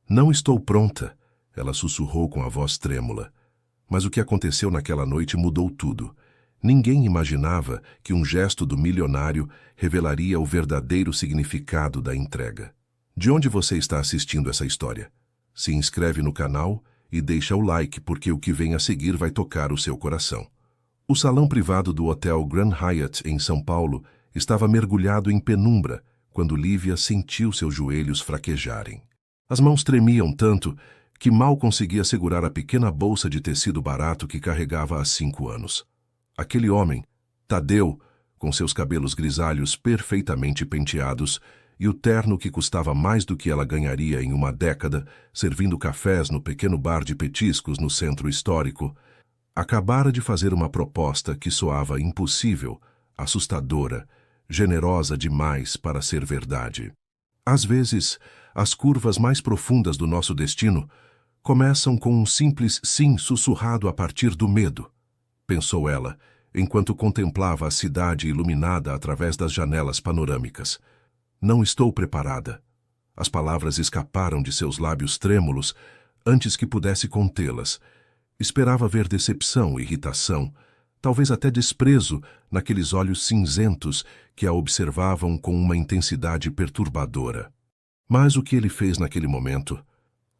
Não estou pronta, ela sussurrou com a voz trêmula. Mas o que aconteceu naquela noite mudou tudo. Ninguém imaginava que um gesto do milionário revelaria o verdadeiro significado da entrega. De onde você está assistindo essa história? Se inscreve no canal e deixa o like, porque o que vem a seguir vai tocar o seu coração. O salão privado do Hotel Grand Hyatt, em São Paulo, estava mergulhado em penumbra quando Lívia sentiu seus joelhos fraquejarem. As mãos tremiam tanto que mal conseguia segurar a pequena bolsa de tecido barato que carregava há 5 anos. Aquele homem, Tadeu, com seus cabelos grisalhos perfeitamente penteados e o terno que custava mais do que ela ganharia em uma década, servindo cafés no pequeno bar de petiscos no centro histórico, acabara de fazer uma proposta que soava impossível, assustadora, generosa demais para ser verdade. Às vezes, as curvas mais profundas do nosso destino começam com um simples sim sussurrado a partir do medo, pensou ela, enquanto contemplava a cidade iluminada através das janelas panorâmicas. Não estou preparada. As palavras escaparam de seus lábios trêmulos antes que pudesse contê-las. Esperava ver decepção, irritação, talvez até desprezo naqueles olhos cinzentos que a observavam com uma intensidade perturbadora. Mas o que ele fez naquele momento?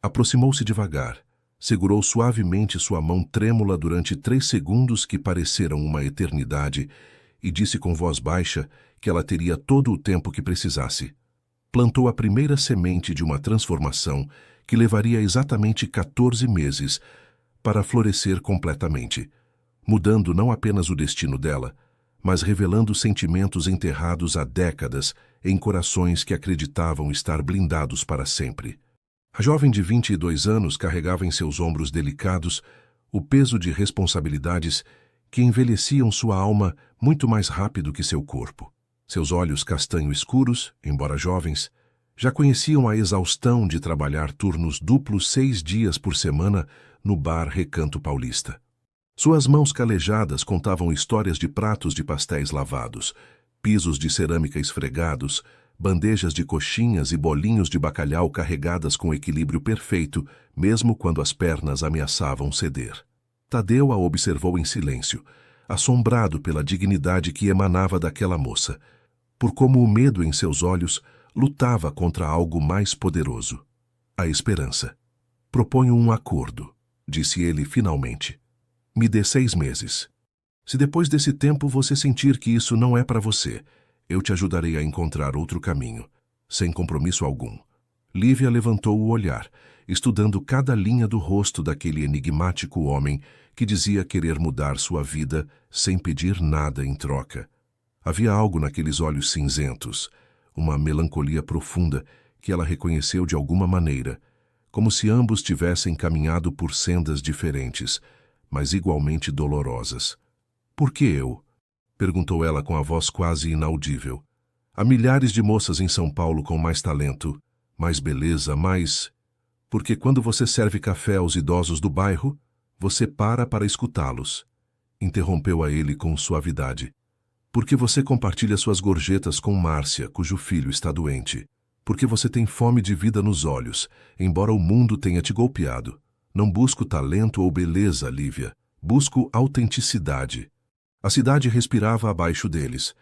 Aproximou-se devagar, segurou suavemente sua mão trêmula durante 3 segundos que pareceram uma eternidade e disse com voz baixa que ela teria todo o tempo que precisasse. Plantou a primeira semente de uma transformação que levaria exatamente 14 meses para florescer completamente, mudando não apenas o destino dela, mas revelando sentimentos enterrados há décadas em corações que acreditavam estar blindados para sempre. A jovem de 22 anos carregava em seus ombros delicados o peso de responsabilidades que envelheciam sua alma muito mais rápido que seu corpo. Seus olhos castanho escuros, embora jovens, já conheciam a exaustão de trabalhar turnos duplos 6 dias por semana no bar Recanto Paulista. Suas mãos calejadas contavam histórias de pratos de pastéis lavados, pisos de cerâmica esfregados, bandejas de coxinhas e bolinhos de bacalhau carregadas com equilíbrio perfeito, mesmo quando as pernas ameaçavam ceder. Tadeu a observou em silêncio, assombrado pela dignidade que emanava daquela moça, por como o medo em seus olhos lutava contra algo mais poderoso, a esperança. Proponho um acordo, disse ele finalmente. Me dê 6 meses. Se depois desse tempo você sentir que isso não é para você, eu te ajudarei a encontrar outro caminho, sem compromisso algum. Lívia levantou o olhar, estudando cada linha do rosto daquele enigmático homem que dizia querer mudar sua vida sem pedir nada em troca. Havia algo naqueles olhos cinzentos, uma melancolia profunda que ela reconheceu de alguma maneira, como se ambos tivessem caminhado por sendas diferentes, mas igualmente dolorosas. Por que eu? Perguntou ela com a voz quase inaudível. Há milhares de moças em São Paulo com mais talento, mais beleza, mais... Porque quando você serve café aos idosos do bairro, você para escutá-los. Interrompeu a ele com suavidade. Porque você compartilha suas gorjetas com Márcia, cujo filho está doente. Porque você tem fome de vida nos olhos, embora o mundo tenha te golpeado. Não busco talento ou beleza, Lívia. Busco autenticidade. A cidade respirava abaixo deles.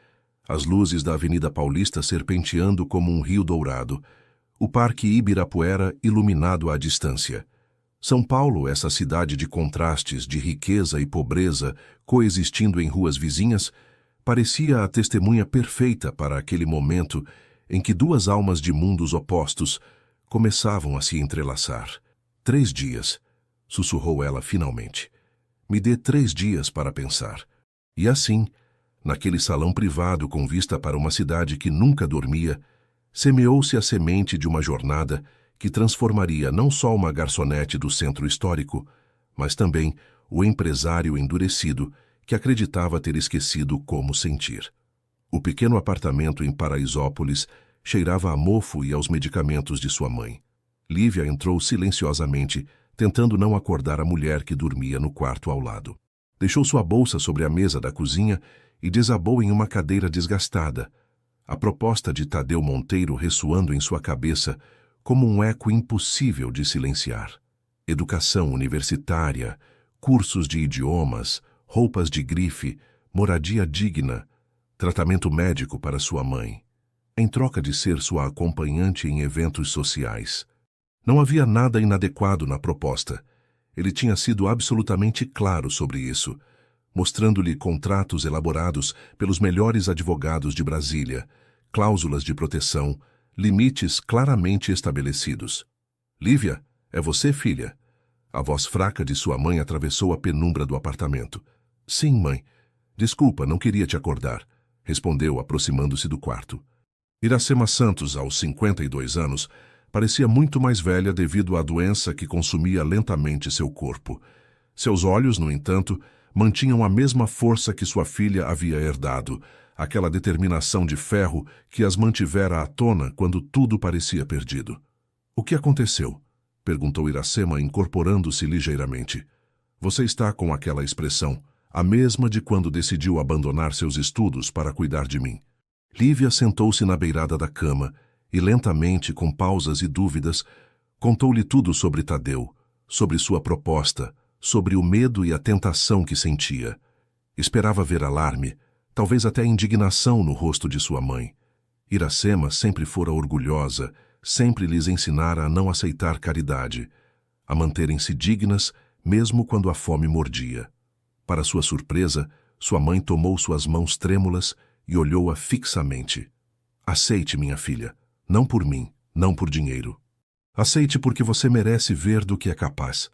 As luzes da Avenida Paulista serpenteando como um rio dourado. O Parque Ibirapuera iluminado à distância. São Paulo, essa cidade de contrastes, de riqueza e pobreza, coexistindo em ruas vizinhas, parecia a testemunha perfeita para aquele momento em que 2 almas de mundos opostos começavam a se entrelaçar. 3 dias, sussurrou ela finalmente. Me dê 3 dias para pensar. E assim, naquele salão privado com vista para uma cidade que nunca dormia, semeou-se a semente de uma jornada que transformaria não só uma garçonete do centro histórico, mas também o empresário endurecido que acreditava ter esquecido como sentir. O pequeno apartamento em Paraisópolis cheirava a mofo e aos medicamentos de sua mãe. Lívia entrou silenciosamente, tentando não acordar a mulher que dormia no quarto ao lado. Deixou sua bolsa sobre a mesa da cozinha e desabou em uma cadeira desgastada, a proposta de Tadeu Monteiro ressoando em sua cabeça como um eco impossível de silenciar. Educação universitária, cursos de idiomas, roupas de grife, moradia digna, tratamento médico para sua mãe, em troca de ser sua acompanhante em eventos sociais. Não havia nada inadequado na proposta. Ele tinha sido absolutamente claro sobre isso, mostrando-lhe contratos elaborados pelos melhores advogados de Brasília, cláusulas de proteção, limites claramente estabelecidos. Lívia, é você, filha? A voz fraca de sua mãe atravessou a penumbra do apartamento. Sim, mãe. Desculpa, não queria te acordar, respondeu, aproximando-se do quarto. Iracema Santos, aos 52 anos, parecia muito mais velha devido à doença que consumia lentamente seu corpo. Seus olhos, no entanto, mantinham a mesma força que sua filha havia herdado, aquela determinação de ferro que as mantivera à tona quando tudo parecia perdido. O que aconteceu? Perguntou Iracema, incorporando-se ligeiramente. Você está com aquela expressão, a mesma de quando decidiu abandonar seus estudos para cuidar de mim. Lívia sentou-se na beirada da cama e, lentamente, com pausas e dúvidas, contou-lhe tudo sobre Tadeu, sobre sua proposta, sobre o medo e a tentação que sentia. Esperava ver alarme, talvez até indignação no rosto de sua mãe. Iracema sempre fora orgulhosa, sempre lhes ensinara a não aceitar caridade, a manterem-se dignas mesmo quando a fome mordia. Para sua surpresa, sua mãe tomou suas mãos trêmulas e olhou-a fixamente. Aceite, minha filha, não por mim, não por dinheiro. Aceite porque você merece ver do que é capaz,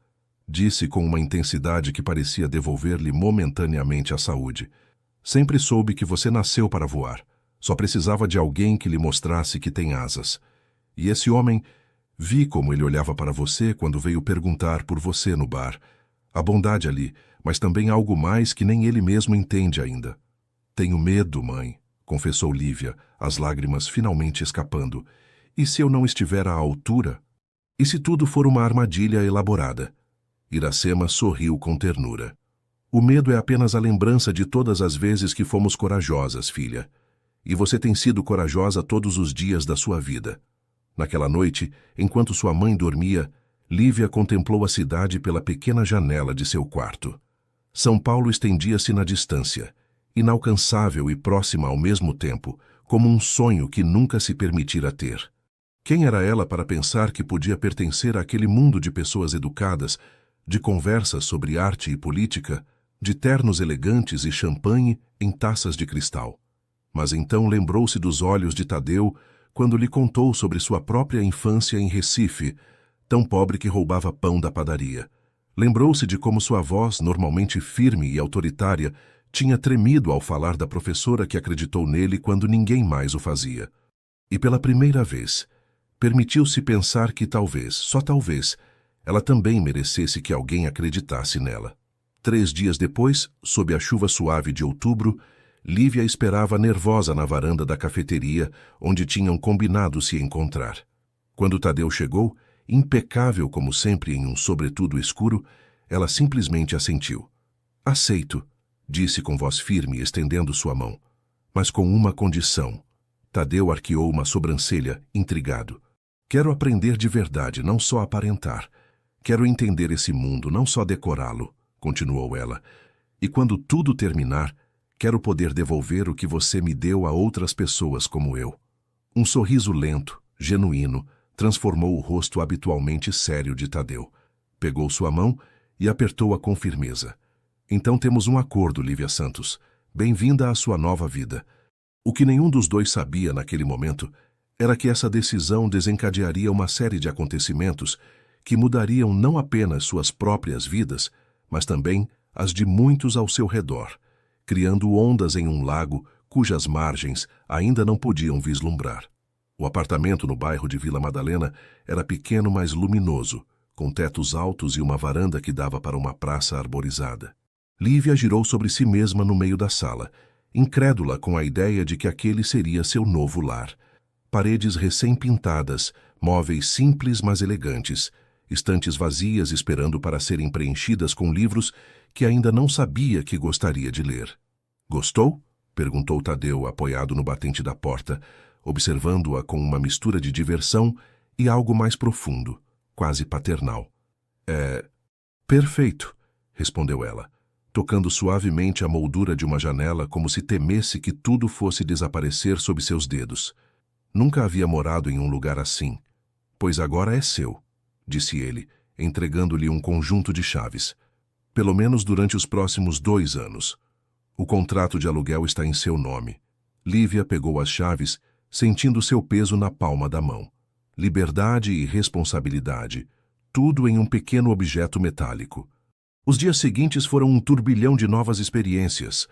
disse com uma intensidade que parecia devolver-lhe momentaneamente a saúde. Sempre soube que você nasceu para voar. Só precisava de alguém que lhe mostrasse que tem asas. E esse homem, vi como ele olhava para você quando veio perguntar por você no bar. A bondade ali, mas também algo mais que nem ele mesmo entende ainda. Tenho medo, mãe, confessou Lívia, as lágrimas finalmente escapando. E se eu não estiver à altura? E se tudo for uma armadilha elaborada? Iracema sorriu com ternura. O medo é apenas a lembrança de todas as vezes que fomos corajosas, filha. E você tem sido corajosa todos os dias da sua vida. Naquela noite, enquanto sua mãe dormia, Lívia contemplou a cidade pela pequena janela de seu quarto. São Paulo estendia-se na distância, inalcançável e próxima ao mesmo tempo, como um sonho que nunca se permitira ter. Quem era ela para pensar que podia pertencer àquele mundo de pessoas educadas, de conversas sobre arte e política, de ternos elegantes e champanhe em taças de cristal? Mas então lembrou-se dos olhos de Tadeu quando lhe contou sobre sua própria infância em Recife, tão pobre que roubava pão da padaria. Lembrou-se de como sua voz, normalmente firme e autoritária, tinha tremido ao falar da professora que acreditou nele quando ninguém mais o fazia. E pela primeira vez, permitiu-se pensar que talvez, só talvez, ela também merecesse que alguém acreditasse nela. 3 dias depois, sob a chuva suave de outubro, Lívia esperava nervosa na varanda da cafeteria, onde tinham combinado se encontrar. Quando Tadeu chegou, impecável como sempre em um sobretudo escuro, ela simplesmente assentiu. Aceito, disse com voz firme, estendendo sua mão. Mas com uma condição. Tadeu arqueou uma sobrancelha, intrigado. Quero aprender de verdade, não só aparentar. Quero entender esse mundo, não só decorá-lo, continuou ela. E quando tudo terminar, quero poder devolver o que você me deu a outras pessoas como eu. Um sorriso lento, genuíno, transformou o rosto habitualmente sério de Tadeu. Pegou sua mão e apertou-a com firmeza. Então temos um acordo, Lívia Santos. Bem-vinda à sua nova vida. O que nenhum dos dois sabia naquele momento era que essa decisão desencadearia uma série de acontecimentos que mudariam não apenas suas próprias vidas, mas também as de muitos ao seu redor, criando ondas em um lago cujas margens ainda não podiam vislumbrar. O apartamento no bairro de Vila Madalena era pequeno, mas luminoso, com tetos altos e uma varanda que dava para uma praça arborizada. Lívia girou sobre si mesma no meio da sala, incrédula com a ideia de que aquele seria seu novo lar. Paredes recém-pintadas, móveis simples mas elegantes, estantes vazias esperando para serem preenchidas com livros que ainda não sabia que gostaria de ler. Gostou? Perguntou Tadeu, apoiado no batente da porta, observando-a com uma mistura de diversão e algo mais profundo, quase paternal. É perfeito, respondeu ela, tocando suavemente a moldura de uma janela como se temesse que tudo fosse desaparecer sob seus dedos. Nunca havia morado em um lugar assim. Pois agora é seu, disse ele, entregando-lhe um conjunto de chaves. Pelo menos durante os próximos 2 anos. O contrato de aluguel está em seu nome. Lívia pegou as chaves, sentindo seu peso na palma da mão. Liberdade e responsabilidade, tudo em um pequeno objeto metálico. Os dias seguintes foram um turbilhão de novas experiências.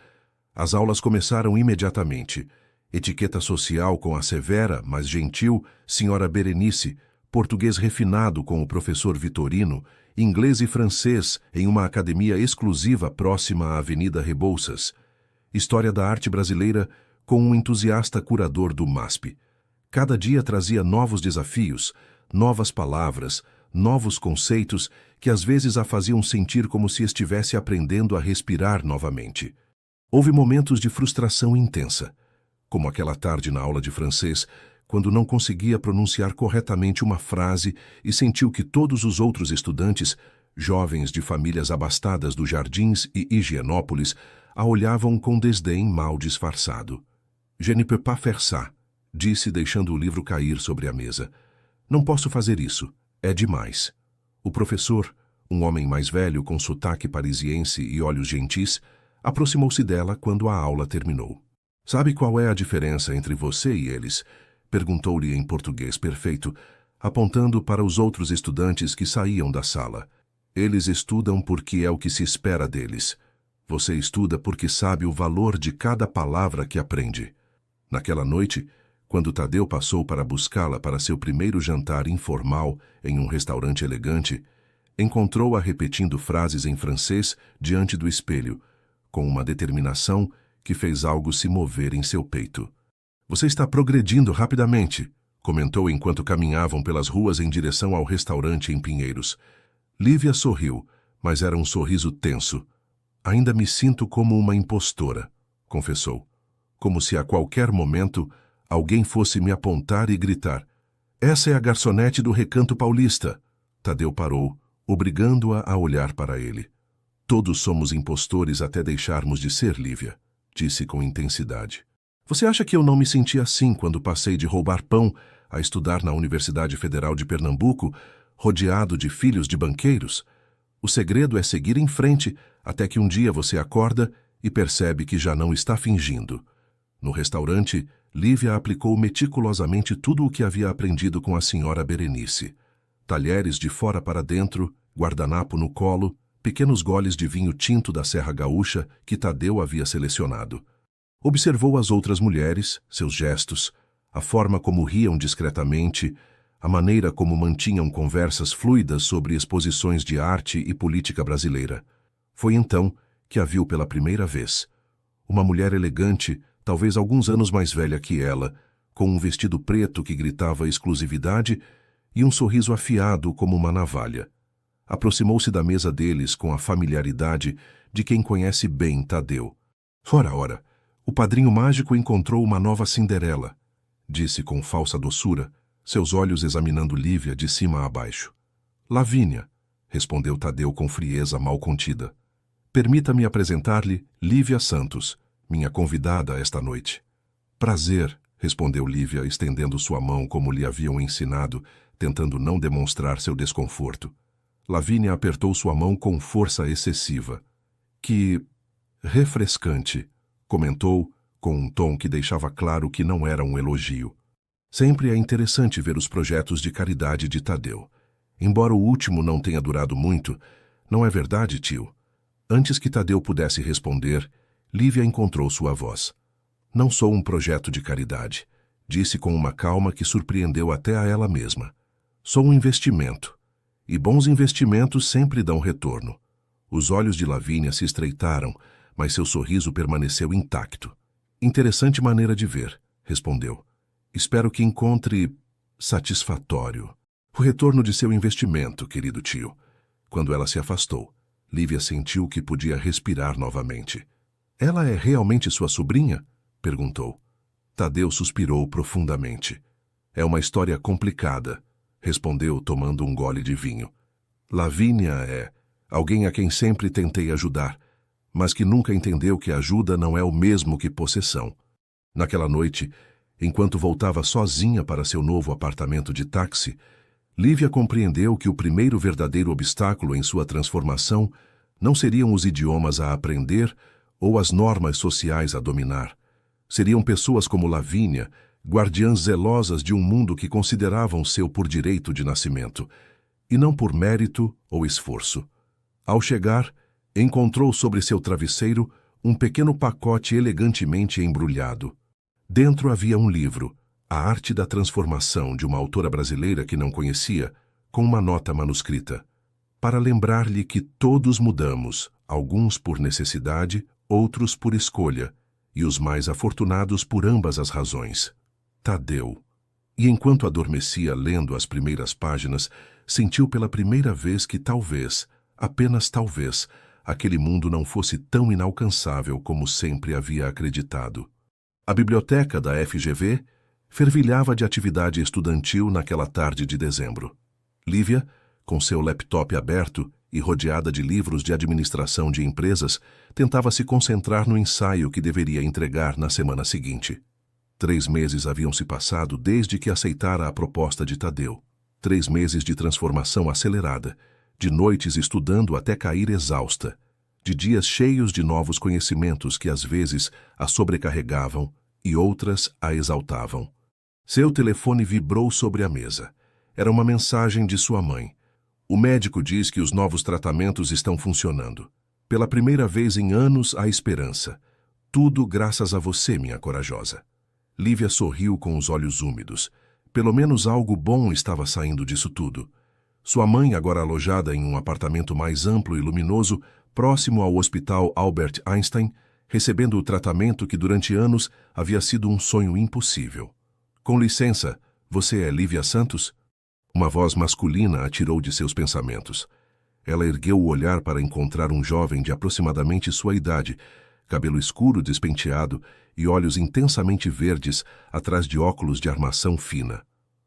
As aulas começaram imediatamente. Etiqueta social com a severa, mas gentil, senhora Berenice, português refinado com o professor Vitorino, inglês e francês em uma academia exclusiva próxima à Avenida Rebouças, história da arte brasileira com um entusiasta curador do MASP. Cada dia trazia novos desafios, novas palavras, novos conceitos que às vezes a faziam sentir como se estivesse aprendendo a respirar novamente. Houve momentos de frustração intensa, como aquela tarde na aula de francês, quando não conseguia pronunciar corretamente uma frase e sentiu que todos os outros estudantes, jovens de famílias abastadas do Jardins e Higienópolis, a olhavam com desdém mal disfarçado. Je ne peux pas faire ça, disse deixando o livro cair sobre a mesa. Não posso fazer isso, é demais. O professor, um homem mais velho com sotaque parisiense e olhos gentis, aproximou-se dela quando a aula terminou. Sabe qual é a diferença entre você e eles? Perguntou-lhe em português perfeito, apontando para os outros estudantes que saíam da sala. Eles estudam porque é o que se espera deles. Você estuda porque sabe o valor de cada palavra que aprende. Naquela noite, quando Tadeu passou para buscá-la para seu primeiro jantar informal em um restaurante elegante, encontrou-a repetindo frases em francês diante do espelho, com uma determinação que fez algo se mover em seu peito. Você está progredindo rapidamente, comentou enquanto caminhavam pelas ruas em direção ao restaurante em Pinheiros. Lívia sorriu, mas era um sorriso tenso. Ainda me sinto como uma impostora, confessou. Como se a qualquer momento alguém fosse me apontar e gritar. Essa é a garçonete do Recanto Paulista. Tadeu parou, obrigando-a a olhar para ele. Todos somos impostores até deixarmos de ser, Lívia, disse com intensidade. Você acha que eu não me senti assim quando passei de roubar pão a estudar na Universidade Federal de Pernambuco, rodeado de filhos de banqueiros? O segredo é seguir em frente até que um dia você acorda e percebe que já não está fingindo. No restaurante, Lívia aplicou meticulosamente tudo o que havia aprendido com a senhora Berenice. Talheres de fora para dentro, guardanapo no colo, pequenos goles de vinho tinto da Serra Gaúcha que Tadeu havia selecionado. Observou as outras mulheres, seus gestos, a forma como riam discretamente, a maneira como mantinham conversas fluidas sobre exposições de arte e política brasileira. Foi então que a viu pela primeira vez. Uma mulher elegante, talvez alguns anos mais velha que ela, com um vestido preto que gritava exclusividade e um sorriso afiado como uma navalha. Aproximou-se da mesa deles com a familiaridade de quem conhece bem Tadeu. Ora, o padrinho mágico encontrou uma nova Cinderela, disse com falsa doçura, seus olhos examinando Lívia de cima a baixo. Lavínia, respondeu Tadeu com frieza mal contida. Permita-me apresentar-lhe Lívia Santos, minha convidada esta noite. Prazer, respondeu Lívia, estendendo sua mão como lhe haviam ensinado, tentando não demonstrar seu desconforto. Lavínia apertou sua mão com força excessiva. Que refrescante, comentou, com um tom que deixava claro que não era um elogio. Sempre é interessante ver os projetos de caridade de Tadeu. Embora o último não tenha durado muito, não é verdade, tio? Antes que Tadeu pudesse responder, Lívia encontrou sua voz. Não sou um projeto de caridade, disse com uma calma que surpreendeu até a ela mesma. Sou um investimento. E bons investimentos sempre dão retorno. Os olhos de Lavínia se estreitaram, mas seu sorriso permaneceu intacto. Interessante maneira de ver, respondeu. Espero que encontre satisfatório o retorno de seu investimento, querido tio. Quando ela se afastou, Lívia sentiu que podia respirar novamente. Ela é realmente sua sobrinha? Perguntou. Tadeu suspirou profundamente. É uma história complicada. respondeu, tomando um gole de vinho. Lavínia é alguém a quem sempre tentei ajudar, mas que nunca entendeu que ajuda não é o mesmo que possessão. Naquela noite, enquanto voltava sozinha para seu novo apartamento de táxi, Lívia compreendeu que o primeiro verdadeiro obstáculo em sua transformação não seriam os idiomas a aprender ou as normas sociais a dominar. Seriam pessoas como Lavínia, guardiãs zelosas de um mundo que consideravam seu por direito de nascimento, e não por mérito ou esforço. Ao chegar, encontrou sobre seu travesseiro um pequeno pacote elegantemente embrulhado. Dentro havia um livro, A Arte da Transformação, de uma autora brasileira que não conhecia, com uma nota manuscrita, para lembrar-lhe que todos mudamos, alguns por necessidade, outros por escolha, e os mais afortunados por ambas as razões. Tadeu. E enquanto adormecia lendo as primeiras páginas, sentiu pela primeira vez que talvez, apenas talvez, aquele mundo não fosse tão inalcançável como sempre havia acreditado. A biblioteca da FGV fervilhava de atividade estudantil naquela tarde de dezembro. Lívia, com seu laptop aberto e rodeada de livros de administração de empresas, tentava se concentrar no ensaio que deveria entregar na semana seguinte. 3 meses haviam se passado desde que aceitara a proposta de Tadeu. 3 meses de transformação acelerada, de noites estudando até cair exausta, de dias cheios de novos conhecimentos que às vezes a sobrecarregavam e outras a exaltavam. Seu telefone vibrou sobre a mesa. Era uma mensagem de sua mãe. O médico diz que os novos tratamentos estão funcionando. Pela primeira vez em anos, há esperança. Tudo graças a você, minha corajosa. Lívia sorriu com os olhos úmidos. Pelo menos algo bom estava saindo disso tudo. Sua mãe, agora alojada em um apartamento mais amplo e luminoso, próximo ao Hospital Albert Einstein, recebendo o tratamento que durante anos havia sido um sonho impossível. Com licença, você é Lívia Santos? Uma voz masculina a tirou de seus pensamentos. Ela ergueu o olhar para encontrar um jovem de aproximadamente sua idade, cabelo escuro despenteado e olhos intensamente verdes atrás de óculos de armação fina.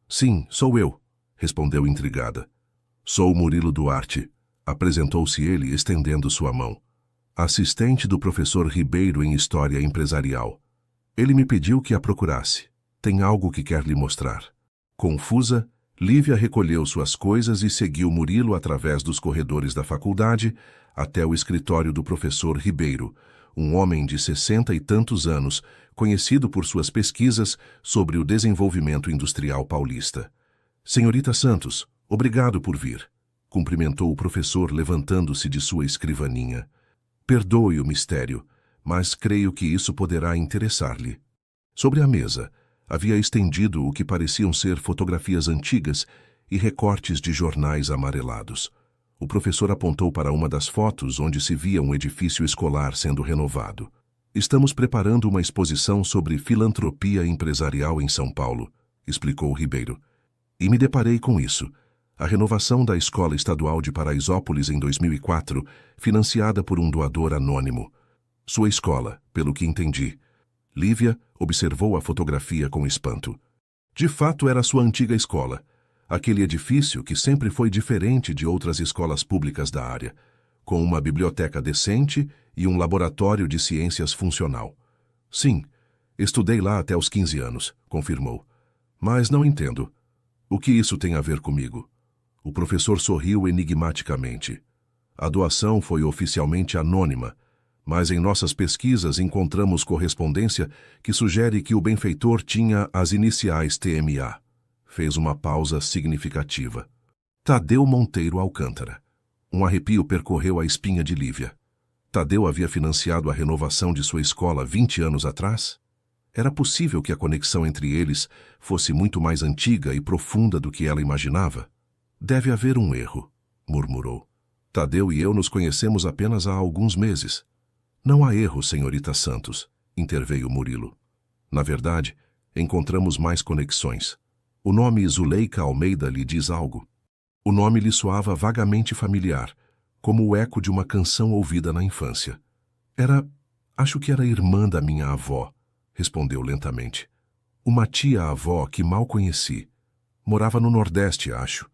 Sim, sou eu, respondeu intrigada. Sou Murilo Duarte, apresentou-se ele estendendo sua mão. Assistente do professor Ribeiro em História Empresarial. Ele me pediu que a procurasse. Tem algo que quer lhe mostrar. Confusa, Lívia recolheu suas coisas e seguiu Murilo através dos corredores da faculdade até o escritório do professor Ribeiro, um homem de 60 e tantos anos, conhecido por suas pesquisas sobre o desenvolvimento industrial paulista. Senhorita Santos, obrigado por vir, cumprimentou o professor levantando-se de sua escrivaninha. Perdoe o mistério, mas creio que isso poderá interessar-lhe. Sobre a mesa, havia estendido o que pareciam ser fotografias antigas e recortes de jornais amarelados. O professor apontou para uma das fotos onde se via um edifício escolar sendo renovado. Estamos preparando uma exposição sobre filantropia empresarial em São Paulo, explicou Ribeiro. E me deparei com isso. A renovação da Escola Estadual de Paraisópolis em 2004, financiada por um doador anônimo. Sua escola, pelo que entendi. Lívia observou a fotografia com espanto. De fato, era sua antiga escola. Aquele edifício que sempre foi diferente de outras escolas públicas da área, com uma biblioteca decente e um laboratório de ciências funcional. Sim, estudei lá até os 15 anos, confirmou. Mas não entendo. O que isso tem a ver comigo? O professor sorriu enigmaticamente. A doação foi oficialmente anônima, mas em nossas pesquisas encontramos correspondência que sugere que o benfeitor tinha as iniciais TMA. Fez uma pausa significativa. Tadeu Monteiro Alcântara. Um arrepio percorreu a espinha de Lívia. Tadeu havia financiado a renovação de sua escola 20 anos atrás? Era possível que a conexão entre eles fosse muito mais antiga e profunda do que ela imaginava? Deve haver um erro, murmurou. Tadeu e eu nos conhecemos apenas há alguns meses. Não há erro, senhorita Santos, interveio Murilo. Na verdade, encontramos mais conexões. O nome Zuleika Almeida lhe diz algo? O nome lhe soava vagamente familiar, como o eco de uma canção ouvida na infância. Acho que era irmã da minha avó, respondeu lentamente. Uma tia-avó que mal conheci. Morava no Nordeste, acho.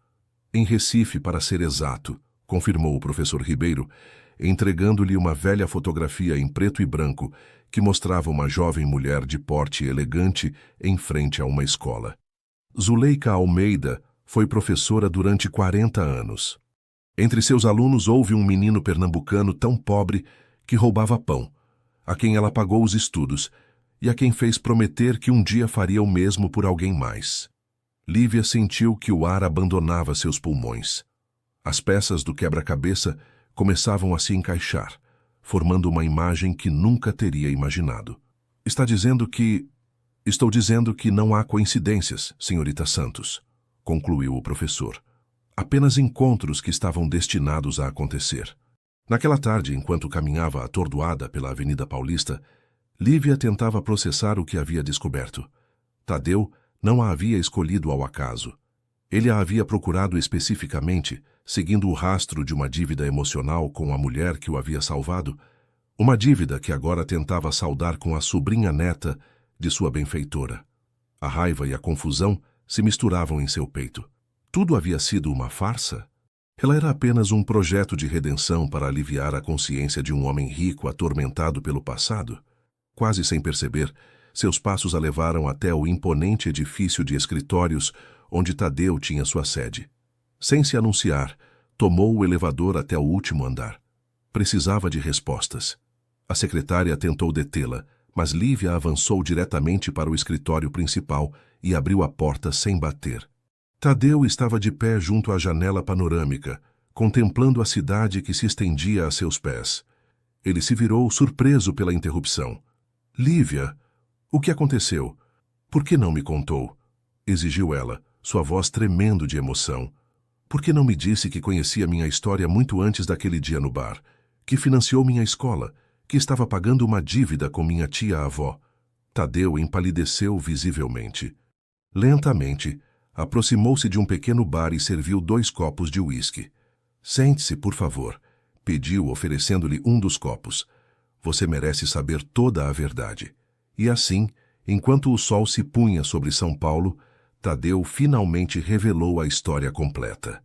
Em Recife, para ser exato, confirmou o professor Ribeiro, entregando-lhe uma velha fotografia em preto e branco que mostrava uma jovem mulher de porte elegante em frente a uma escola. Zuleika Almeida foi professora durante 40 anos. Entre seus alunos houve um menino pernambucano tão pobre que roubava pão, a quem ela pagou os estudos e a quem fez prometer que um dia faria o mesmo por alguém mais. Lívia sentiu que o ar abandonava seus pulmões. As peças do quebra-cabeça começavam a se encaixar, formando uma imagem que nunca teria imaginado. Estou dizendo que não há coincidências, senhorita Santos, concluiu o professor. Apenas encontros que estavam destinados a acontecer. Naquela tarde, enquanto caminhava atordoada pela Avenida Paulista, Lívia tentava processar o que havia descoberto. Tadeu não a havia escolhido ao acaso. Ele a havia procurado especificamente, seguindo o rastro de uma dívida emocional com a mulher que o havia salvado, uma dívida que agora tentava saldar com a sobrinha neta de sua benfeitora. A raiva e a confusão se misturavam em seu peito. Tudo havia sido uma farsa? Ela era apenas um projeto de redenção para aliviar a consciência de um homem rico atormentado pelo passado? Quase sem perceber, seus passos a levaram até o imponente edifício de escritórios onde Tadeu tinha sua sede. Sem se anunciar, tomou o elevador até o último andar. Precisava de respostas. A secretária tentou detê-la, mas Lívia avançou diretamente para o escritório principal e abriu a porta sem bater. Tadeu estava de pé junto à janela panorâmica, contemplando a cidade que se estendia a seus pés. Ele se virou surpreso pela interrupção. Lívia, o que aconteceu? Por que não me contou? Exigiu ela, sua voz tremendo de emoção. Por que não me disse que conhecia minha história muito antes daquele dia no bar, que financiou minha escola, que estava pagando uma dívida com minha tia-avó? Tadeu empalideceu visivelmente. Lentamente, aproximou-se de um pequeno bar e serviu 2 copos de uísque. Sente-se, por favor, pediu, oferecendo-lhe um dos copos. Você merece saber toda a verdade. E assim, enquanto o sol se punha sobre São Paulo, Tadeu finalmente revelou a história completa.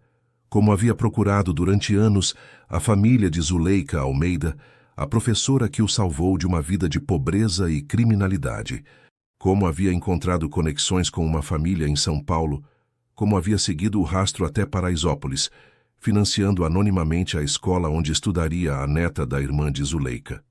Como havia procurado durante anos a família de Zuleika Almeida, a professora que o salvou de uma vida de pobreza e criminalidade. Como havia encontrado conexões com uma família em São Paulo, como havia seguido o rastro até Paraisópolis, financiando anonimamente a escola onde estudaria a neta da irmã de Zuleika.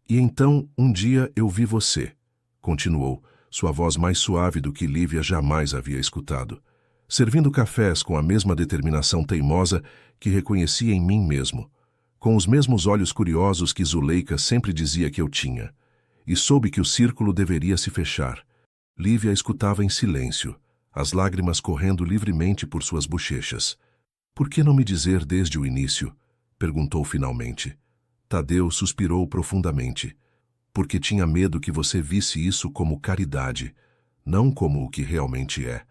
E então, um dia eu vi você, continuou, sua voz mais suave do que Lívia jamais havia escutado, servindo cafés com a mesma determinação teimosa que reconhecia em mim mesmo, com os mesmos olhos curiosos que Zuleika sempre dizia que eu tinha, e soube que o círculo deveria se fechar. Lívia escutava em silêncio, as lágrimas correndo livremente por suas bochechas. Por que não me dizer desde o início? Perguntou finalmente. Tadeu suspirou profundamente. Porque tinha medo que você visse isso como caridade, não como o que realmente é.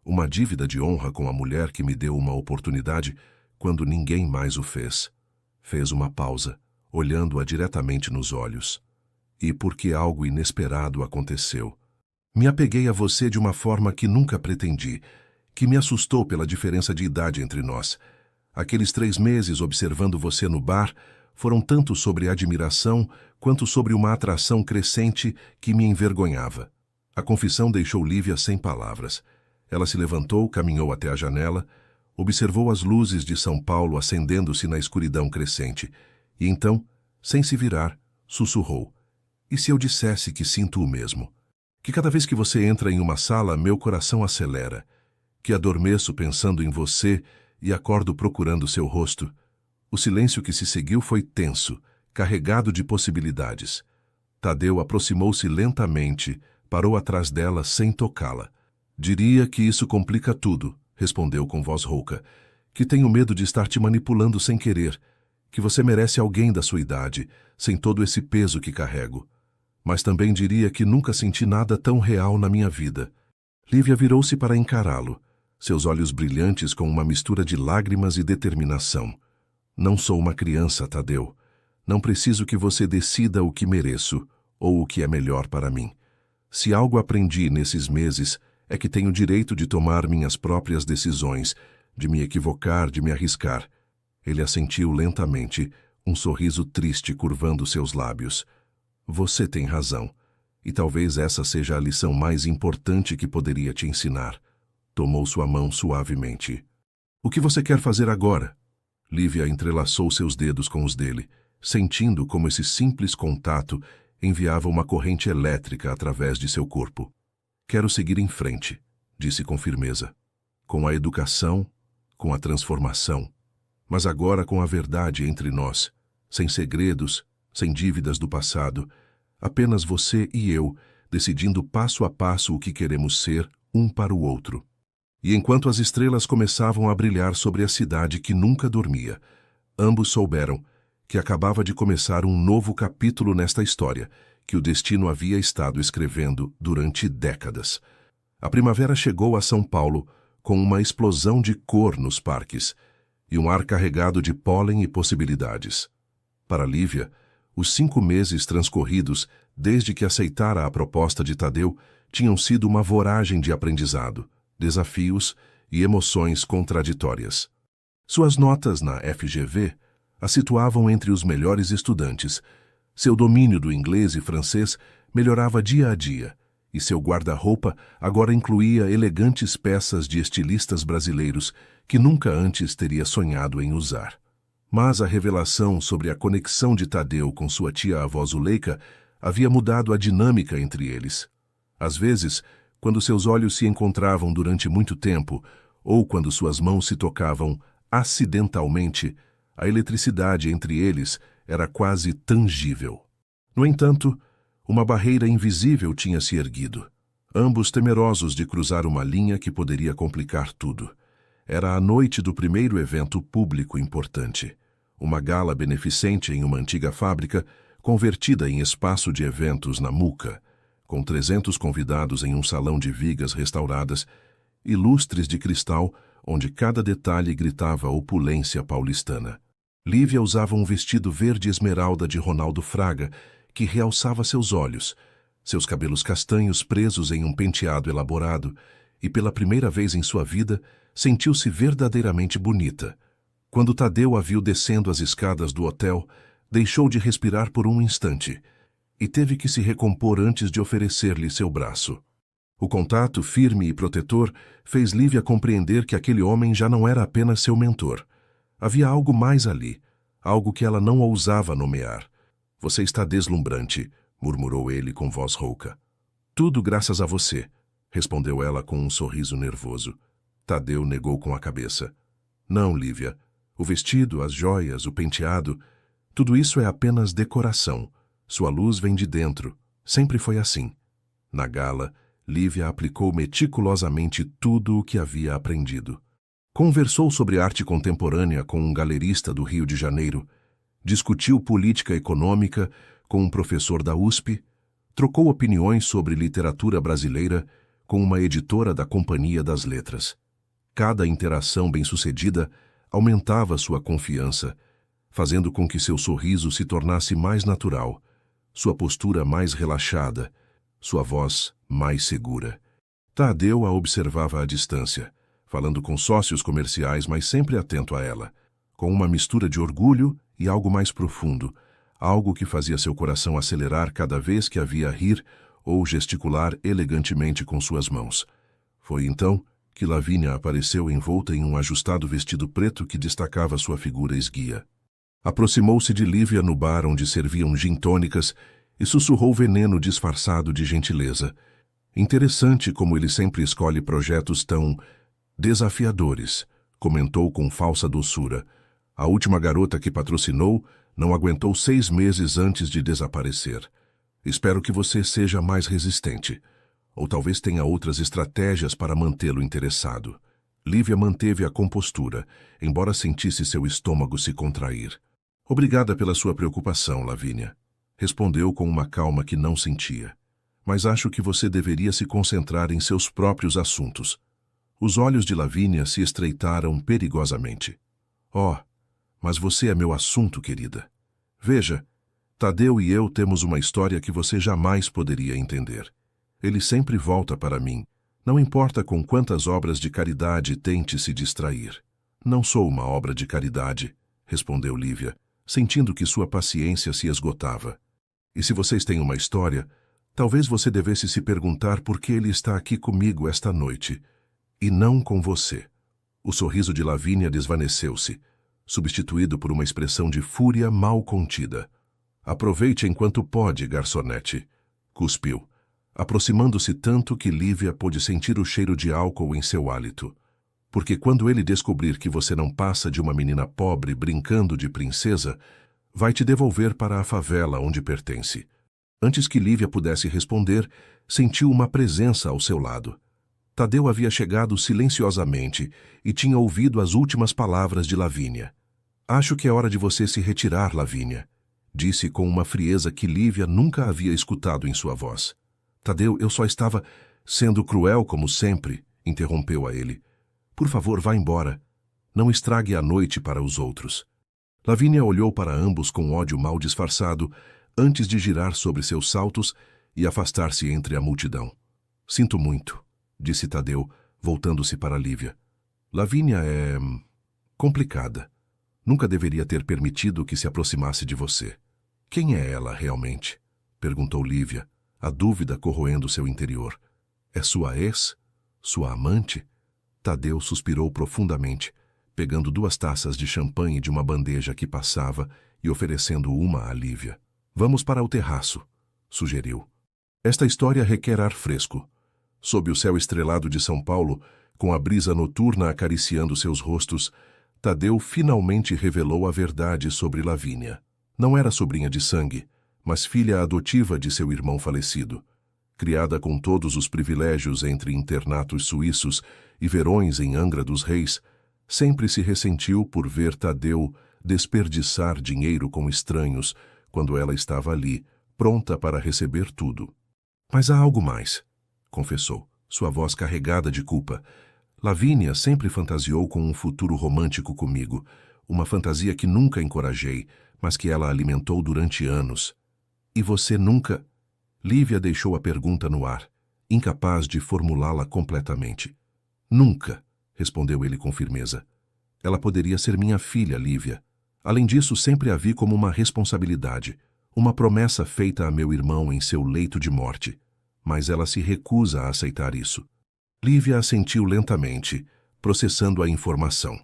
Uma dívida de honra com a mulher que me deu uma oportunidade quando ninguém mais o fez. Fez uma pausa, olhando-a diretamente nos olhos. E porque algo inesperado aconteceu. Me apeguei a você de uma forma que nunca pretendi, que me assustou pela diferença de idade entre nós. Aqueles 3 meses observando você no bar foram tanto sobre admiração quanto sobre uma atração crescente que me envergonhava. A confissão deixou Lívia sem palavras. Ela se levantou, caminhou até a janela, observou as luzes de São Paulo acendendo-se na escuridão crescente, e então, sem se virar, sussurrou. E se eu dissesse que sinto o mesmo? Que cada vez que você entra em uma sala, meu coração acelera, que adormeço pensando em você e acordo procurando seu rosto. O silêncio que se seguiu foi tenso, carregado de possibilidades. Tadeu aproximou-se lentamente, parou atrás dela sem tocá-la. Diria que isso complica tudo, respondeu com voz rouca, que tenho medo de estar te manipulando sem querer, que você merece alguém da sua idade, sem todo esse peso que carrego. Mas também diria que nunca senti nada tão real na minha vida. Lívia virou-se para encará-lo, seus olhos brilhantes com uma mistura de lágrimas e determinação. Não sou uma criança, Tadeu. Não preciso que você decida o que mereço ou o que é melhor para mim. Se algo aprendi nesses meses, É que tenho o direito de tomar minhas próprias decisões, de me equivocar, de me arriscar. Ele assentiu lentamente, um sorriso triste curvando seus lábios. Você tem razão, e talvez essa seja a lição mais importante que poderia te ensinar. Tomou sua mão suavemente. O que você quer fazer agora? Lívia entrelaçou seus dedos com os dele, sentindo como esse simples contato enviava uma corrente elétrica através de seu corpo. Quero seguir em frente, disse com firmeza. Com a educação, com a transformação, mas agora com a verdade entre nós, sem segredos, sem dívidas do passado, apenas você e eu, decidindo passo a passo o que queremos ser um para o outro. E enquanto as estrelas começavam a brilhar sobre a cidade que nunca dormia, ambos souberam que acabava de começar um novo capítulo nesta história, que o destino havia estado escrevendo durante décadas. A primavera chegou a São Paulo com uma explosão de cor nos parques e um ar carregado de pólen e possibilidades. Para Lívia, os 5 meses transcorridos desde que aceitara a proposta de Tadeu tinham sido uma voragem de aprendizado, desafios e emoções contraditórias. Suas notas na FGV a situavam entre os melhores estudantes. Seu domínio do inglês e francês melhorava dia a dia, e seu guarda-roupa agora incluía elegantes peças de estilistas brasileiros que nunca antes teria sonhado em usar. Mas a revelação sobre a conexão de Tadeu com sua tia-avó Zuleika havia mudado a dinâmica entre eles. Às vezes, quando seus olhos se encontravam durante muito tempo, ou quando suas mãos se tocavam acidentalmente, a eletricidade entre eles era quase tangível. No entanto, uma barreira invisível tinha se erguido, ambos temerosos de cruzar uma linha que poderia complicar tudo. Era a noite do primeiro evento público importante, uma gala beneficente em uma antiga fábrica, convertida em espaço de eventos na Muca, com 300 convidados em um salão de vigas restauradas e lustres de cristal onde cada detalhe gritava opulência paulistana. Lívia usava um vestido verde esmeralda de Ronaldo Fraga, que realçava seus olhos, seus cabelos castanhos presos em um penteado elaborado, e pela primeira vez em sua vida sentiu-se verdadeiramente bonita. Quando Tadeu a viu descendo as escadas do hotel, deixou de respirar por um instante, e teve que se recompor antes de oferecer-lhe seu braço. O contato firme e protetor fez Lívia compreender que aquele homem já não era apenas seu mentor. Havia algo mais ali, algo que ela não ousava nomear. Você está deslumbrante, murmurou ele com voz rouca. Tudo graças a você, respondeu ela com um sorriso nervoso. Tadeu negou com a cabeça. Não, Lívia. O vestido, as joias, o penteado, tudo isso é apenas decoração. Sua luz vem de dentro. Sempre foi assim. Na gala, Lívia aplicou meticulosamente tudo o que havia aprendido. Conversou sobre arte contemporânea com um galerista do Rio de Janeiro, discutiu política econômica com um professor da USP, trocou opiniões sobre literatura brasileira com uma editora da Companhia das Letras. Cada interação bem-sucedida aumentava sua confiança, fazendo com que seu sorriso se tornasse mais natural, sua postura mais relaxada, sua voz mais segura. Tadeu a observava à distância, falando com sócios comerciais, mas sempre atento a ela, com uma mistura de orgulho e algo mais profundo, algo que fazia seu coração acelerar cada vez que a via rir ou gesticular elegantemente com suas mãos. Foi então que Lavínia apareceu envolta em um ajustado vestido preto que destacava sua figura esguia. Aproximou-se de Lívia no bar onde serviam gin tônicas e sussurrou veneno disfarçado de gentileza. Interessante como ele sempre escolhe projetos tão desafiadores, comentou com falsa doçura. A última garota que patrocinou não aguentou 6 meses antes de desaparecer. Espero que você seja mais resistente. Ou talvez tenha outras estratégias para mantê-lo interessado. Lívia manteve a compostura, embora sentisse seu estômago se contrair. Obrigada pela sua preocupação, Lavínia. Respondeu com uma calma que não sentia. Mas acho que você deveria se concentrar em seus próprios assuntos. Os olhos de Lavínia se estreitaram perigosamente. Oh, mas você é meu assunto, querida. Veja, Tadeu e eu temos uma história que você jamais poderia entender. Ele sempre volta para mim, Não importa com quantas obras de caridade tente se distrair. Não sou uma obra de caridade, respondeu Lívia, sentindo que sua paciência se esgotava. E se vocês têm uma história, talvez você devesse se perguntar por que ele está aqui comigo esta noite, e não com você. O sorriso de Lavínia desvaneceu-se, substituído por uma expressão de fúria mal contida. Aproveite enquanto pode, garçonete, cuspiu, aproximando-se tanto que Lívia pôde sentir o cheiro de álcool em seu hálito. Porque quando ele descobrir que você não passa de uma menina pobre brincando de princesa, vai te devolver para a favela onde pertence. Antes que Lívia pudesse responder, sentiu uma presença ao seu lado. Tadeu havia chegado silenciosamente e tinha ouvido as últimas palavras de Lavínia. Acho que é hora de você se retirar, Lavínia, disse com uma frieza que Lívia nunca havia escutado em sua voz. Tadeu, eu só estava sendo cruel como sempre, interrompeu a ele. Por favor, vá embora. Não estrague a noite para os outros. Lavínia olhou para ambos com ódio mal disfarçado, antes de girar sobre seus saltos e afastar-se entre a multidão. Sinto muito, disse Tadeu, voltando-se para Lívia. Lavínia é complicada. Nunca deveria ter permitido que se aproximasse de você. Quem é ela realmente? Perguntou Lívia, a dúvida corroendo seu interior. É sua ex? Sua amante? Tadeu suspirou profundamente, pegando 2 taças de champanhe de uma bandeja que passava e oferecendo uma a Lívia. Vamos para o terraço, sugeriu. Esta história requer ar fresco. Sob o céu estrelado de São Paulo, com a brisa noturna acariciando seus rostos, Tadeu finalmente revelou a verdade sobre Lavínia. Não era sobrinha de sangue, mas filha adotiva de seu irmão falecido. Criada com todos os privilégios entre internatos suíços e verões em Angra dos Reis, sempre se ressentiu por ver Tadeu desperdiçar dinheiro com estranhos quando ela estava ali, pronta para receber tudo. Mas há algo mais, confessou, sua voz carregada de culpa. Lavínia sempre fantasiou com um futuro romântico comigo, uma fantasia que nunca encorajei, mas que ela alimentou durante anos. E você nunca... Lívia deixou a pergunta no ar, incapaz de formulá-la completamente. Nunca, respondeu ele com firmeza. Ela poderia ser minha filha, Lívia. Além disso, sempre a vi como uma responsabilidade, uma promessa feita a meu irmão em seu leito de morte. Mas ela se recusa a aceitar isso. Lívia assentiu lentamente, processando a informação.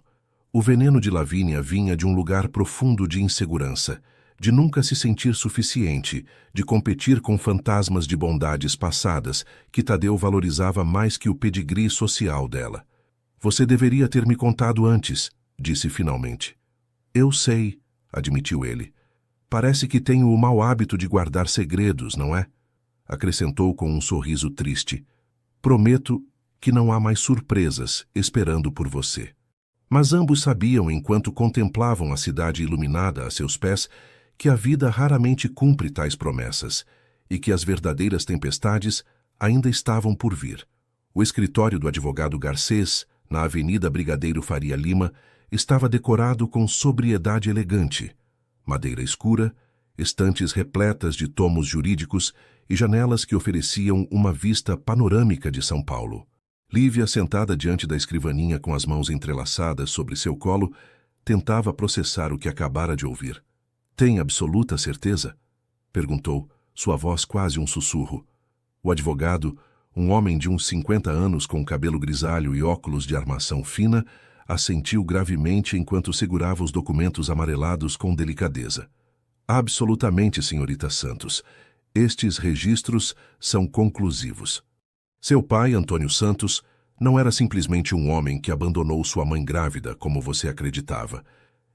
O veneno de Lavínia vinha de um lugar profundo de insegurança, de nunca se sentir suficiente, de competir com fantasmas de bondades passadas que Tadeu valorizava mais que o pedigree social dela. Você deveria ter me contado antes, disse finalmente. Eu sei, admitiu ele. Parece que tenho o mau hábito de guardar segredos, não é? Acrescentou com um sorriso triste. Prometo que não há mais surpresas esperando por você. Mas ambos sabiam, enquanto contemplavam a cidade iluminada a seus pés, que a vida raramente cumpre tais promessas e que as verdadeiras tempestades ainda estavam por vir. O escritório do advogado Garcês, na Avenida Brigadeiro Faria Lima, estava decorado com sobriedade elegante, madeira escura, estantes repletas de tomos jurídicos e janelas que ofereciam uma vista panorâmica de São Paulo. Lívia, sentada diante da escrivaninha com as mãos entrelaçadas sobre seu colo, tentava processar o que acabara de ouvir. Tem absoluta certeza? Perguntou, sua voz quase um sussurro. O advogado, um homem de uns 50 anos com cabelo grisalho e óculos de armação fina, assentiu gravemente enquanto segurava os documentos amarelados com delicadeza. Absolutamente, senhorita Santos. Estes registros são conclusivos. Seu pai, Antônio Santos, não era simplesmente um homem que abandonou sua mãe grávida, como você acreditava.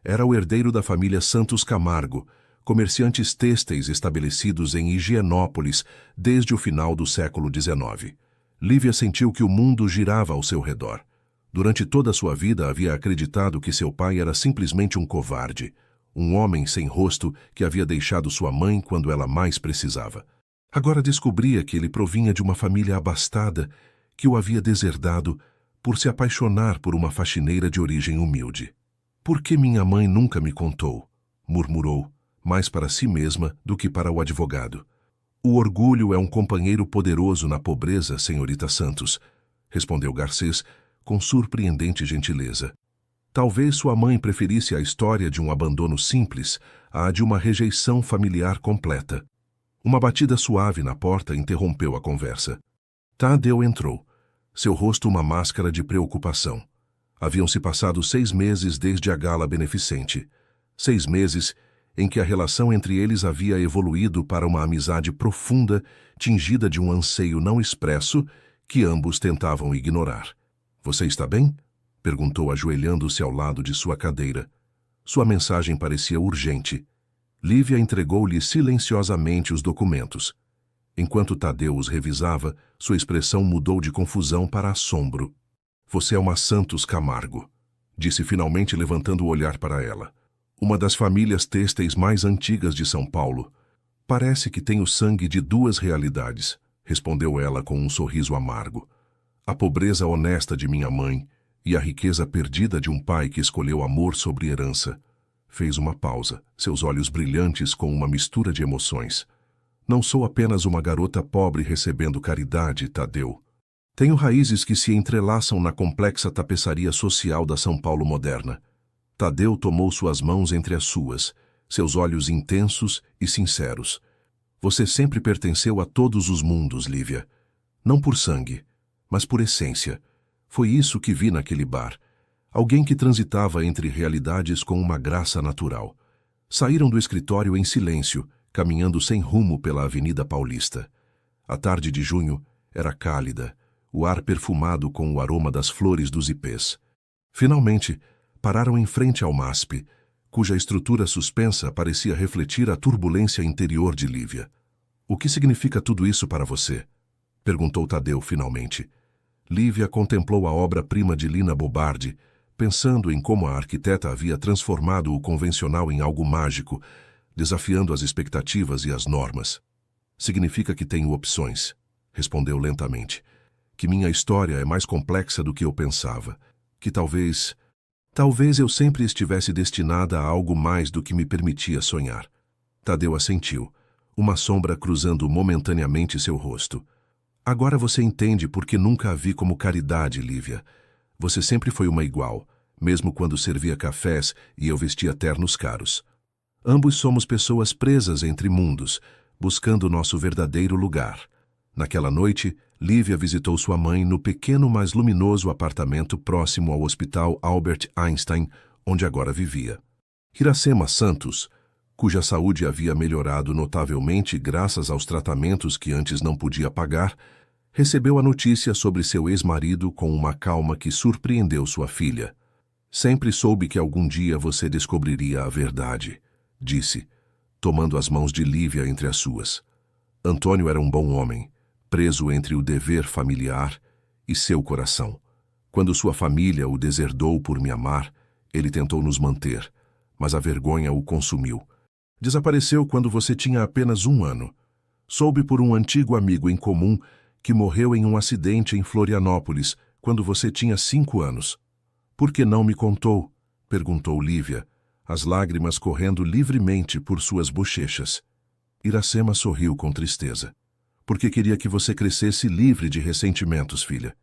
Era o herdeiro da família Santos Camargo, comerciantes têxteis estabelecidos em Higienópolis desde o final do século XIX. Lívia sentiu que o mundo girava ao seu redor. Durante toda a sua vida havia acreditado que seu pai era simplesmente um covarde, um homem sem rosto que havia deixado sua mãe quando ela mais precisava. Agora descobria que ele provinha de uma família abastada que o havia deserdado por se apaixonar por uma faxineira de origem humilde. Por que minha mãe nunca me contou? Murmurou, mais para si mesma do que para o advogado. O orgulho é um companheiro poderoso na pobreza, senhorita Santos. respondeu Garcês, com surpreendente gentileza. Talvez sua mãe preferisse a história de um abandono simples à de uma rejeição familiar completa. Uma batida suave na porta interrompeu a conversa. Tadeu entrou. Seu rosto uma máscara de preocupação. Haviam-se passado 6 meses desde a gala beneficente. 6 meses em que a relação entre eles havia evoluído para uma amizade profunda, tingida de um anseio não expresso que ambos tentavam ignorar. Você está bem? Perguntou ajoelhando-se ao lado de sua cadeira. Sua mensagem parecia urgente. Lívia entregou-lhe silenciosamente os documentos. Enquanto Tadeu os revisava, sua expressão mudou de confusão para assombro. Você é uma Santos Camargo, disse finalmente levantando o olhar para ela. Uma das famílias têxteis mais antigas de São Paulo. Parece que tenho sangue de 2 realidades, respondeu ela com um sorriso amargo. A pobreza honesta de minha mãe e a riqueza perdida de um pai que escolheu amor sobre herança. Fez uma pausa, seus olhos brilhantes com uma mistura de emoções. Não sou apenas uma garota pobre recebendo caridade, Tadeu. Tenho raízes que se entrelaçam na complexa tapeçaria social da São Paulo moderna. Tadeu tomou suas mãos entre as suas, seus olhos intensos e sinceros. Você sempre pertenceu a todos os mundos, Lívia. Não por sangue, mas por essência. Foi isso que vi naquele bar. Alguém que transitava entre realidades com uma graça natural. Saíram do escritório em silêncio, caminhando sem rumo pela Avenida Paulista. A tarde de junho era cálida, o ar perfumado com o aroma das flores dos ipês. Finalmente, pararam em frente ao MASP, cuja estrutura suspensa parecia refletir a turbulência interior de Lívia. O que significa tudo isso para você? Perguntou Tadeu finalmente. Lívia contemplou a obra-prima de Lina Bobardi, pensando em como a arquiteta havia transformado o convencional em algo mágico, desafiando as expectativas e as normas. Significa que tenho opções, respondeu lentamente. Que minha história é mais complexa do que eu pensava. Que talvez eu sempre estivesse destinada a algo mais do que me permitia sonhar. Tadeu assentiu, uma sombra cruzando momentaneamente seu rosto. Agora você entende por que nunca a vi como caridade, Lívia. Você sempre foi uma igual, mesmo quando servia cafés e eu vestia ternos caros. Ambos somos pessoas presas entre mundos, buscando nosso verdadeiro lugar. Naquela noite, Lívia visitou sua mãe no pequeno, mas luminoso apartamento próximo ao Hospital Albert Einstein, onde agora vivia. Iracema Santos, cuja saúde havia melhorado notavelmente graças aos tratamentos que antes não podia pagar, recebeu a notícia sobre seu ex-marido com uma calma que surpreendeu sua filha. Sempre soube que algum dia você descobriria a verdade, disse, tomando as mãos de Lívia entre as suas. Antônio era um bom homem, preso entre o dever familiar e seu coração. Quando sua família o deserdou por me amar, ele tentou nos manter, mas a vergonha o consumiu. Desapareceu quando você tinha apenas 1 ano. Soube por um antigo amigo em comum que morreu em um acidente em Florianópolis, quando você tinha 5 anos. Por que não me contou? Perguntou Lívia, as lágrimas correndo livremente por suas bochechas. Iracema sorriu com tristeza. Porque queria que você crescesse livre de ressentimentos, filha.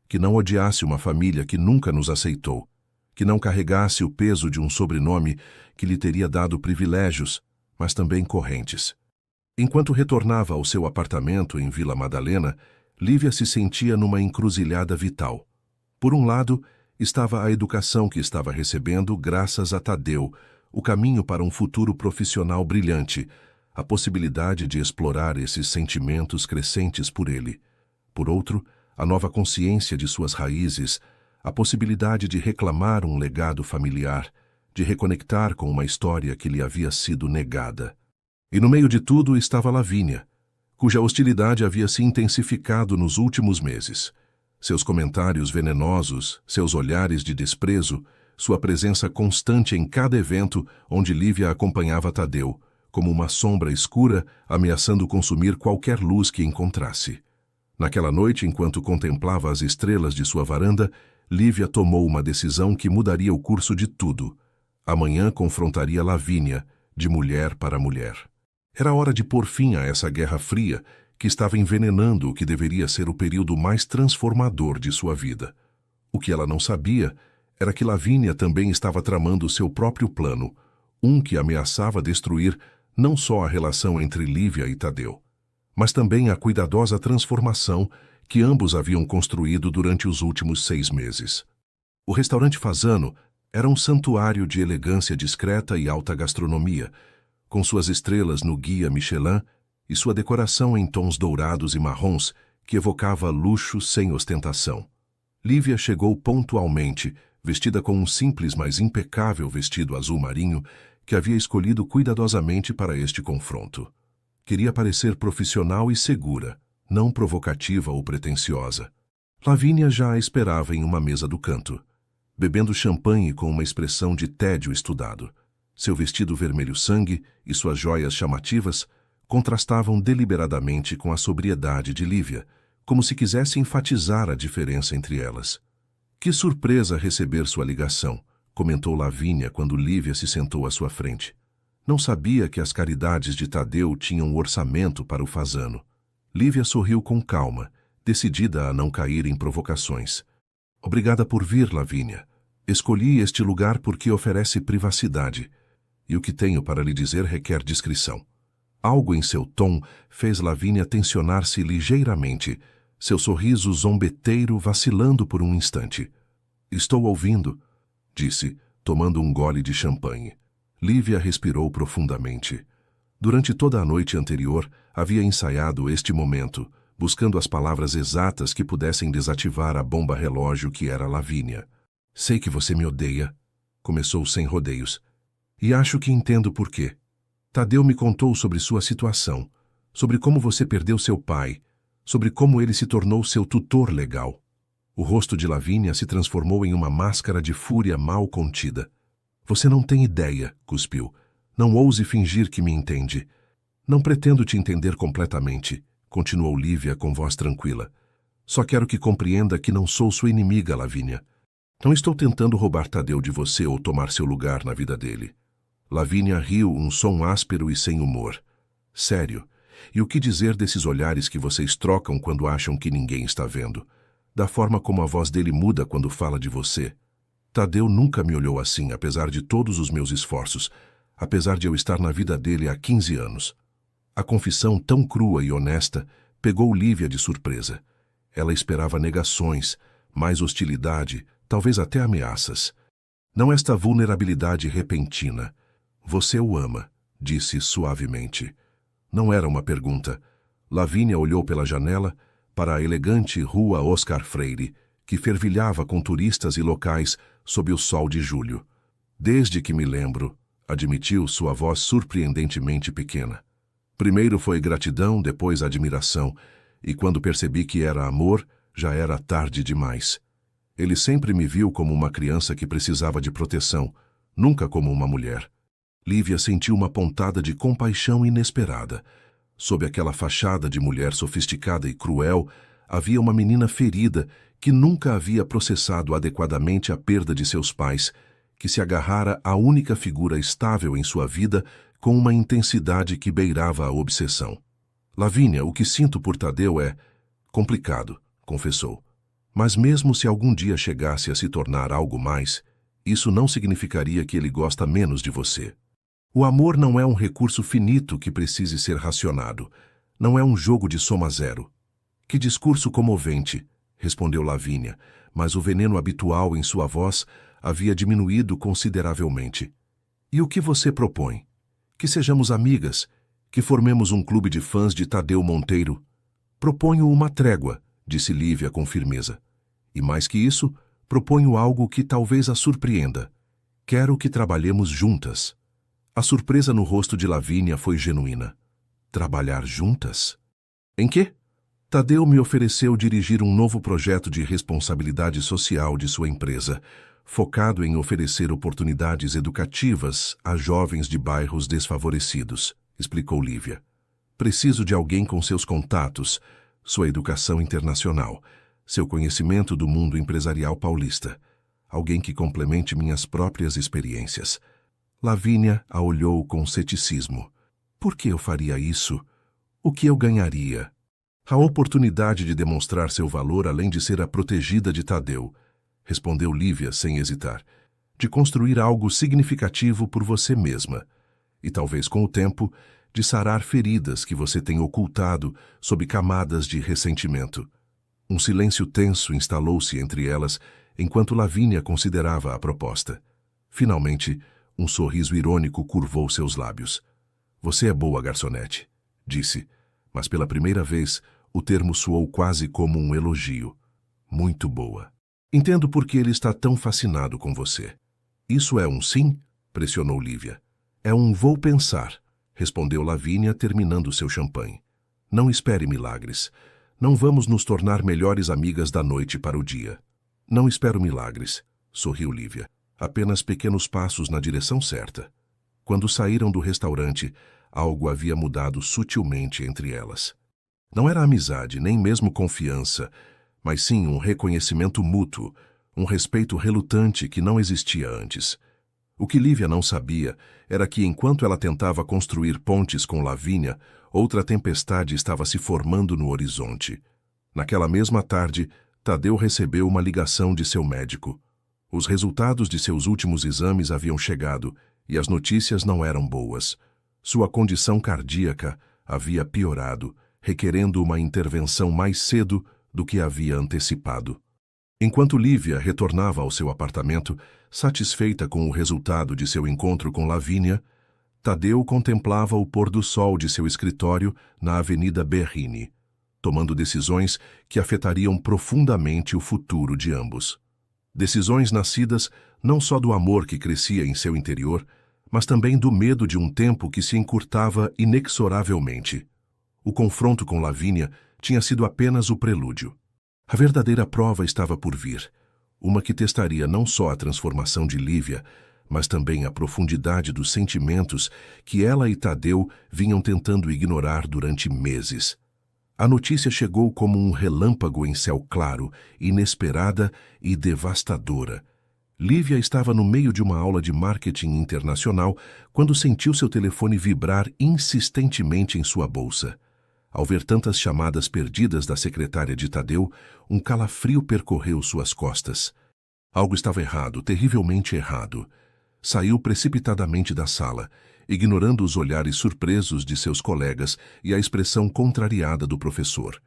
Que não odiasse uma família que nunca nos aceitou. Que não carregasse o peso de um sobrenome que lhe teria dado privilégios, mas também correntes. Enquanto retornava ao seu apartamento em Vila Madalena, Lívia se sentia numa encruzilhada vital. Por um lado, estava a educação que estava recebendo graças a Tadeu, o caminho para um futuro profissional brilhante, a possibilidade de explorar esses sentimentos crescentes por ele. Por outro, a nova consciência de suas raízes, a possibilidade de reclamar um legado familiar, de reconectar com uma história que lhe havia sido negada. E no meio de tudo estava Lavínia, cuja hostilidade havia se intensificado nos últimos meses. Seus comentários venenosos, seus olhares de desprezo, sua presença constante em cada evento onde Lívia acompanhava Tadeu, como uma sombra escura ameaçando consumir qualquer luz que encontrasse. Naquela noite, enquanto contemplava as estrelas de sua varanda, Lívia tomou uma decisão que mudaria o curso de tudo. Amanhã confrontaria Lavínia, de mulher para mulher. Era hora de pôr fim a essa guerra fria que estava envenenando o que deveria ser o período mais transformador de sua vida. O que ela não sabia era que Lavínia também estava tramando seu próprio plano, um que ameaçava destruir não só a relação entre Lívia e Tadeu, mas também a cuidadosa transformação que ambos haviam construído durante os últimos 6 meses. O restaurante Fasano era um santuário de elegância discreta e alta gastronomia, com suas estrelas no guia Michelin e sua decoração em tons dourados e marrons que evocava luxo sem ostentação. Lívia chegou pontualmente, vestida com um simples mas impecável vestido azul marinho que havia escolhido cuidadosamente para este confronto. Queria parecer profissional e segura, não provocativa ou pretensiosa. Lavínia já a esperava em uma mesa do canto, bebendo champanhe com uma expressão de tédio estudado. Seu vestido vermelho sangue e suas joias chamativas contrastavam deliberadamente com a sobriedade de Lívia, como se quisesse enfatizar a diferença entre elas. Que surpresa receber sua ligação, comentou Lavínia quando Lívia se sentou à sua frente. Não sabia que as caridades de Tadeu tinham um orçamento para o Fasano. Lívia sorriu com calma, decidida a não cair em provocações. Obrigada por vir, Lavínia. Escolhi este lugar porque oferece privacidade, e o que tenho para lhe dizer requer discrição. Algo em seu tom fez Lavínia tensionar-se ligeiramente, seu sorriso zombeteiro vacilando por um instante. Estou ouvindo, disse, tomando um gole de champanhe. Lívia respirou profundamente. Durante toda a noite anterior, havia ensaiado este momento, buscando as palavras exatas que pudessem desativar a bomba relógio que era Lavínia. Sei que você me odeia, começou sem rodeios, e acho que entendo por quê. Tadeu me contou sobre sua situação, sobre como você perdeu seu pai, sobre como ele se tornou seu tutor legal. O rosto de Lavínia se transformou em uma máscara de fúria mal contida. Você não tem ideia, cuspiu. Não ouse fingir que me entende. Não pretendo te entender completamente, continuou Lívia com voz tranquila. Só quero que compreenda que não sou sua inimiga, Lavínia. Não estou tentando roubar Tadeu de você ou tomar seu lugar na vida dele. Lavínia riu, um som áspero e sem humor. Sério. E o que dizer desses olhares que vocês trocam quando acham que ninguém está vendo? Da forma como a voz dele muda quando fala de você. Tadeu nunca me olhou assim, apesar de todos os meus esforços, apesar de eu estar na vida dele há 15 anos. A confissão tão crua e honesta pegou Lívia de surpresa. Ela esperava negações, mais hostilidade, talvez até ameaças. Não esta vulnerabilidade repentina. Você o ama, disse suavemente. Não era uma pergunta. Lavínia olhou pela janela para a elegante rua Oscar Freire, que fervilhava com turistas e locais sob o sol de julho. Desde que me lembro, admitiu sua voz surpreendentemente pequena. Primeiro foi gratidão, depois admiração, e quando percebi que era amor, já era tarde demais. Ele sempre me viu como uma criança que precisava de proteção, nunca como uma mulher. Lívia sentiu uma pontada de compaixão inesperada. Sob aquela fachada de mulher sofisticada e cruel, havia uma menina ferida que nunca havia processado adequadamente a perda de seus pais, que se agarrara à única figura estável em sua vida com uma intensidade que beirava a obsessão. Lavínia, o que sinto por Tadeu é complicado, confessou. Mas mesmo se algum dia chegasse a se tornar algo mais, isso não significaria que ele gosta menos de você. O amor não é um recurso finito que precise ser racionado. Não é um jogo de soma zero. Que discurso comovente, respondeu Lavínia, mas o veneno habitual em sua voz havia diminuído consideravelmente. E o que você propõe? Que sejamos amigas, que formemos um clube de fãs de Tadeu Monteiro. Proponho uma trégua, disse Lívia com firmeza. E mais que isso, proponho algo que talvez a surpreenda. Quero que trabalhemos juntas. A surpresa no rosto de Lavínia foi genuína. Trabalhar juntas? Em quê? Tadeu me ofereceu dirigir um novo projeto de responsabilidade social de sua empresa, focado em oferecer oportunidades educativas a jovens de bairros desfavorecidos, explicou Lívia. Preciso de alguém com seus contatos, sua educação internacional, seu conhecimento do mundo empresarial paulista. Alguém que complemente minhas próprias experiências. Lavínia a olhou com ceticismo. Por que eu faria isso? O que eu ganharia? A oportunidade de demonstrar seu valor além de ser a protegida de Tadeu, respondeu Lívia sem hesitar, de construir algo significativo por você mesma e talvez com o tempo de sarar feridas que você tem ocultado sob camadas de ressentimento. Um silêncio tenso instalou-se entre elas enquanto Lavínia considerava a proposta. Finalmente, um sorriso irônico curvou seus lábios. Você é boa, garçonete, disse, mas pela primeira vez o termo soou quase como um elogio. Muito boa. Entendo por que ele está tão fascinado com você. Isso é um sim? Pressionou Lívia. É um vou pensar, respondeu Lavínia terminando seu champanhe. Não espere milagres. Não vamos nos tornar melhores amigas da noite para o dia. Não espero milagres, sorriu Lívia. Apenas pequenos passos na direção certa. Quando saíram do restaurante, algo havia mudado sutilmente entre elas. Não era amizade, nem mesmo confiança, mas sim um reconhecimento mútuo, um respeito relutante que não existia antes. O que Lívia não sabia era que, enquanto ela tentava construir pontes com Lavínia, outra tempestade estava se formando no horizonte. Naquela mesma tarde, Tadeu recebeu uma ligação de seu médico. Os resultados de seus últimos exames haviam chegado e as notícias não eram boas. Sua condição cardíaca havia piorado, requerendo uma intervenção mais cedo do que havia antecipado. Enquanto Lívia retornava ao seu apartamento, satisfeita com o resultado de seu encontro com Lavínia, Tadeu contemplava o pôr do sol de seu escritório na Avenida Berrini, tomando decisões que afetariam profundamente o futuro de ambos. Decisões nascidas não só do amor que crescia em seu interior, mas também do medo de um tempo que se encurtava inexoravelmente. O confronto com Lavínia tinha sido apenas o prelúdio. A verdadeira prova estava por vir, uma que testaria não só a transformação de Lívia, mas também a profundidade dos sentimentos que ela e Tadeu vinham tentando ignorar durante meses. A notícia chegou como um relâmpago em céu claro, inesperada e devastadora. Lívia estava no meio de uma aula de marketing internacional quando sentiu seu telefone vibrar insistentemente em sua bolsa. Ao ver tantas chamadas perdidas da secretária de Tadeu, um calafrio percorreu suas costas. Algo estava errado, terrivelmente errado. Saiu precipitadamente da sala, ignorando os olhares surpresos de seus colegas e a expressão contrariada do professor.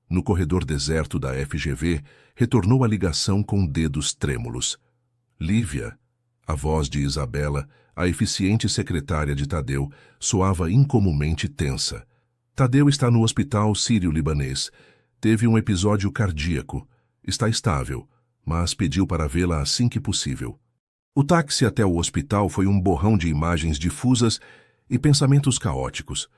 No corredor deserto da FGV, retornou a ligação com dedos trêmulos. Lívia, a voz de Isabela, a eficiente secretária de Tadeu, soava incomumente tensa. Tadeu está no hospital sírio-libanês. Teve um episódio cardíaco. Está estável, mas pediu para vê-la assim que possível. O táxi até o hospital foi um borrão de imagens difusas e pensamentos caóticos.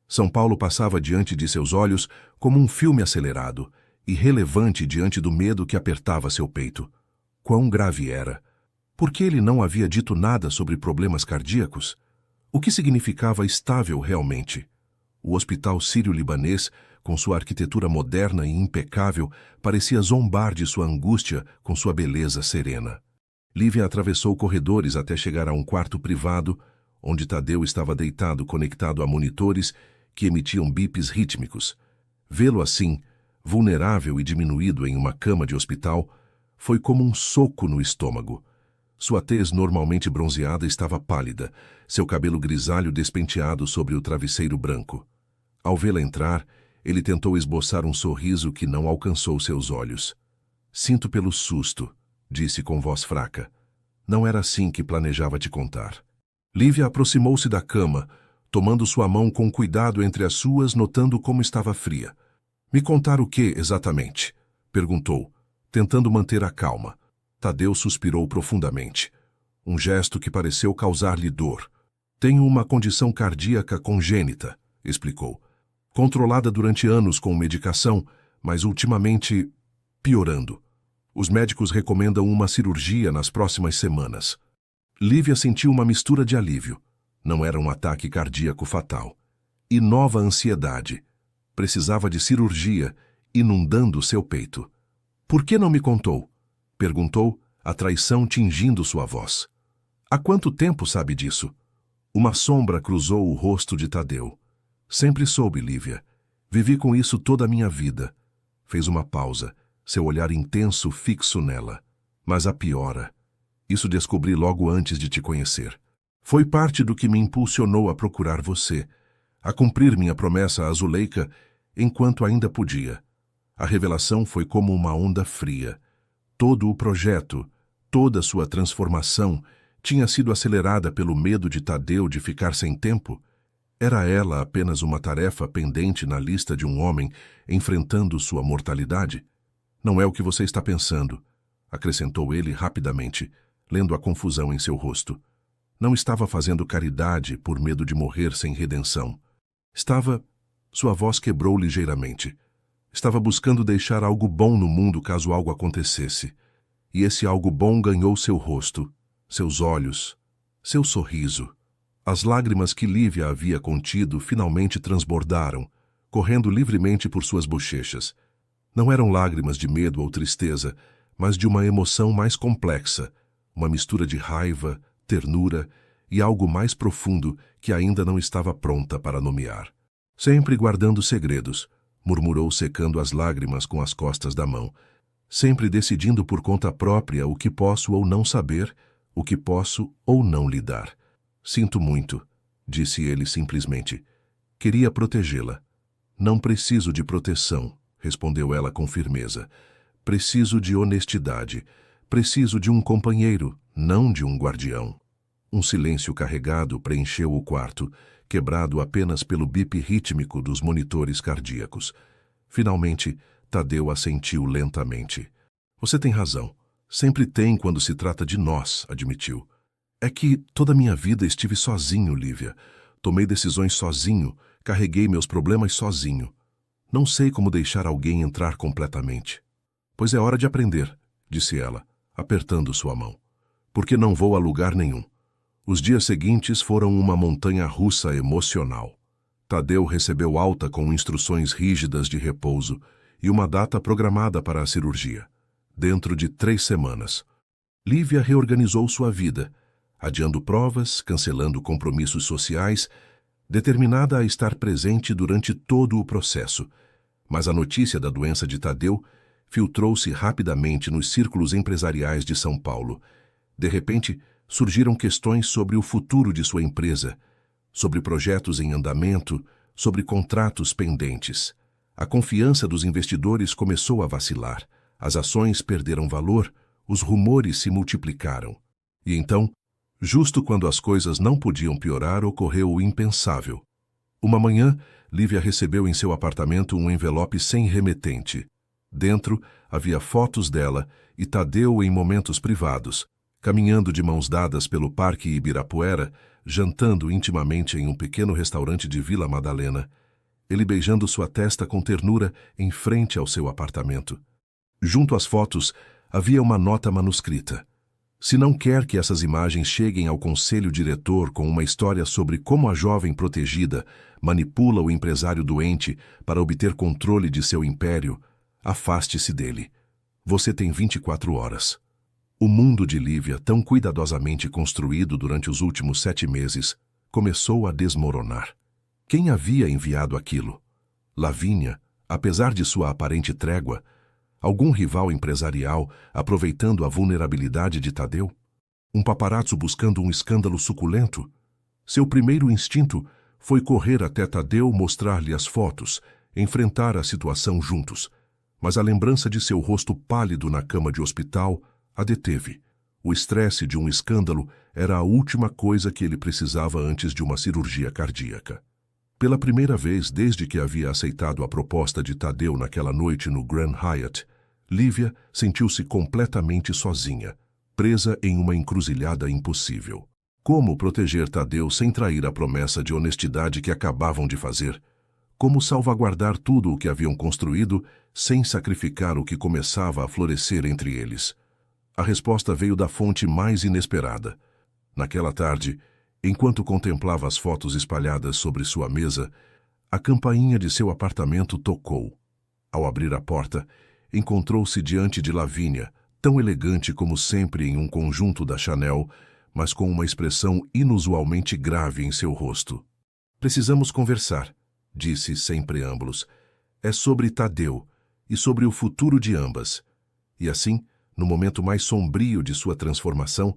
São Paulo passava diante de seus olhos como um filme acelerado, irrelevante diante do medo que apertava seu peito. Quão grave era! Por que ele não havia dito nada sobre problemas cardíacos? O que significava estável realmente? O hospital sírio-libanês, com sua arquitetura moderna e impecável, parecia zombar de sua angústia com sua beleza serena. Lívia atravessou corredores até chegar a um quarto privado, onde Tadeu estava deitado conectado a monitores que emitiam bips rítmicos. Vê-lo assim, vulnerável e diminuído em uma cama de hospital, foi como um soco no estômago. Sua tez normalmente bronzeada estava pálida, seu cabelo grisalho despenteado sobre o travesseiro branco. Ao vê-la entrar, ele tentou esboçar um sorriso que não alcançou seus olhos. Sinto pelo susto, disse com voz fraca. Não era assim que planejava te contar. Lívia aproximou-se da cama, tomando sua mão com cuidado entre as suas, notando como estava fria. Me contar o que, exatamente? Perguntou, tentando manter a calma. Tadeu suspirou profundamente. Um gesto que pareceu causar-lhe dor. Tenho uma condição cardíaca congênita, explicou. Controlada durante anos com medicação, mas ultimamente piorando. Os médicos recomendam uma cirurgia nas próximas semanas. Lívia sentiu uma mistura de alívio. Não era um ataque cardíaco fatal. E nova ansiedade. Precisava de cirurgia, inundando seu peito. Por que não me contou? Perguntou, a traição tingindo sua voz. Há quanto tempo sabe disso? Uma sombra cruzou o rosto de Tadeu. Sempre soube, Lívia. Vivi com isso toda a minha vida. Fez uma pausa, seu olhar intenso fixo nela. Mas a piora. Isso descobri logo antes de te conhecer. Foi parte do que me impulsionou a procurar você, a cumprir minha promessa a Zuleika enquanto ainda podia. A revelação foi como uma onda fria. Todo o projeto, toda sua transformação tinha sido acelerada pelo medo de Tadeu de ficar sem tempo. Era ela apenas uma tarefa pendente na lista de um homem enfrentando sua mortalidade? Não é o que você está pensando, acrescentou ele rapidamente, lendo a confusão em seu rosto. Não estava fazendo caridade por medo de morrer sem redenção. Estava... Sua voz quebrou ligeiramente. Estava buscando deixar algo bom no mundo caso algo acontecesse. E esse algo bom ganhou seu rosto, seus olhos, seu sorriso. As lágrimas que Lívia havia contido finalmente transbordaram, correndo livremente por suas bochechas. Não eram lágrimas de medo ou tristeza, mas de uma emoção mais complexa, uma mistura de raiva, ternura e algo mais profundo que ainda não estava pronta para nomear. Sempre guardando segredos, murmurou secando as lágrimas com as costas da mão. Sempre decidindo por conta própria o que posso ou não saber, o que posso ou não lidar. Sinto muito, disse ele simplesmente. Queria protegê-la. Não preciso de proteção, respondeu ela com firmeza. Preciso de honestidade. Preciso de um companheiro, não de um guardião. Um silêncio carregado preencheu o quarto, quebrado apenas pelo bip rítmico dos monitores cardíacos. Finalmente, Tadeu assentiu lentamente. Você tem razão. Sempre tem quando se trata de nós, admitiu. É que toda a minha vida estive sozinho, Lívia. Tomei decisões sozinho, carreguei meus problemas sozinho. Não sei como deixar alguém entrar completamente. Pois é hora de aprender, disse ela, apertando sua mão. Porque não vou a lugar nenhum. Os dias seguintes foram uma montanha-russa emocional. Tadeu recebeu alta com instruções rígidas de repouso e uma data programada para a cirurgia. Dentro de 3 semanas. Lívia reorganizou sua vida, adiando provas, cancelando compromissos sociais, determinada a estar presente durante todo o processo. Mas a notícia da doença de Tadeu filtrou-se rapidamente nos círculos empresariais de São Paulo. De repente, surgiram questões sobre o futuro de sua empresa, sobre projetos em andamento, sobre contratos pendentes. A confiança dos investidores começou a vacilar, as ações perderam valor, os rumores se multiplicaram. E então, justo quando as coisas não podiam piorar, ocorreu o impensável. Uma manhã, Lívia recebeu em seu apartamento um envelope sem remetente. Dentro, havia fotos dela e Tadeu em momentos privados, caminhando de mãos dadas pelo Parque Ibirapuera, jantando intimamente em um pequeno restaurante de Vila Madalena, ele beijando sua testa com ternura em frente ao seu apartamento. Junto às fotos, havia uma nota manuscrita. Se não quer que essas imagens cheguem ao conselho diretor com uma história sobre como a jovem protegida manipula o empresário doente para obter controle de seu império, afaste-se dele. Você tem 24 horas. O mundo de Lívia, tão cuidadosamente construído durante os últimos 7 meses, começou a desmoronar. Quem havia enviado aquilo? Lavínia, apesar de sua aparente trégua, algum rival empresarial aproveitando a vulnerabilidade de Tadeu? Um paparazzo buscando um escândalo suculento? Seu primeiro instinto foi correr até Tadeu, mostrar-lhe as fotos, enfrentar a situação juntos. Mas a lembrança de seu rosto pálido na cama de hospital a deteve. O estresse de um escândalo era a última coisa que ele precisava antes de uma cirurgia cardíaca. Pela primeira vez desde que havia aceitado a proposta de Tadeu naquela noite no Grand Hyatt, Lívia sentiu-se completamente sozinha, presa em uma encruzilhada impossível. Como proteger Tadeu sem trair a promessa de honestidade que acabavam de fazer? Como salvaguardar tudo o que haviam construído sem sacrificar o que começava a florescer entre eles? A resposta veio da fonte mais inesperada. Naquela tarde, enquanto contemplava as fotos espalhadas sobre sua mesa, a campainha de seu apartamento tocou. Ao abrir a porta, encontrou-se diante de Lavínia, tão elegante como sempre em um conjunto da Chanel, mas com uma expressão inusualmente grave em seu rosto. Precisamos conversar, disse sem preâmbulos. É sobre Tadeu e sobre o futuro de ambas. E assim, no momento mais sombrio de sua transformação,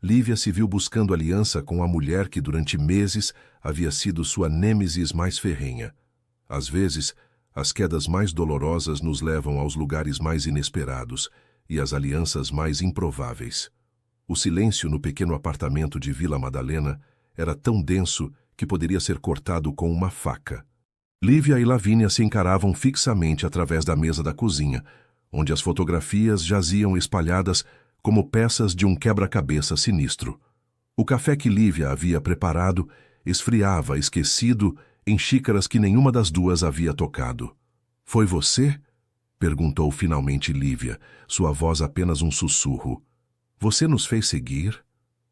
Lívia se viu buscando aliança com a mulher que durante meses havia sido sua nêmesis mais ferrenha. Às vezes, as quedas mais dolorosas nos levam aos lugares mais inesperados e às alianças mais improváveis. O silêncio no pequeno apartamento de Vila Madalena era tão denso que poderia ser cortado com uma faca. Lívia e Lavínia se encaravam fixamente através da mesa da cozinha, onde as fotografias jaziam espalhadas como peças de um quebra-cabeça sinistro. O café que Lívia havia preparado esfriava, esquecido, em xícaras que nenhuma das duas havia tocado. "Foi você?" perguntou finalmente Lívia, sua voz apenas um sussurro. "Você nos fez seguir?"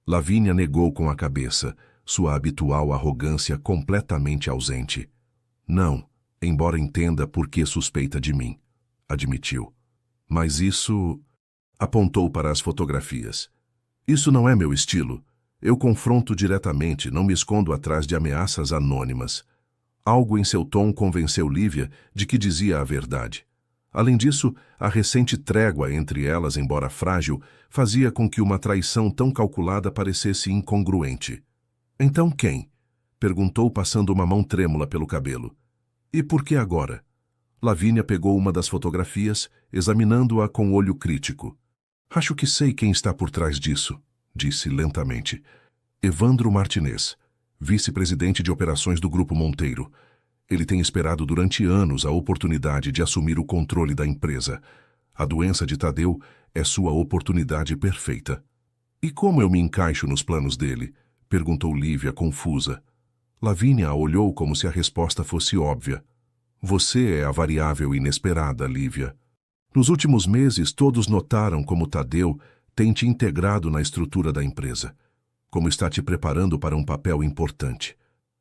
Lavínia negou com a cabeça, sua habitual arrogância completamente ausente. "Não, embora entenda por que suspeita de mim", admitiu. "Mas isso..." apontou para as fotografias. "Isso não é meu estilo. Eu confronto diretamente, não me escondo atrás de ameaças anônimas." Algo em seu tom convenceu Lívia de que dizia a verdade. Além disso, a recente trégua entre elas, embora frágil, fazia com que uma traição tão calculada parecesse incongruente. "Então quem?" perguntou, passando uma mão trêmula pelo cabelo. "E por que agora?" Lavínia pegou uma das fotografias, examinando-a com olho crítico. "Acho que sei quem está por trás disso", disse lentamente. "Evandro Martinez, vice-presidente de operações do Grupo Monteiro. Ele tem esperado durante anos a oportunidade de assumir o controle da empresa. A doença de Tadeu é sua oportunidade perfeita." "E como eu me encaixo nos planos dele?" perguntou Lívia, confusa. Lavínia a olhou como se a resposta fosse óbvia. "Você é a variável inesperada, Lívia. Nos últimos meses, todos notaram como Tadeu tem te integrado na estrutura da empresa, como está te preparando para um papel importante.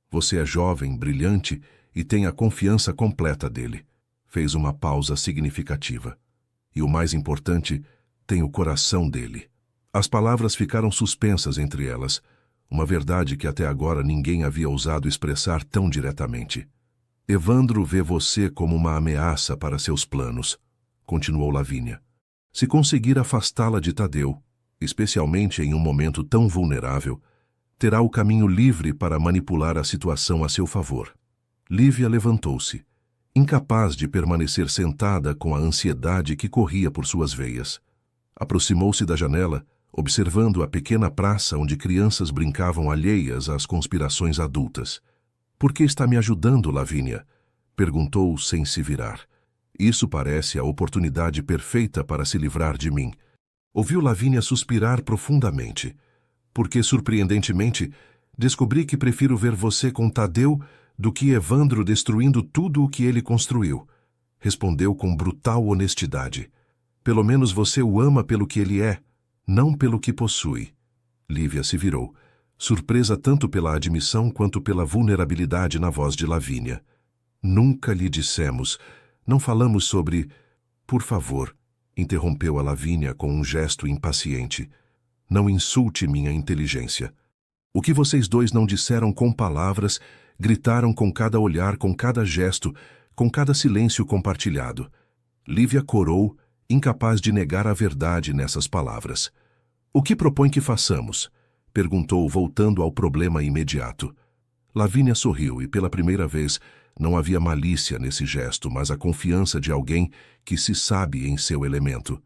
Você é jovem, brilhante e tem a confiança completa dele." Fez uma pausa significativa. "E o mais importante, tem o coração dele." As palavras ficaram suspensas entre elas, uma verdade que até agora ninguém havia ousado expressar tão diretamente. "Evandro vê você como uma ameaça para seus planos", continuou Lavínia. "Se conseguir afastá-la de Tadeu, especialmente em um momento tão vulnerável, terá o caminho livre para manipular a situação a seu favor." Lívia levantou-se, incapaz de permanecer sentada com a ansiedade que corria por suas veias. Aproximou-se da janela, observando a pequena praça onde crianças brincavam alheias às conspirações adultas. "Por que está me ajudando, Lavínia?" perguntou sem se virar. "Isso parece a oportunidade perfeita para se livrar de mim." Ouviu Lavínia suspirar profundamente. "Porque, surpreendentemente, descobri que prefiro ver você com Tadeu do que Evandro destruindo tudo o que ele construiu", respondeu com brutal honestidade. "Pelo menos você o ama pelo que ele é, não pelo que possui." Lívia se virou, surpresa tanto pela admissão quanto pela vulnerabilidade na voz de Lavínia. "Nunca lhe dissemos, não falamos sobre..." "Por favor", interrompeu a Lavínia com um gesto impaciente. "Não insulte minha inteligência. O que vocês dois não disseram com palavras, gritaram com cada olhar, com cada gesto, com cada silêncio compartilhado." Lívia corou, incapaz de negar a verdade nessas palavras. "O que propõe que façamos?" perguntou, voltando ao problema imediato. Lavínia sorriu e, pela primeira vez, não havia malícia nesse gesto, mas a confiança de alguém que se sabe em seu elemento.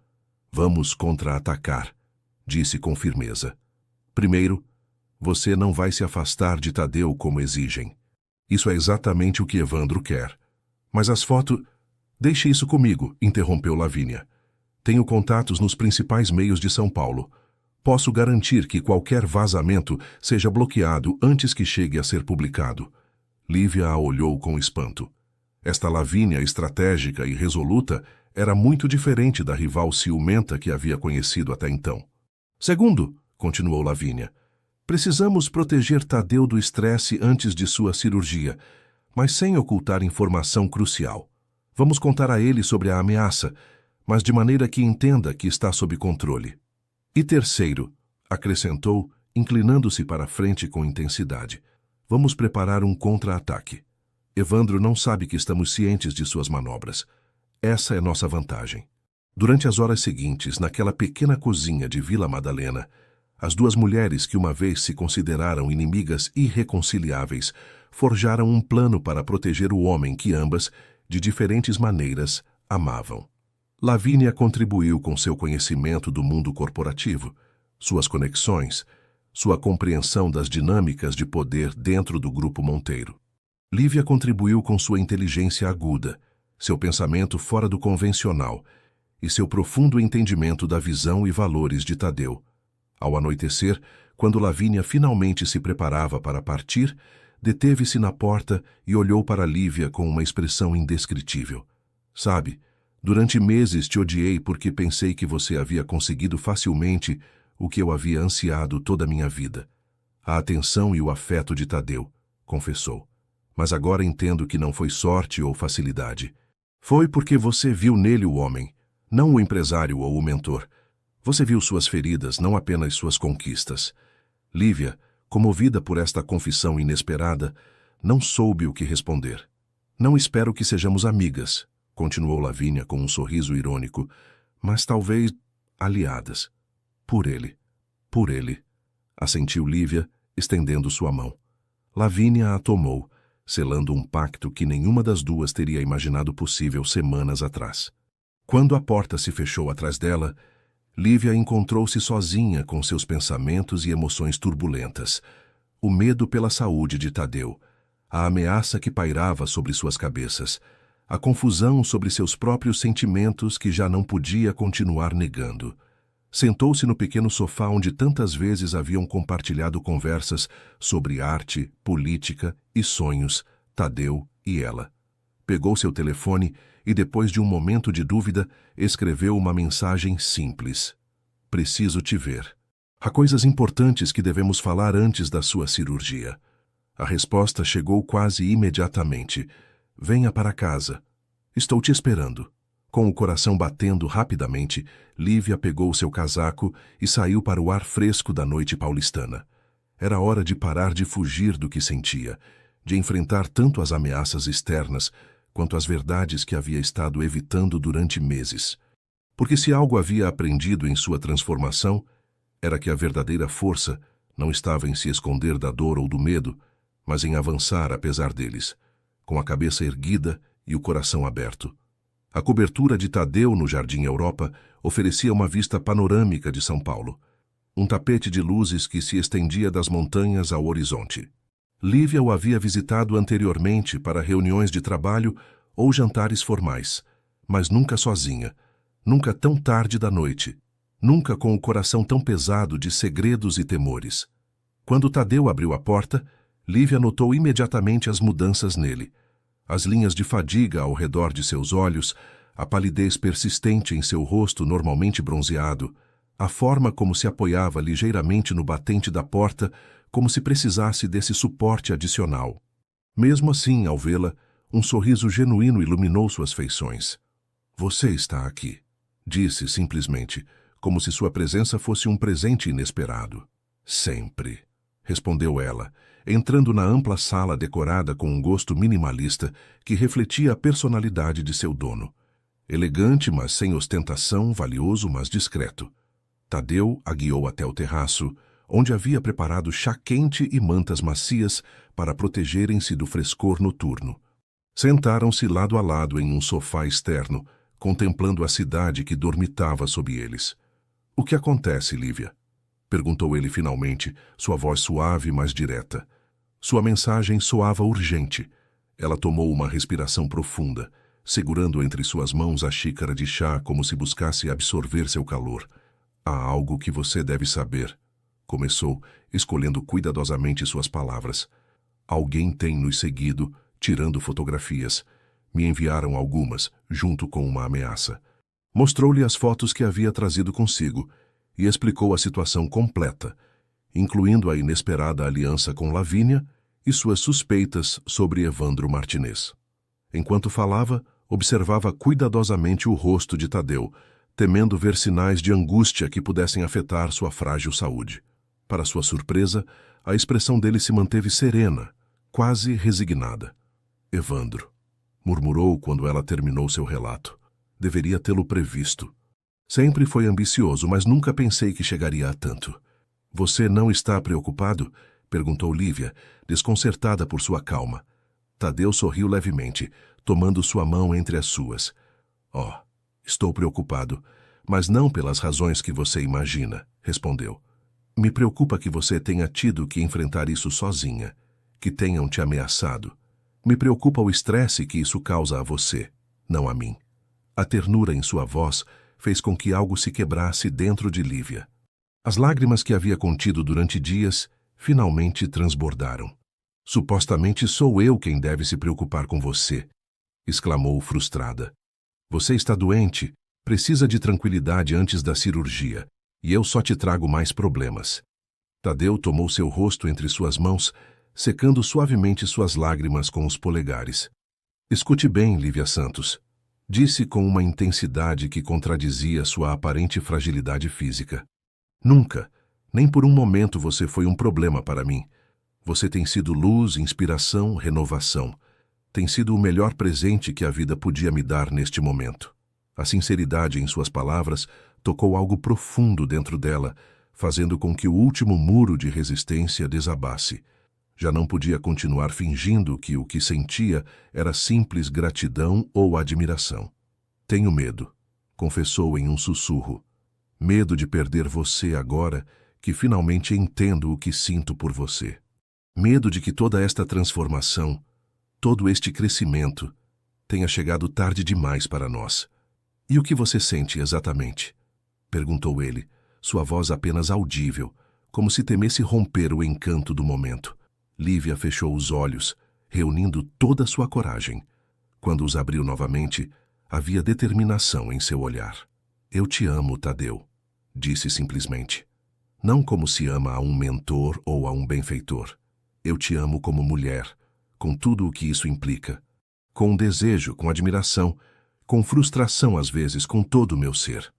"Vamos contra-atacar", disse com firmeza. "Primeiro, você não vai se afastar de Tadeu como exigem. Isso é exatamente o que Evandro quer. Mas as fotos..." "Deixe isso comigo", interrompeu Lavínia. "Tenho contatos nos principais meios de São Paulo. Posso garantir que qualquer vazamento seja bloqueado antes que chegue a ser publicado." Lívia a olhou com espanto. Esta Lavínia estratégica e resoluta era muito diferente da rival ciumenta que havia conhecido até então. "Segundo", continuou Lavínia, "precisamos proteger Tadeu do estresse antes de sua cirurgia, mas sem ocultar informação crucial. Vamos contar a ele sobre a ameaça, mas de maneira que entenda que está sob controle. E terceiro", acrescentou, inclinando-se para a frente com intensidade, "vamos preparar um contra-ataque. Evandro não sabe que estamos cientes de suas manobras. Essa é nossa vantagem. Durante as horas seguintes, naquela pequena cozinha de Vila Madalena, as duas mulheres que uma vez se consideraram inimigas irreconciliáveis forjaram um plano para proteger o homem que ambas, de diferentes maneiras, amavam. Lavínia contribuiu com seu conhecimento do mundo corporativo, suas conexões, sua compreensão das dinâmicas de poder dentro do Grupo Monteiro. Lívia contribuiu com sua inteligência aguda, seu pensamento fora do convencional e seu profundo entendimento da visão e valores de Tadeu. Ao anoitecer, quando Lavínia finalmente se preparava para partir, deteve-se na porta e olhou para Lívia com uma expressão indescritível. Sabe, durante meses te odiei porque pensei que você havia conseguido facilmente o que eu havia ansiado toda a minha vida. A atenção e o afeto de Tadeu, confessou. Mas agora entendo que não foi sorte ou facilidade. Foi porque você viu nele o homem, não o empresário ou o mentor. Você viu suas feridas, não apenas suas conquistas. Lívia, comovida por esta confissão inesperada, não soube o que responder. Não espero que sejamos amigas, continuou Lavínia com um sorriso irônico, mas talvez aliadas. Por ele, assentiu Lívia, estendendo sua mão. Lavínia a tomou, selando um pacto que nenhuma das duas teria imaginado possível semanas atrás. Quando a porta se fechou atrás dela, Lívia encontrou-se sozinha com seus pensamentos e emoções turbulentas, o medo pela saúde de Tadeu, a ameaça que pairava sobre suas cabeças, a confusão sobre seus próprios sentimentos que já não podia continuar negando. Sentou-se no pequeno sofá onde tantas vezes haviam compartilhado conversas sobre arte, política e sonhos, Tadeu e ela. Pegou seu telefone e, depois de um momento de dúvida, escreveu uma mensagem simples. Preciso te ver. Há coisas importantes que devemos falar antes da sua cirurgia. A resposta chegou quase imediatamente. Venha para casa. Estou te esperando. Com o coração batendo rapidamente, Lívia pegou seu casaco e saiu para o ar fresco da noite paulistana. Era hora de parar de fugir do que sentia, de enfrentar tanto as ameaças externas quanto as verdades que havia estado evitando durante meses. Porque se algo havia aprendido em sua transformação, era que a verdadeira força não estava em se esconder da dor ou do medo, mas em avançar apesar deles, com a cabeça erguida e o coração aberto. A cobertura de Tadeu no Jardim Europa oferecia uma vista panorâmica de São Paulo, um tapete de luzes que se estendia das montanhas ao horizonte. Lívia o havia visitado anteriormente para reuniões de trabalho ou jantares formais, mas nunca sozinha, nunca tão tarde da noite, nunca com o coração tão pesado de segredos e temores. Quando Tadeu abriu a porta, Lívia notou imediatamente as mudanças nele. As linhas de fadiga ao redor de seus olhos, a palidez persistente em seu rosto normalmente bronzeado, a forma como se apoiava ligeiramente no batente da porta, como se precisasse desse suporte adicional. Mesmo assim, ao vê-la, um sorriso genuíno iluminou suas feições. Você está aqui, disse simplesmente, como se sua presença fosse um presente inesperado. Sempre, respondeu ela, entrando na ampla sala decorada com um gosto minimalista que refletia a personalidade de seu dono. Elegante, mas sem ostentação, valioso, mas discreto. Tadeu a guiou até o terraço, onde havia preparado chá quente e mantas macias para protegerem-se do frescor noturno. Sentaram-se lado a lado em um sofá externo, contemplando a cidade que dormitava sob eles. — O que acontece, Lívia? Perguntou ele finalmente, sua voz suave, mas direta. Sua mensagem soava urgente. Ela tomou uma respiração profunda, segurando entre suas mãos a xícara de chá como se buscasse absorver seu calor. Há algo que você deve saber, começou, escolhendo cuidadosamente suas palavras. Alguém tem nos seguido, tirando fotografias. Me enviaram algumas, junto com uma ameaça. Mostrou-lhe as fotos que havia trazido consigo e explicou a situação completa, incluindo a inesperada aliança com Lavínia e suas suspeitas sobre Evandro Martinez. Enquanto falava, observava cuidadosamente o rosto de Tadeu, temendo ver sinais de angústia que pudessem afetar sua frágil saúde. Para sua surpresa, a expressão dele se manteve serena, quase resignada. Evandro, murmurou quando ela terminou seu relato. Deveria tê-lo previsto. Sempre foi ambicioso, mas nunca pensei que chegaria a tanto. Você não está preocupado? Perguntou Lívia, desconcertada por sua calma. Tadeu sorriu levemente, tomando sua mão entre as suas. Oh, estou preocupado, mas não pelas razões que você imagina, respondeu. Me preocupa que você tenha tido que enfrentar isso sozinha, que tenham te ameaçado. Me preocupa o estresse que isso causa a você, não a mim. A ternura em sua voz fez com que algo se quebrasse dentro de Lívia. As lágrimas que havia contido durante dias finalmente transbordaram. Supostamente sou eu quem deve se preocupar com você, exclamou frustrada. Você está doente, precisa de tranquilidade antes da cirurgia, e eu só te trago mais problemas. Tadeu tomou seu rosto entre suas mãos, secando suavemente suas lágrimas com os polegares. Escute bem, Lívia Santos, disse com uma intensidade que contradizia sua aparente fragilidade física. Nunca, nem por um momento você foi um problema para mim. Você tem sido luz, inspiração, renovação. Tem sido o melhor presente que a vida podia me dar neste momento. A sinceridade em suas palavras tocou algo profundo dentro dela, fazendo com que o último muro de resistência desabasse. Já não podia continuar fingindo que o que sentia era simples gratidão ou admiração. Tenho medo, confessou em um sussurro. Medo de perder você agora que finalmente entendo o que sinto por você. Medo de que toda esta transformação, todo este crescimento, tenha chegado tarde demais para nós. E o que você sente exatamente? Perguntou ele, sua voz apenas audível, como se temesse romper o encanto do momento. Lívia fechou os olhos, reunindo toda sua coragem. Quando os abriu novamente, havia determinação em seu olhar. Eu te amo, Tadeu, disse simplesmente. Não como se ama a um mentor ou a um benfeitor. Eu te amo como mulher, com tudo o que isso implica. Com desejo, com admiração, com frustração às vezes, com todo o meu ser.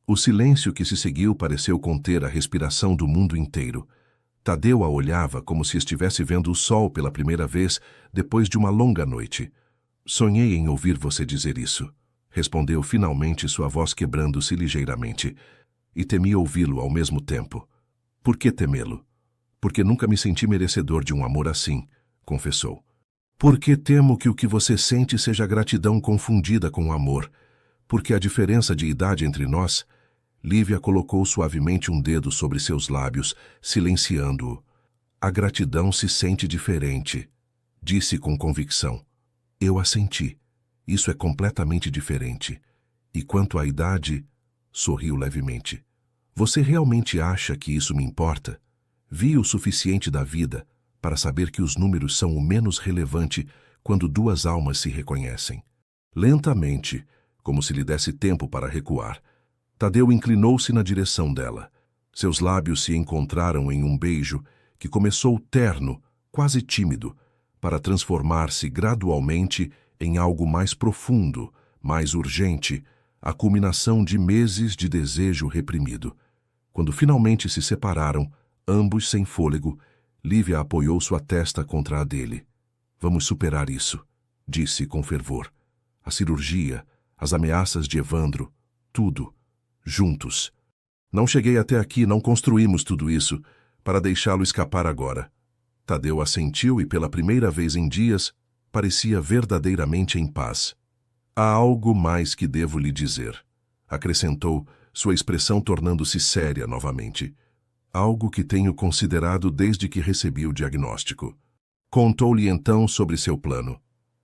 O silêncio que se seguiu pareceu conter a respiração do mundo inteiro. Tadeu a olhava como se estivesse vendo o sol pela primeira vez depois de uma longa noite. Sonhei em ouvir você dizer isso, respondeu finalmente, sua voz quebrando-se ligeiramente. E temi ouvi-lo ao mesmo tempo. Por que temê-lo? Porque nunca me senti merecedor de um amor assim, confessou. Porque temo que o que você sente seja gratidão confundida com amor. Porque a diferença de idade entre nós... Lívia colocou suavemente um dedo sobre seus lábios, silenciando-o. A gratidão se sente diferente, disse com convicção. Eu a senti. Isso é completamente diferente. E quanto à idade, sorriu levemente. Você realmente acha que isso me importa? Vi o suficiente da vida para saber que os números são o menos relevante quando duas almas se reconhecem. Lentamente, como se lhe desse tempo para recuar, Tadeu inclinou-se na direção dela. Seus lábios se encontraram em um beijo que começou terno, quase tímido, para transformar-se gradualmente em algo mais profundo, mais urgente, a culminação de meses de desejo reprimido. Quando finalmente se separaram, ambos sem fôlego, Lívia apoiou sua testa contra a dele. Vamos superar isso, disse com fervor. A cirurgia, as ameaças de Evandro, tudo. Juntos. Não cheguei até aqui, não construímos tudo isso para deixá-lo escapar agora. Tadeu assentiu e pela primeira vez em dias parecia verdadeiramente em paz. Há algo mais que devo lhe dizer, acrescentou, sua expressão tornando-se séria novamente. Algo que tenho considerado desde que recebi o diagnóstico. Contou-lhe então sobre seu plano.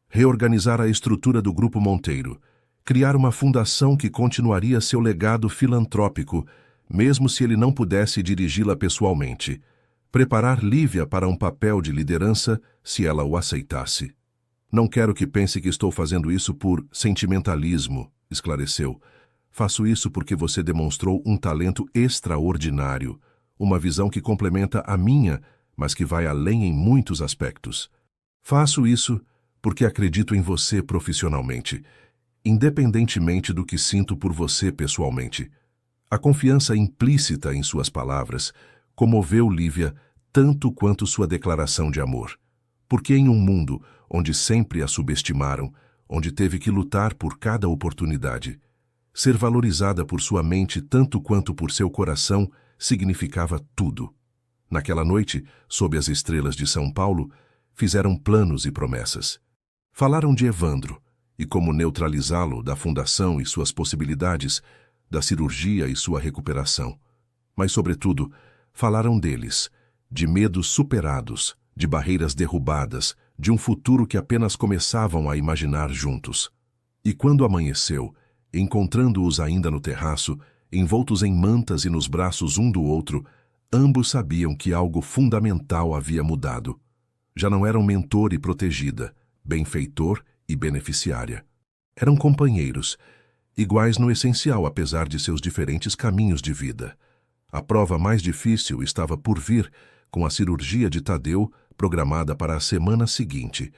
Reorganizar a estrutura do Grupo Monteiro, criar uma fundação que continuaria seu legado filantrópico, mesmo se ele não pudesse dirigi-la pessoalmente. Preparar Lívia para um papel de liderança, se ela o aceitasse. Não quero que pense que estou fazendo isso por sentimentalismo, esclareceu. Faço isso porque você demonstrou um talento extraordinário, uma visão que complementa a minha, mas que vai além em muitos aspectos. Faço isso porque acredito em você profissionalmente, independentemente do que sinto por você pessoalmente. A confiança implícita em suas palavras comoveu Lívia tanto quanto sua declaração de amor. Porque em um mundo onde sempre a subestimaram, onde teve que lutar por cada oportunidade, ser valorizada por sua mente tanto quanto por seu coração significava tudo. Naquela noite, sob as estrelas de São Paulo, fizeram planos e promessas. Falaram de Evandro e como neutralizá-lo, da fundação e suas possibilidades, da cirurgia e sua recuperação. Mas, sobretudo, falaram deles, de medos superados, de barreiras derrubadas, de um futuro que apenas começavam a imaginar juntos. E quando amanheceu, encontrando-os ainda no terraço, envoltos em mantas e nos braços um do outro, ambos sabiam que algo fundamental havia mudado. Já não eram mentor e protegida, benfeitor e beneficiária. Eram companheiros, iguais no essencial apesar de seus diferentes caminhos de vida. A prova mais difícil estava por vir, com a cirurgia de Tadeu programada para a semana seguinte.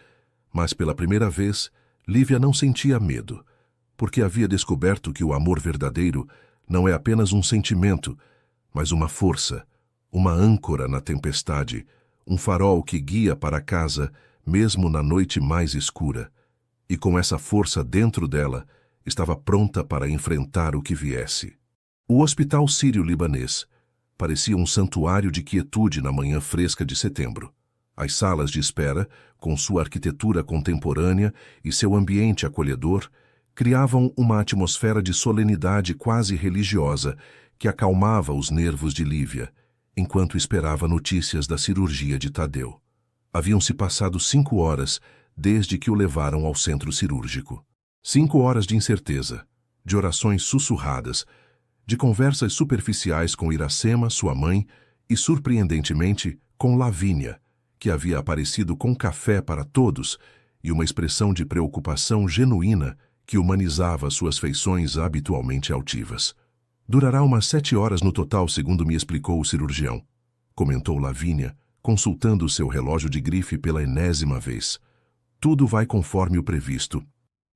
Mas pela primeira vez, Lívia não sentia medo, porque havia descoberto que o amor verdadeiro não é apenas um sentimento, mas uma força, uma âncora na tempestade, um farol que guia para casa mesmo na noite mais escura. E com essa força dentro dela, estava pronta para enfrentar o que viesse. O Hospital Sírio-Libanês parecia um santuário de quietude na manhã fresca de setembro. As salas de espera, com sua arquitetura contemporânea e seu ambiente acolhedor, criavam uma atmosfera de solenidade quase religiosa que acalmava os nervos de Lívia, enquanto esperava notícias da cirurgia de Tadeu. Haviam-se passado 5 horas desde que o levaram ao centro cirúrgico. 5 horas de incerteza, de orações sussurradas, de conversas superficiais com Iracema, sua mãe, e, surpreendentemente, com Lavínia, que havia aparecido com café para todos e uma expressão de preocupação genuína que humanizava suas feições habitualmente altivas. Durará umas 7 horas no total, segundo me explicou o cirurgião, comentou Lavínia, consultando seu relógio de grife pela enésima vez. Tudo vai conforme o previsto.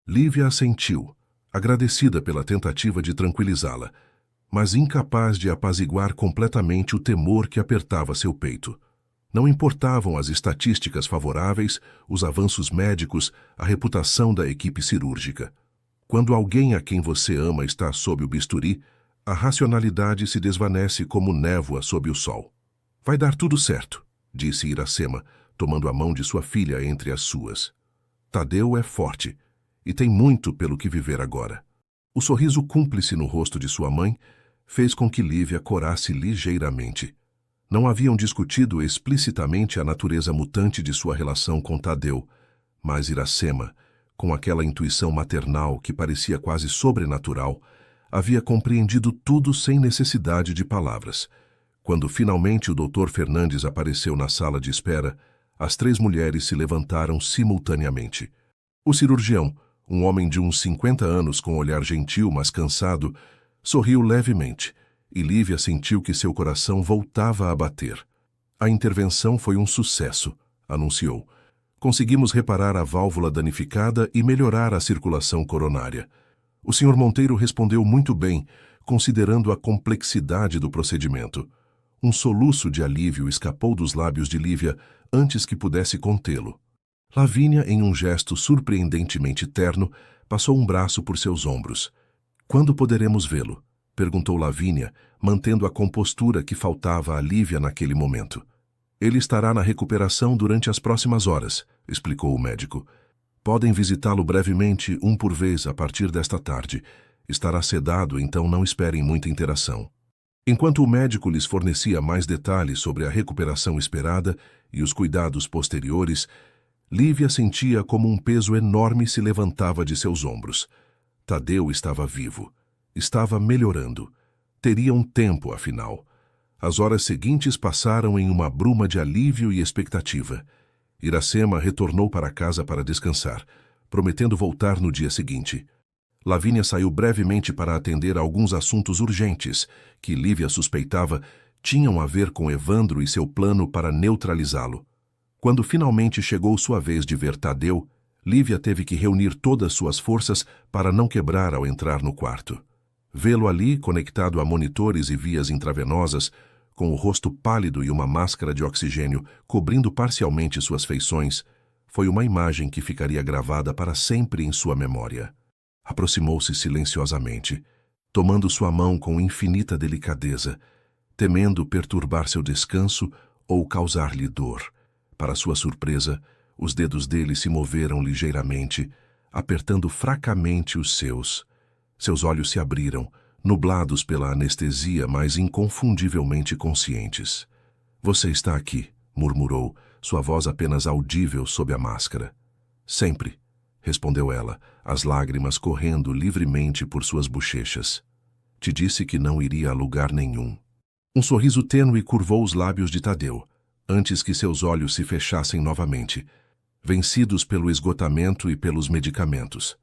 Lívia assentiu, agradecida pela tentativa de tranquilizá-la, mas incapaz de apaziguar completamente o temor que apertava seu peito. Não importavam as estatísticas favoráveis, os avanços médicos, a reputação da equipe cirúrgica. Quando alguém a quem você ama está sob o bisturi, a racionalidade se desvanece como névoa sob o sol. Vai dar tudo certo, disse Iracema, tomando a mão de sua filha entre as suas. Tadeu é forte e tem muito pelo que viver agora. O sorriso cúmplice no rosto de sua mãe fez com que Lívia corasse ligeiramente. Não haviam discutido explicitamente a natureza mutante de sua relação com Tadeu, mas Iracema, com aquela intuição maternal que parecia quase sobrenatural, havia compreendido tudo sem necessidade de palavras. Quando finalmente o Dr. Fernandes apareceu na sala de espera, as 3 mulheres se levantaram simultaneamente. O cirurgião, um homem de uns 50 anos com olhar gentil, mas cansado, sorriu levemente, e Lívia sentiu que seu coração voltava a bater. A intervenção foi um sucesso, anunciou. Conseguimos reparar a válvula danificada e melhorar a circulação coronária. O Sr. Monteiro respondeu muito bem, considerando a complexidade do procedimento. Um soluço de alívio escapou dos lábios de Lívia antes que pudesse contê-lo. Lavínia, em um gesto surpreendentemente terno, passou um braço por seus ombros. Quando poderemos vê-lo? Perguntou Lavínia, mantendo a compostura que faltava a Lívia naquele momento. Ele estará na recuperação durante as próximas horas, explicou o médico. Podem visitá-lo brevemente, um por vez, a partir desta tarde. Estará sedado, então não esperem muita interação. Enquanto o médico lhes fornecia mais detalhes sobre a recuperação esperada e os cuidados posteriores, Lívia sentia como um peso enorme se levantava de seus ombros. Tadeu estava vivo. Estava melhorando. Teria um tempo, afinal. As horas seguintes passaram em uma bruma de alívio e expectativa. Iracema retornou para casa para descansar, prometendo voltar no dia seguinte. Lavínia saiu brevemente para atender a alguns assuntos urgentes, que Lívia suspeitava tinham a ver com Evandro e seu plano para neutralizá-lo. Quando finalmente chegou sua vez de ver Tadeu, Lívia teve que reunir todas suas forças para não quebrar ao entrar no quarto. Vê-lo ali, conectado a monitores e vias intravenosas, com o rosto pálido e uma máscara de oxigênio cobrindo parcialmente suas feições, foi uma imagem que ficaria gravada para sempre em sua memória. Aproximou-se silenciosamente, tomando sua mão com infinita delicadeza, temendo perturbar seu descanso ou causar-lhe dor. Para sua surpresa, os dedos dele se moveram ligeiramente, apertando fracamente os seus. Seus olhos se abriram, nublados pela anestesia, mas inconfundivelmente conscientes. "Você está aqui", murmurou, sua voz apenas audível sob a máscara. "Sempre", respondeu ela, as lágrimas correndo livremente por suas bochechas. "Te disse que não iria a lugar nenhum." Um sorriso tênue curvou os lábios de Tadeu, antes que seus olhos se fechassem novamente, vencidos pelo esgotamento e pelos medicamentos.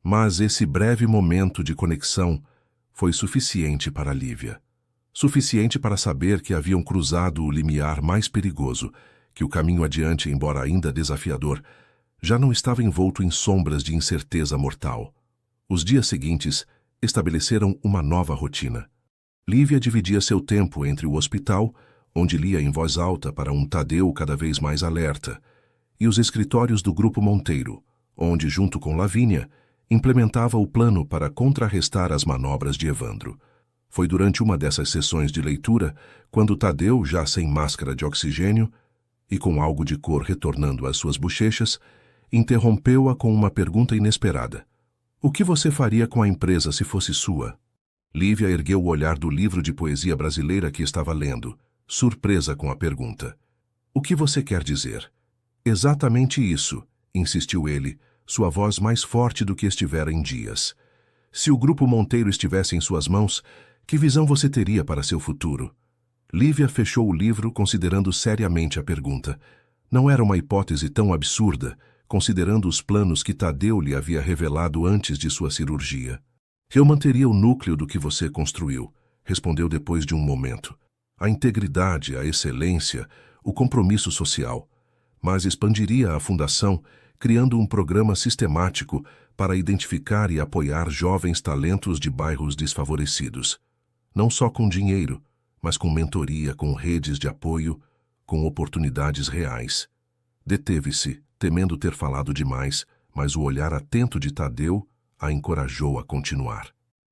Mas esse breve momento de conexão foi suficiente para Lívia. Suficiente para saber que haviam cruzado o limiar mais perigoso, que o caminho adiante, embora ainda desafiador, já não estava envolto em sombras de incerteza mortal. Os dias seguintes estabeleceram uma nova rotina. Lívia dividia seu tempo entre o hospital, onde lia em voz alta para um Tadeu cada vez mais alerta, e os escritórios do Grupo Monteiro, onde, junto com Lavínia, implementava o plano para contrarrestar as manobras de Evandro. Foi durante uma dessas sessões de leitura, quando Tadeu, já sem máscara de oxigênio e com algo de cor retornando às suas bochechas, interrompeu-a com uma pergunta inesperada. "O que você faria com a empresa se fosse sua?" Lívia ergueu o olhar do livro de poesia brasileira que estava lendo, surpresa com a pergunta. "O que você quer dizer?" "Exatamente isso", insistiu ele, sua voz mais forte do que estivera em dias. "Se o Grupo Monteiro estivesse em suas mãos, que visão você teria para seu futuro?" Lívia fechou o livro considerando seriamente a pergunta. Não era uma hipótese tão absurda, considerando os planos que Tadeu lhe havia revelado antes de sua cirurgia. "Eu manteria o núcleo do que você construiu", respondeu depois de um momento. "A integridade, a excelência, o compromisso social. Mas expandiria a fundação, criando um programa sistemático para identificar e apoiar jovens talentos de bairros desfavorecidos. Não só com dinheiro, mas com mentoria, com redes de apoio, com oportunidades reais." Deteve-se, temendo ter falado demais, mas o olhar atento de Tadeu a encorajou a continuar.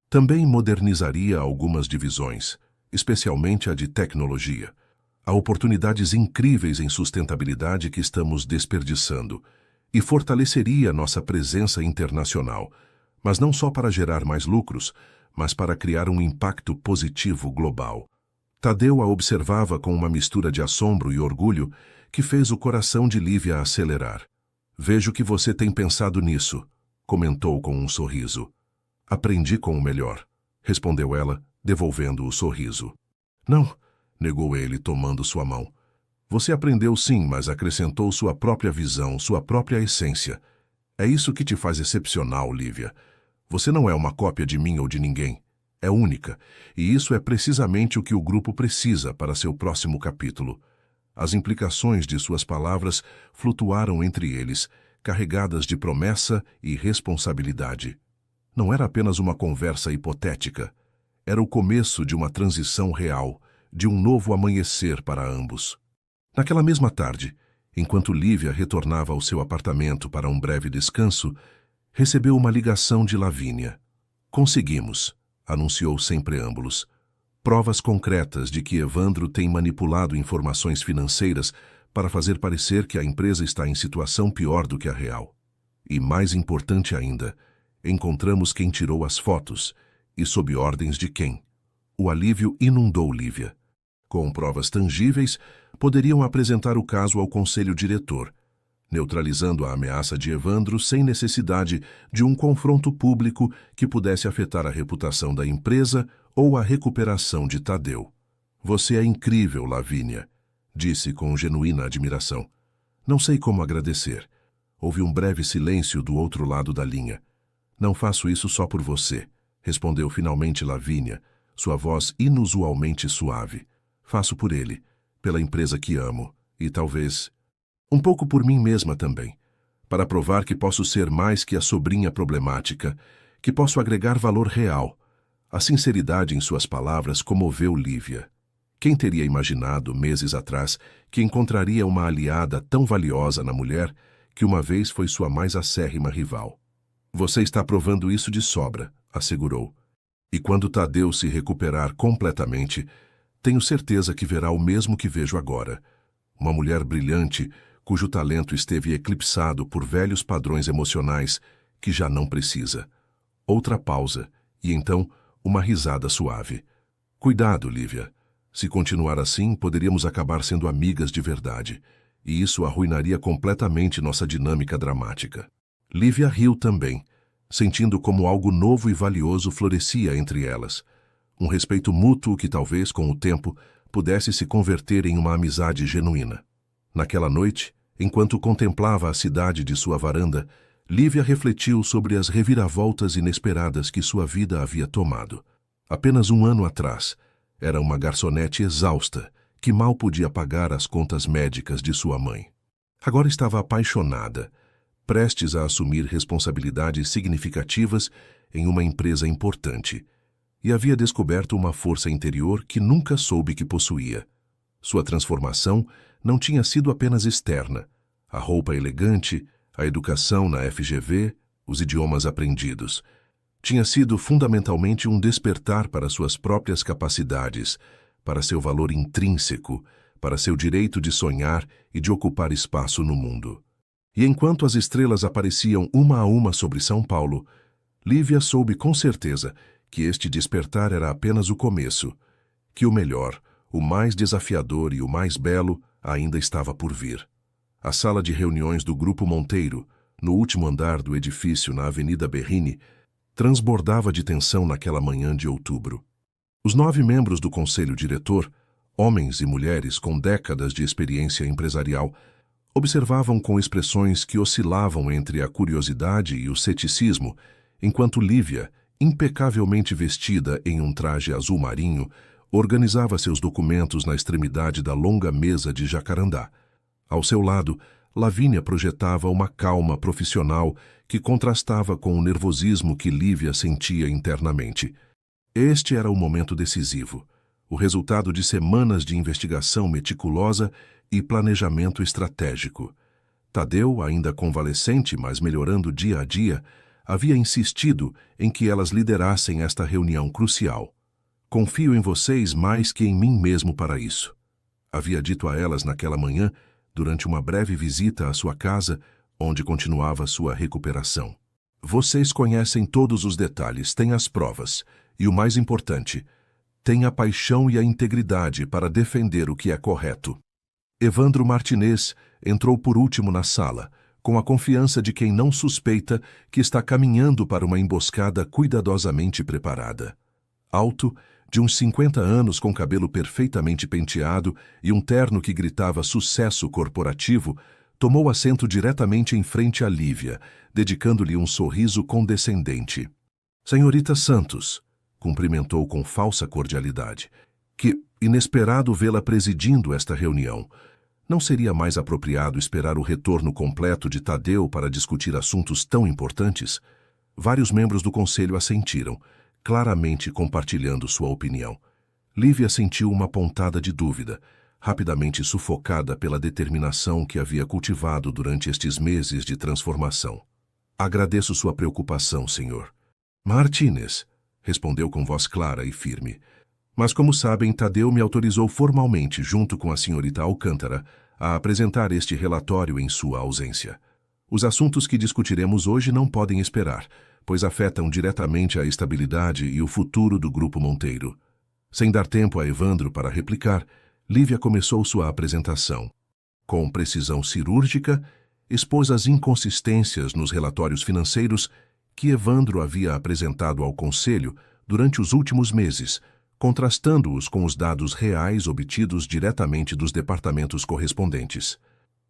"Também modernizaria algumas divisões, especialmente a de tecnologia. Há oportunidades incríveis em sustentabilidade que estamos desperdiçando, e fortaleceria nossa presença internacional, mas não só para gerar mais lucros, mas para criar um impacto positivo global." Tadeu a observava com uma mistura de assombro e orgulho que fez o coração de Lívia acelerar. "Vejo que você tem pensado nisso", comentou com um sorriso. "Aprendi com o melhor", respondeu ela, devolvendo o sorriso. "Não", negou ele, tomando sua mão. "Você aprendeu sim, mas acrescentou sua própria visão, sua própria essência. É isso que te faz excepcional, Lívia. Você não é uma cópia de mim ou de ninguém. É única, e isso é precisamente o que o grupo precisa para seu próximo capítulo." As implicações de suas palavras flutuaram entre eles, carregadas de promessa e responsabilidade. Não era apenas uma conversa hipotética. Era o começo de uma transição real, de um novo amanhecer para ambos. Naquela mesma tarde, enquanto Lívia retornava ao seu apartamento para um breve descanso, recebeu uma ligação de Lavínia. "Conseguimos", anunciou sem preâmbulos. "Provas concretas de que Evandro tem manipulado informações financeiras para fazer parecer que a empresa está em situação pior do que a real. E mais importante ainda, encontramos quem tirou as fotos e sob ordens de quem." O alívio inundou Lívia. Com provas tangíveis, poderiam apresentar o caso ao conselho diretor, neutralizando a ameaça de Evandro sem necessidade de um confronto público que pudesse afetar a reputação da empresa ou a recuperação de Tadeu. "Você é incrível, Lavínia", disse com genuína admiração. "Não sei como agradecer." Houve um breve silêncio do outro lado da linha. "Não faço isso só por você", respondeu finalmente Lavínia, sua voz inusualmente suave. "Faço por ele, pela empresa que amo, e talvez um pouco por mim mesma também, para provar que posso ser mais que a sobrinha problemática, que posso agregar valor real." A sinceridade em suas palavras comoveu Lívia. Quem teria imaginado, meses atrás, que encontraria uma aliada tão valiosa na mulher que uma vez foi sua mais acérrima rival? Você está provando isso de sobra, assegurou. E quando Tadeu se recuperar completamente, tenho certeza que verá o mesmo que vejo agora. Uma mulher brilhante, cujo talento esteve eclipsado por velhos padrões emocionais que já não precisa. Outra pausa, e então uma risada suave. Cuidado, Lívia. Se continuar assim, poderíamos acabar sendo amigas de verdade, e isso arruinaria completamente nossa dinâmica dramática. Lívia riu também, sentindo como algo novo e valioso florescia entre elas. Um respeito mútuo que talvez, com o tempo, pudesse se converter em uma amizade genuína. Naquela noite, enquanto contemplava a cidade de sua varanda, Lívia refletiu sobre as reviravoltas inesperadas que sua vida havia tomado. Apenas um ano atrás, era uma garçonete exausta, que mal podia pagar as contas médicas de sua mãe. Agora estava apaixonada, prestes a assumir responsabilidades significativas em uma empresa importante, e havia descoberto uma força interior que nunca soube que possuía. Sua transformação não tinha sido apenas externa. A roupa elegante, a educação na FGV, os idiomas aprendidos. Tinha sido fundamentalmente um despertar para suas próprias capacidades, para seu valor intrínseco, para seu direito de sonhar e de ocupar espaço no mundo. E enquanto as estrelas apareciam uma a uma sobre São Paulo, Lívia soube com certeza que este despertar era apenas o começo, que o melhor, o mais desafiador e o mais belo ainda estava por vir. A sala de reuniões do Grupo Monteiro, no último andar do edifício na Avenida Berrini, transbordava de tensão naquela manhã de outubro. Os 9 membros do conselho diretor, homens e mulheres com décadas de experiência empresarial, observavam com expressões que oscilavam entre a curiosidade e o ceticismo, enquanto Lívia, impecavelmente vestida em um traje azul marinho, organizava seus documentos na extremidade da longa mesa de jacarandá. Ao seu lado, Lavínia projetava uma calma profissional que contrastava com o nervosismo que Lívia sentia internamente. Este era o momento decisivo, o resultado de semanas de investigação meticulosa e planejamento estratégico. Tadeu, ainda convalescente, mas melhorando dia a dia, havia insistido em que elas liderassem esta reunião crucial. Confio em vocês mais que em mim mesmo para isso, havia dito a elas naquela manhã, durante uma breve visita à sua casa, onde continuava sua recuperação. Vocês conhecem todos os detalhes, têm as provas, e o mais importante, têm a paixão e a integridade para defender o que é correto. Evandro Martinez entrou por último na sala, com a confiança de quem não suspeita que está caminhando para uma emboscada cuidadosamente preparada. Alto, de uns 50 anos com cabelo perfeitamente penteado e um terno que gritava sucesso corporativo, tomou assento diretamente em frente a Lívia, dedicando-lhe um sorriso condescendente. Senhorita Santos, cumprimentou com falsa cordialidade. Que inesperado vê-la presidindo esta reunião. Não seria mais apropriado esperar o retorno completo de Tadeu para discutir assuntos tão importantes? Vários membros do conselho assentiram, claramente compartilhando sua opinião. Lívia sentiu uma pontada de dúvida, rapidamente sufocada pela determinação que havia cultivado durante estes meses de transformação. Agradeço sua preocupação, senhor. Martínez, respondeu com voz clara e firme. Mas, como sabem, Tadeu me autorizou formalmente, junto com a senhorita Alcântara, a apresentar este relatório em sua ausência. Os assuntos que discutiremos hoje não podem esperar, pois afetam diretamente a estabilidade e o futuro do Grupo Monteiro. Sem dar tempo a Evandro para replicar, Lívia começou sua apresentação. Com precisão cirúrgica, expôs as inconsistências nos relatórios financeiros que Evandro havia apresentado ao Conselho durante os últimos meses, contrastando-os com os dados reais obtidos diretamente dos departamentos correspondentes.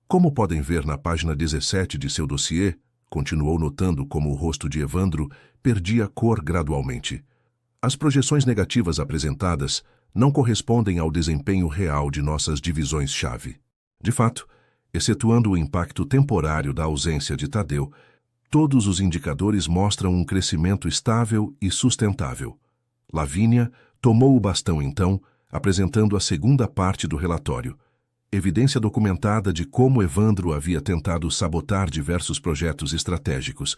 Como podem ver na página 17 de seu dossiê, continuou notando como o rosto de Evandro perdia cor gradualmente. As projeções negativas apresentadas não correspondem ao desempenho real de nossas divisões-chave. De fato, excetuando o impacto temporário da ausência de Tadeu, todos os indicadores mostram um crescimento estável e sustentável. Lavínia tomou o bastão então, apresentando a segunda parte do relatório. Evidência documentada de como Evandro havia tentado sabotar diversos projetos estratégicos,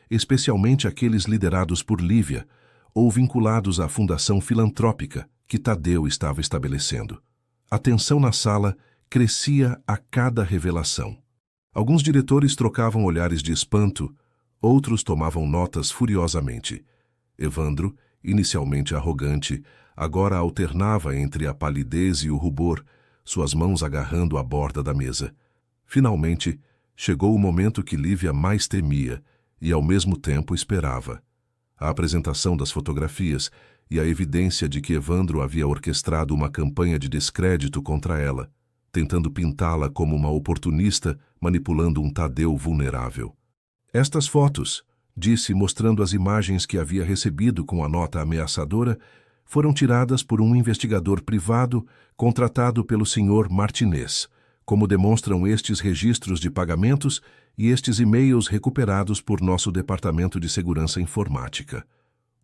especialmente aqueles liderados por Lívia, ou vinculados à fundação filantrópica que Tadeu estava estabelecendo. A tensão na sala crescia a cada revelação. Alguns diretores trocavam olhares de espanto, outros tomavam notas furiosamente. Evandro, inicialmente arrogante, agora alternava entre a palidez e o rubor, suas mãos agarrando a borda da mesa. Finalmente, chegou o momento que Lívia mais temia e, ao mesmo tempo, esperava. A apresentação das fotografias e a evidência de que Evandro havia orquestrado uma campanha de descrédito contra ela, tentando pintá-la como uma oportunista manipulando um Tadeu vulnerável. Estas fotos, disse mostrando as imagens que havia recebido com a nota ameaçadora, foram tiradas por um investigador privado contratado pelo Sr. Martinez, como demonstram estes registros de pagamentos e estes e-mails recuperados por nosso Departamento de Segurança Informática.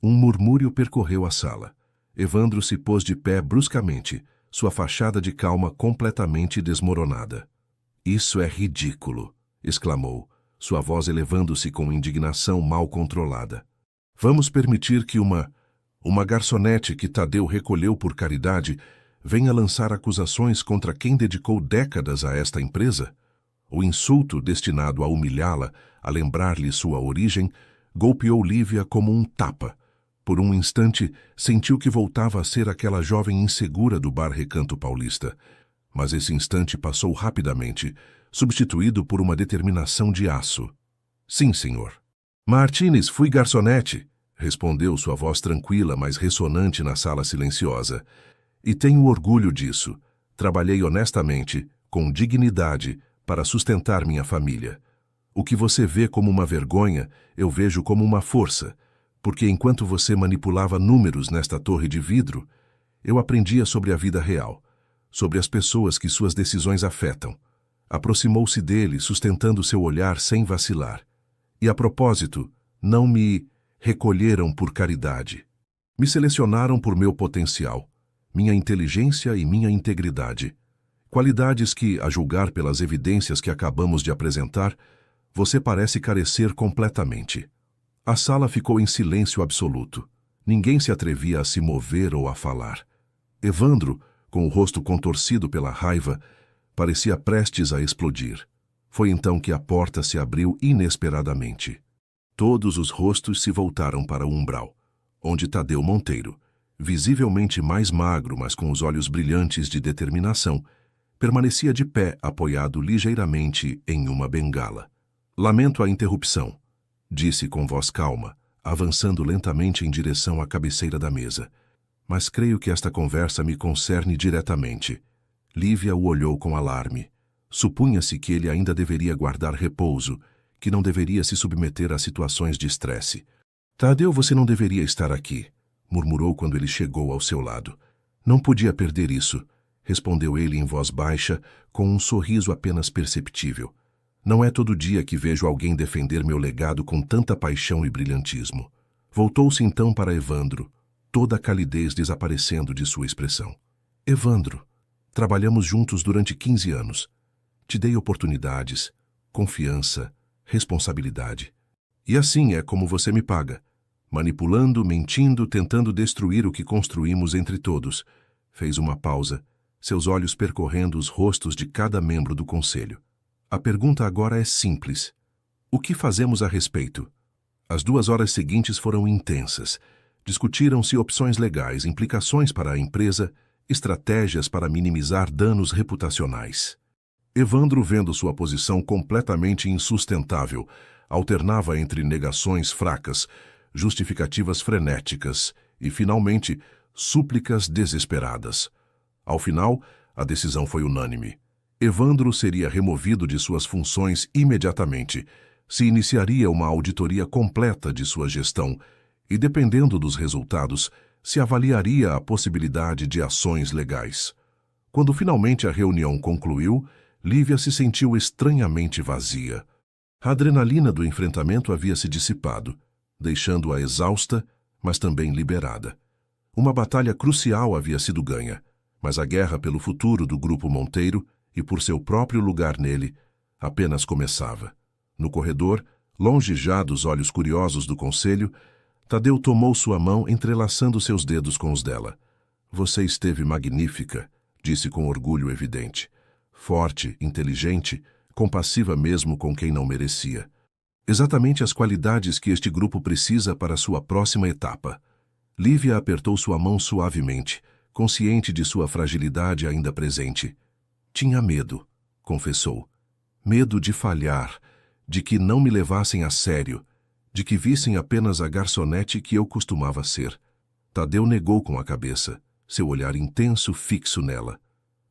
Um murmúrio percorreu a sala. Evandro se pôs de pé bruscamente, sua fachada de calma completamente desmoronada. "Isso é ridículo", exclamou, sua voz elevando-se com indignação mal controlada. "Vamos permitir que uma garçonete que Tadeu recolheu por caridade venha lançar acusações contra quem dedicou décadas a esta empresa?" O insulto destinado a humilhá-la, a lembrar-lhe sua origem, golpeou Lívia como um tapa. Por um instante, sentiu que voltava a ser aquela jovem insegura do bar Recanto Paulista. Mas esse instante passou rapidamente, substituído por uma determinação de aço. "Sim, senhor." "Martínez, fui garçonete", respondeu sua voz tranquila, mas ressonante na sala silenciosa. "E tenho orgulho disso. Trabalhei honestamente, com dignidade, para sustentar minha família. O que você vê como uma vergonha, eu vejo como uma força, porque enquanto você manipulava números nesta torre de vidro, eu aprendia sobre a vida real, sobre as pessoas que suas decisões afetam. Aproximou-se dele, sustentando seu olhar sem vacilar. E a propósito, não me recolheram por caridade. Me selecionaram por meu potencial, minha inteligência e minha integridade. Qualidades que, a julgar pelas evidências que acabamos de apresentar, você parece carecer completamente." A sala ficou em silêncio absoluto. Ninguém se atrevia a se mover ou a falar. Evandro, com o rosto contorcido pela raiva, parecia prestes a explodir. Foi então que a porta se abriu inesperadamente. Todos os rostos se voltaram para o umbral, onde Tadeu Monteiro, visivelmente mais magro, mas com os olhos brilhantes de determinação, permanecia de pé, apoiado ligeiramente em uma bengala. "Lamento a interrupção", disse com voz calma, avançando lentamente em direção à cabeceira da mesa. "Mas creio que esta conversa me concerne diretamente." Lívia o olhou com alarme. Supunha-se que ele ainda deveria guardar repouso, que não deveria se submeter a situações de estresse. "Tadeu, você não deveria estar aqui", murmurou quando ele chegou ao seu lado. "Não podia perder isso", respondeu ele em voz baixa, com um sorriso apenas perceptível. "Não é todo dia que vejo alguém defender meu legado com tanta paixão e brilhantismo." Voltou-se então para Evandro, toda a calidez desaparecendo de sua expressão. "Evandro, trabalhamos juntos durante 15 anos. Te dei oportunidades, confiança, responsabilidade. E assim é como você me paga, manipulando, mentindo, tentando destruir o que construímos entre todos." Fez uma pausa, seus olhos percorrendo os rostos de cada membro do conselho. "A pergunta agora é simples. O que fazemos a respeito?" As 2 horas seguintes foram intensas. Discutiram-se opções legais, implicações para a empresa, estratégias para minimizar danos reputacionais. Evandro, vendo sua posição completamente insustentável, alternava entre negações fracas, justificativas frenéticas e, finalmente, súplicas desesperadas. Ao final, a decisão foi unânime. Evandro seria removido de suas funções imediatamente, se iniciaria uma auditoria completa de sua gestão e, dependendo dos resultados, se avaliaria a possibilidade de ações legais. Quando finalmente a reunião concluiu, Lívia se sentiu estranhamente vazia. A adrenalina do enfrentamento havia se dissipado, deixando-a exausta, mas também liberada. Uma batalha crucial havia sido ganha. Mas a guerra pelo futuro do Grupo Monteiro e por seu próprio lugar nele apenas começava. No corredor, longe já dos olhos curiosos do conselho, Tadeu tomou sua mão entrelaçando seus dedos com os dela. Você esteve magnífica, disse com orgulho evidente. Forte, inteligente, compassiva mesmo com quem não merecia. Exatamente as qualidades que este grupo precisa para sua próxima etapa. Lívia apertou sua mão suavemente, consciente de sua fragilidade ainda presente. Tinha medo, confessou. Medo de falhar, de que não me levassem a sério, de que vissem apenas a garçonete que eu costumava ser. Tadeu negou com a cabeça, seu olhar intenso fixo nela.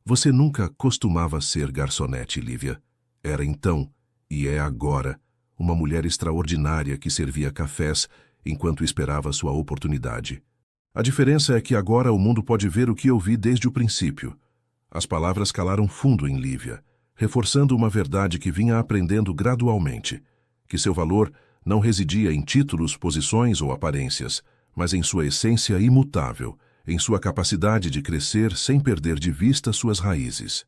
Você nunca costumava ser garçonete, Lívia. Era então, e é agora, uma mulher extraordinária que servia cafés enquanto esperava sua oportunidade. A diferença é que agora o mundo pode ver o que eu vi desde o princípio. As palavras calaram fundo em Lívia, reforçando uma verdade que vinha aprendendo gradualmente, que seu valor não residia em títulos, posições ou aparências, mas em sua essência imutável, em sua capacidade de crescer sem perder de vista suas raízes.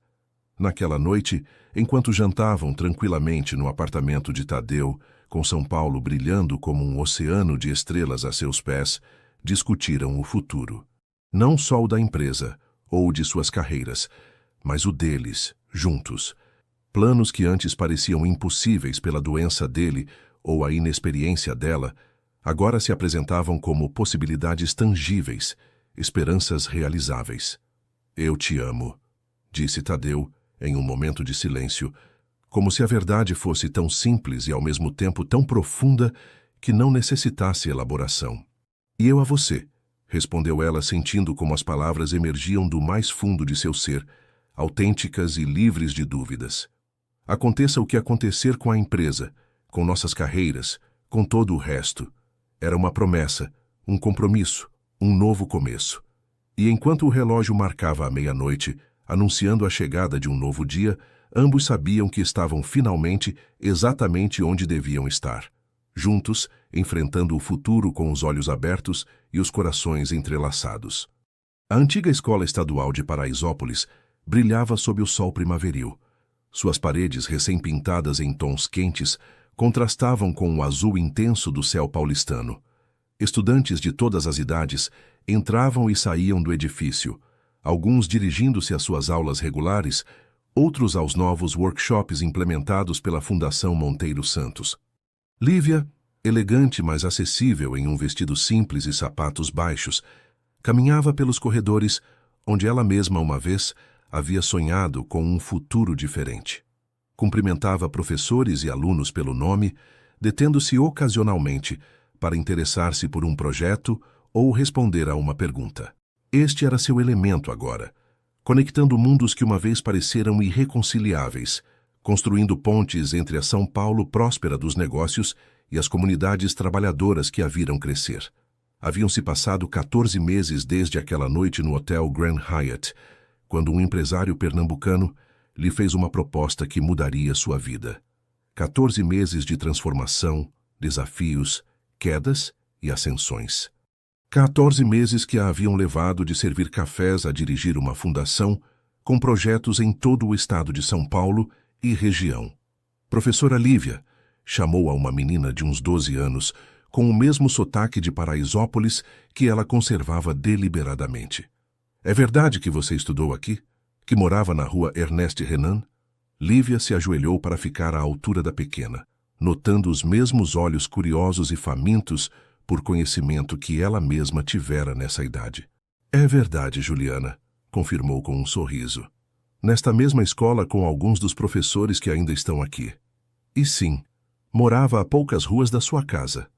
Naquela noite, enquanto jantavam tranquilamente no apartamento de Tadeu, com São Paulo brilhando como um oceano de estrelas a seus pés, discutiram o futuro. Não só o da empresa, ou de suas carreiras, mas o deles, juntos. Planos que antes pareciam impossíveis pela doença dele ou a inexperiência dela, agora se apresentavam como possibilidades tangíveis, esperanças realizáveis. Eu te amo, disse Tadeu, em um momento de silêncio, como se a verdade fosse tão simples e ao mesmo tempo tão profunda que não necessitasse elaboração. E eu a você, respondeu ela, sentindo como as palavras emergiam do mais fundo de seu ser, autênticas e livres de dúvidas. Aconteça o que acontecer com a empresa, com nossas carreiras, com todo o resto. Era uma promessa, um compromisso, um novo começo. E enquanto o relógio marcava a meia-noite, anunciando a chegada de um novo dia, ambos sabiam que estavam finalmente exatamente onde deviam estar. Juntos, enfrentando o futuro com os olhos abertos e os corações entrelaçados. A antiga escola estadual de Paraisópolis brilhava sob o sol primaveril. Suas paredes recém-pintadas em tons quentes contrastavam com o azul intenso do céu paulistano. Estudantes de todas as idades entravam e saíam do edifício, alguns dirigindo-se às suas aulas regulares, outros aos novos workshops implementados pela Fundação Monteiro Santos. Lívia, elegante mas acessível em um vestido simples e sapatos baixos, caminhava pelos corredores onde ela mesma uma vez havia sonhado com um futuro diferente. Cumprimentava professores e alunos pelo nome, detendo-se ocasionalmente para interessar-se por um projeto ou responder a uma pergunta. Este era seu elemento agora, conectando mundos que uma vez pareceram irreconciliáveis, construindo pontes entre a São Paulo próspera dos negócios e as comunidades trabalhadoras que a viram crescer. Haviam-se passado 14 meses desde aquela noite no Hotel Grand Hyatt, quando um empresário pernambucano lhe fez uma proposta que mudaria sua vida. 14 meses de transformação, desafios, quedas e ascensões. 14 meses que a haviam levado de servir cafés a dirigir uma fundação com projetos em todo o estado de São Paulo e região. Professora Lívia, chamou a uma menina de uns 12 anos, com o mesmo sotaque de Paraisópolis que ela conservava deliberadamente. É verdade que você estudou aqui? Que morava na rua Ernest Renan? Lívia se ajoelhou para ficar à altura da pequena, notando os mesmos olhos curiosos e famintos por conhecimento que ela mesma tivera nessa idade. É verdade, Juliana, confirmou com um sorriso. Nesta mesma escola com alguns dos professores que ainda estão aqui. E sim, morava a poucas ruas da sua casa.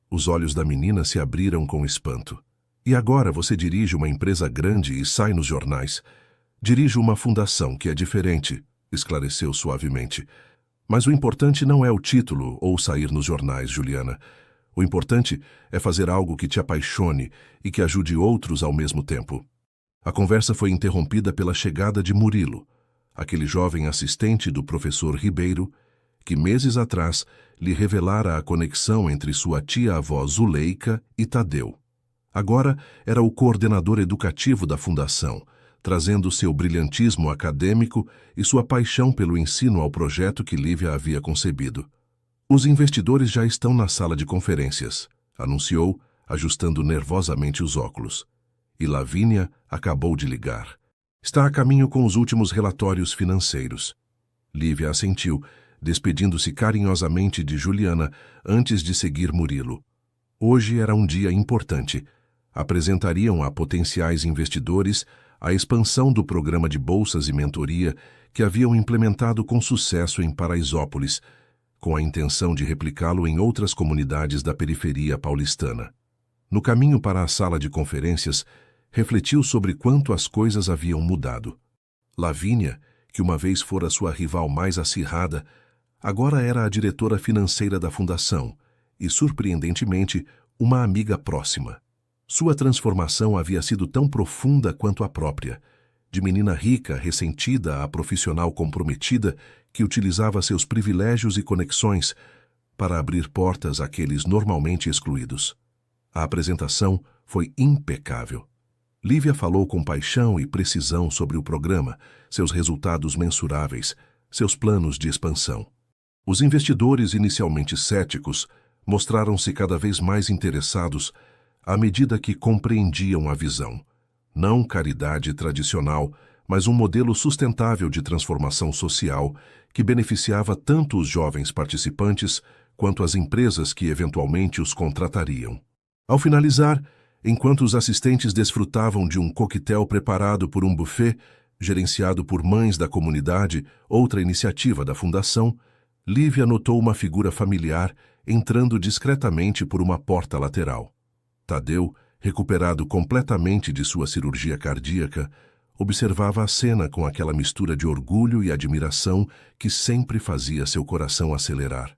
Os olhos da menina se abriram com espanto. E agora você dirige uma empresa grande e sai nos jornais. Dirijo uma fundação que é diferente, esclareceu suavemente. Mas o importante não é o título ou sair nos jornais, Juliana. O importante é fazer algo que te apaixone e que ajude outros ao mesmo tempo. A conversa foi interrompida pela chegada de Murilo, aquele jovem assistente do professor Ribeiro, que meses atrás lhe revelara a conexão entre sua tia-avó Zuleika e Tadeu. Agora era o coordenador educativo da fundação, trazendo seu brilhantismo acadêmico e sua paixão pelo ensino ao projeto que Lívia havia concebido. Os investidores já estão na sala de conferências, anunciou, ajustando nervosamente os óculos. E Lavínia acabou de ligar. Está a caminho com os últimos relatórios financeiros. Lívia assentiu, despedindo-se carinhosamente de Juliana antes de seguir Murilo. Hoje era um dia importante. Apresentariam a potenciais investidores a expansão do programa de bolsas e mentoria que haviam implementado com sucesso em Paraisópolis, com a intenção de replicá-lo em outras comunidades da periferia paulistana. No caminho para a sala de conferências, refletiu sobre quanto as coisas haviam mudado. Lavínia, que uma vez fora sua rival mais acirrada, agora era a diretora financeira da fundação e, surpreendentemente, uma amiga próxima. Sua transformação havia sido tão profunda quanto a própria, de menina rica, ressentida a profissional comprometida que utilizava seus privilégios e conexões para abrir portas àqueles normalmente excluídos. A apresentação foi impecável. Lívia falou com paixão e precisão sobre o programa, seus resultados mensuráveis, seus planos de expansão. Os investidores inicialmente céticos mostraram-se cada vez mais interessados à medida que compreendiam a visão. Não caridade tradicional, mas um modelo sustentável de transformação social que beneficiava tanto os jovens participantes quanto as empresas que eventualmente os contratariam. Ao finalizar, enquanto os assistentes desfrutavam de um coquetel preparado por um buffet, gerenciado por mães da comunidade, outra iniciativa da fundação, Lívia notou uma figura familiar entrando discretamente por uma porta lateral. Tadeu, recuperado completamente de sua cirurgia cardíaca, observava a cena com aquela mistura de orgulho e admiração que sempre fazia seu coração acelerar.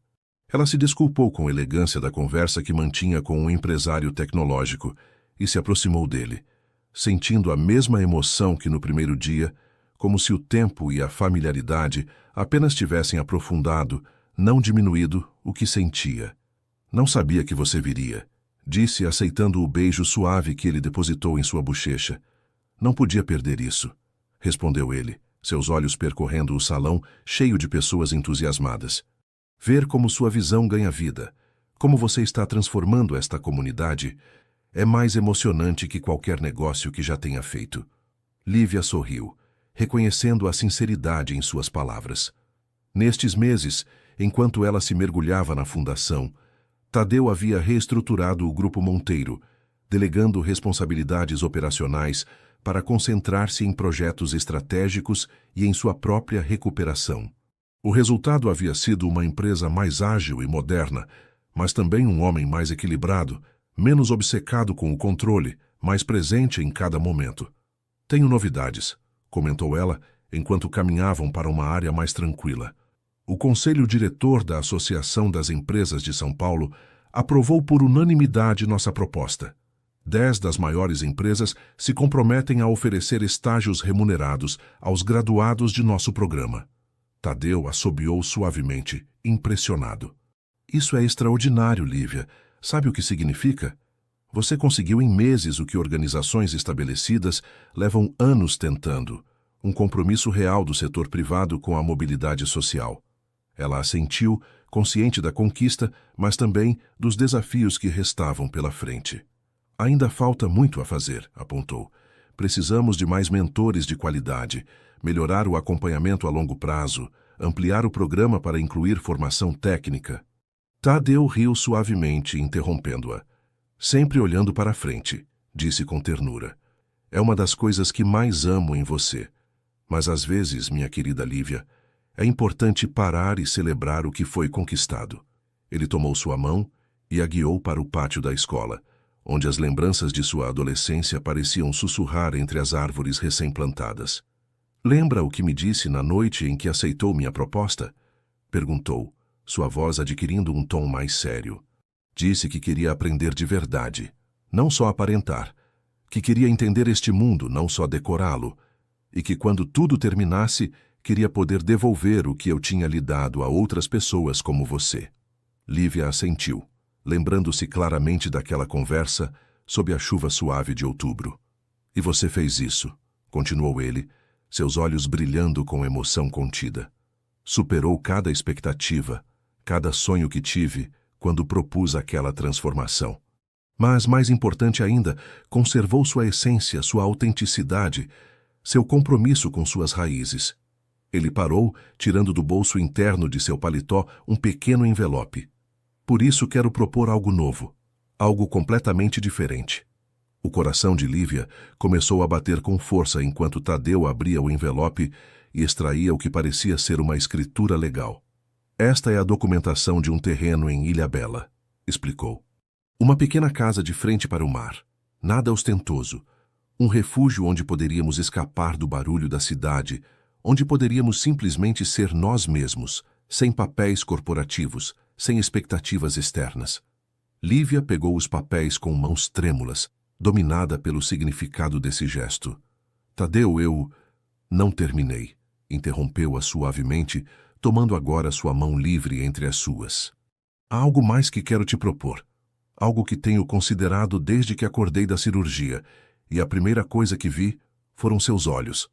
Ela se desculpou com elegância da conversa que mantinha com um empresário tecnológico e se aproximou dele, sentindo a mesma emoção que no primeiro dia, como se o tempo e a familiaridade apenas tivessem aprofundado, não diminuído, o que sentia. Não sabia que você viria, disse, aceitando o beijo suave que ele depositou em sua bochecha. Não podia perder isso, respondeu ele, seus olhos percorrendo o salão cheio de pessoas entusiasmadas. Ver como sua visão ganha vida, como você está transformando esta comunidade, é mais emocionante que qualquer negócio que já tenha feito. Lívia sorriu, reconhecendo a sinceridade em suas palavras. Nestes meses, enquanto ela se mergulhava na fundação, Tadeu havia reestruturado o Grupo Monteiro, delegando responsabilidades operacionais para concentrar-se em projetos estratégicos e em sua própria recuperação. O resultado havia sido uma empresa mais ágil e moderna, mas também um homem mais equilibrado, menos obcecado com o controle, mais presente em cada momento. Tenho novidades, comentou ela, enquanto caminhavam para uma área mais tranquila. O Conselho Diretor da Associação das Empresas de São Paulo aprovou por unanimidade nossa proposta. 10 das maiores empresas se comprometem a oferecer estágios remunerados aos graduados de nosso programa. Tadeu assobiou suavemente, impressionado. Isso é extraordinário, Lívia. Sabe o que significa? Você conseguiu em meses o que organizações estabelecidas levam anos tentando, um compromisso real do setor privado com a mobilidade social. Ela assentiu, consciente da conquista, mas também dos desafios que restavam pela frente. Ainda falta muito a fazer, apontou. Precisamos de mais mentores de qualidade, melhorar o acompanhamento a longo prazo, ampliar o programa para incluir formação técnica. Tadeu riu suavemente, interrompendo-a. Sempre olhando para a frente, disse com ternura. É uma das coisas que mais amo em você. Mas às vezes, minha querida Lívia, é importante parar e celebrar o que foi conquistado. Ele tomou sua mão e a guiou para o pátio da escola, onde as lembranças de sua adolescência pareciam sussurrar entre as árvores recém-plantadas. Lembra o que me disse na noite em que aceitou minha proposta? Perguntou, sua voz adquirindo um tom mais sério. Disse que queria aprender de verdade, não só aparentar, que queria entender este mundo, não só decorá-lo, e que quando tudo terminasse, queria poder devolver o que eu tinha lhe dado a outras pessoas como você. Lívia assentiu, lembrando-se claramente daquela conversa sob a chuva suave de outubro. E você fez isso, continuou ele, seus olhos brilhando com emoção contida. Superou cada expectativa, cada sonho que tive quando propus aquela transformação. Mas, mais importante ainda, conservou sua essência, sua autenticidade, seu compromisso com suas raízes. Ele parou, tirando do bolso interno de seu paletó um pequeno envelope. Por isso quero propor algo novo, algo completamente diferente. O coração de Lívia começou a bater com força enquanto Tadeu abria o envelope e extraía o que parecia ser uma escritura legal. Esta é a documentação de um terreno em Ilhabela, explicou. Uma pequena casa de frente para o mar, nada ostentoso, um refúgio onde poderíamos escapar do barulho da cidade, onde poderíamos simplesmente ser nós mesmos, sem papéis corporativos, sem expectativas externas. Lívia pegou os papéis com mãos trêmulas, dominada pelo significado desse gesto. Tadeu, eu... Não terminei, interrompeu-a suavemente, tomando agora sua mão livre entre as suas. Há algo mais que quero te propor. Algo que tenho considerado desde que acordei da cirurgia, e a primeira coisa que vi foram seus olhos.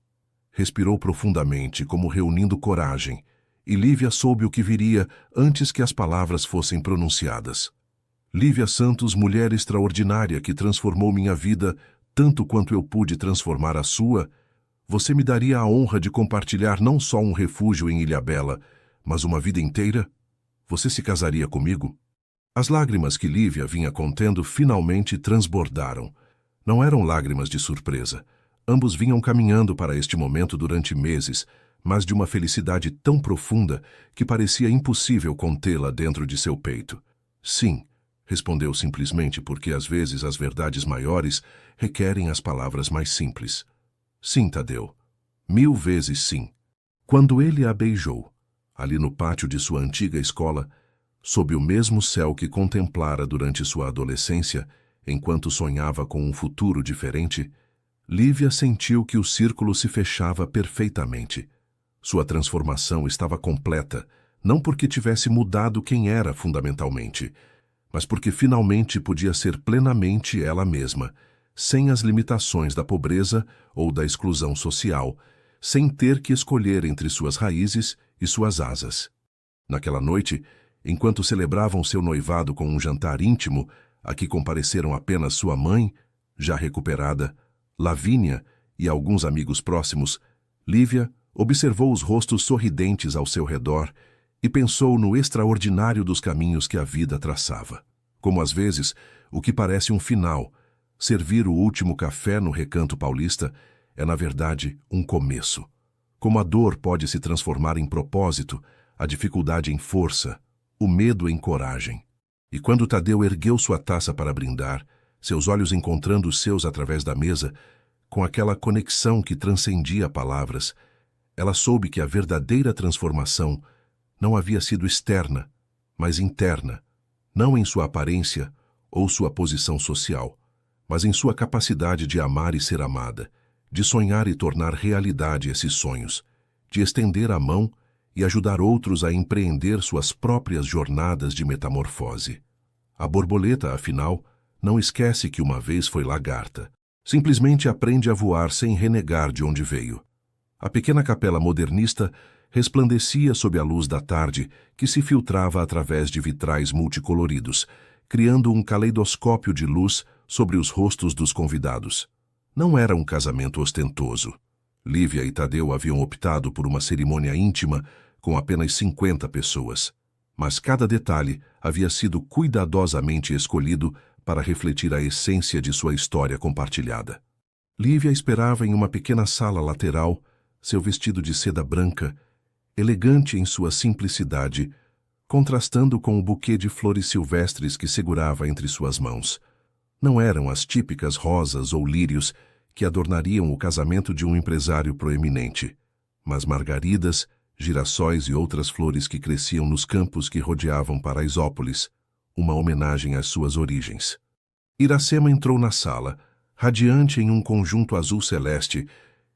Respirou profundamente, como reunindo coragem, e Lívia soube o que viria antes que as palavras fossem pronunciadas. Lívia Santos, mulher extraordinária que transformou minha vida tanto quanto eu pude transformar a sua, você me daria a honra de compartilhar não só um refúgio em Ilhabela, mas uma vida inteira? Você se casaria comigo? As lágrimas que Lívia vinha contendo finalmente transbordaram. Não eram lágrimas de surpresa. Ambos vinham caminhando para este momento durante meses, mas de uma felicidade tão profunda que parecia impossível contê-la dentro de seu peito. Sim, respondeu simplesmente porque às vezes as verdades maiores requerem as palavras mais simples. Sim, Tadeu. 1000 vezes sim. Quando ele a beijou, ali no pátio de sua antiga escola, sob o mesmo céu que contemplara durante sua adolescência, enquanto sonhava com um futuro diferente, Lívia sentiu que o círculo se fechava perfeitamente. Sua transformação estava completa, não porque tivesse mudado quem era fundamentalmente, mas porque finalmente podia ser plenamente ela mesma, sem as limitações da pobreza ou da exclusão social, sem ter que escolher entre suas raízes e suas asas. Naquela noite, enquanto celebravam seu noivado com um jantar íntimo, a que compareceram apenas sua mãe, já recuperada, Lavínia e alguns amigos próximos, Lívia observou os rostos sorridentes ao seu redor e pensou no extraordinário dos caminhos que a vida traçava. Como às vezes, o que parece um final, servir o último café no Recanto Paulista, é na verdade um começo. Como a dor pode se transformar em propósito, a dificuldade em força, o medo em coragem. E quando Tadeu ergueu sua taça para brindar, seus olhos encontrando os seus através da mesa, com aquela conexão que transcendia palavras, ela soube que a verdadeira transformação não havia sido externa, mas interna, não em sua aparência ou sua posição social, mas em sua capacidade de amar e ser amada, de sonhar e tornar realidade esses sonhos, de estender a mão e ajudar outros a empreender suas próprias jornadas de metamorfose. A borboleta, afinal, não esquece que uma vez foi lagarta. Simplesmente aprende a voar sem renegar de onde veio. A pequena capela modernista resplandecia sob a luz da tarde que se filtrava através de vitrais multicoloridos, criando um caleidoscópio de luz sobre os rostos dos convidados. Não era um casamento ostentoso. Lívia e Tadeu haviam optado por uma cerimônia íntima com apenas 50 pessoas. Mas cada detalhe havia sido cuidadosamente escolhido para refletir a essência de sua história compartilhada. Lívia esperava em uma pequena sala lateral, seu vestido de seda branca, elegante em sua simplicidade, contrastando com o buquê de flores silvestres que segurava entre suas mãos. Não eram as típicas rosas ou lírios que adornariam o casamento de um empresário proeminente, mas margaridas, girassóis e outras flores que cresciam nos campos que rodeavam Paraisópolis, uma homenagem às suas origens. Iracema entrou na sala, radiante em um conjunto azul celeste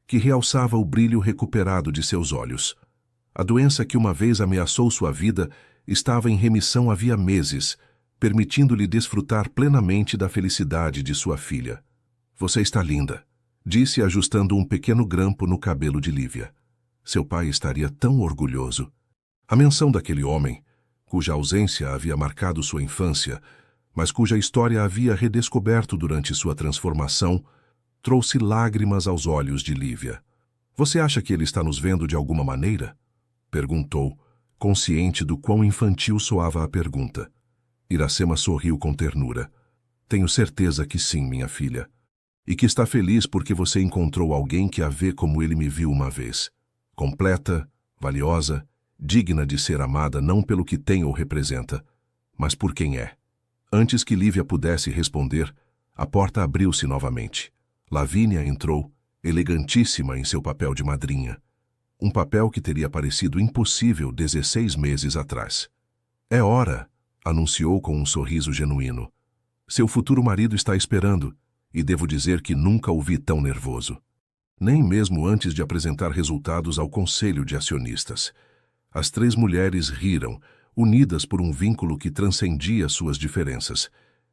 que realçava o brilho recuperado de seus olhos. A doença que uma vez ameaçou sua vida estava em remissão havia meses, permitindo-lhe desfrutar plenamente da felicidade de sua filha. Você está linda, disse ajustando um pequeno grampo no cabelo de Lívia. Seu pai estaria tão orgulhoso. A menção daquele homem, cuja ausência havia marcado sua infância, mas cuja história havia redescoberto durante sua transformação, trouxe lágrimas aos olhos de Lívia. Você acha que ele está nos vendo de alguma maneira? Perguntou, consciente do quão infantil soava a pergunta. Iracema sorriu com ternura. Tenho certeza que sim, minha filha. E que está feliz porque você encontrou alguém que a vê como ele me viu uma vez. Completa, valiosa, digna de ser amada não pelo que tem ou representa, mas por quem é. Antes que Lívia pudesse responder, a porta abriu-se novamente. Lavínia entrou, elegantíssima em seu papel de madrinha. Um papel que teria parecido impossível 16 meses atrás. É hora, anunciou com um sorriso genuíno. Seu futuro marido está esperando, e devo dizer que nunca o vi tão nervoso. Nem mesmo antes de apresentar resultados ao conselho de acionistas. As três mulheres riram, unidas por um vínculo que transcendia suas diferenças.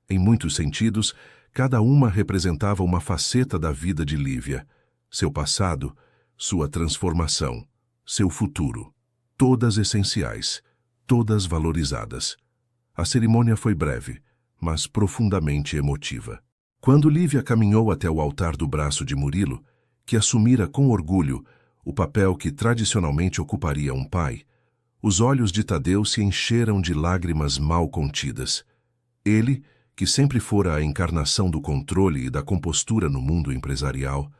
Em muitos sentidos, cada uma representava uma faceta da vida de Lívia. Seu passado, sua transformação, seu futuro. Todas essenciais, todas valorizadas. A cerimônia foi breve, mas profundamente emotiva. Quando Lívia caminhou até o altar do braço de Murilo, que assumira com orgulho o papel que tradicionalmente ocuparia um pai, os olhos de Tadeu se encheram de lágrimas mal contidas. Ele, que sempre fora a encarnação do controle e da compostura no mundo empresarial,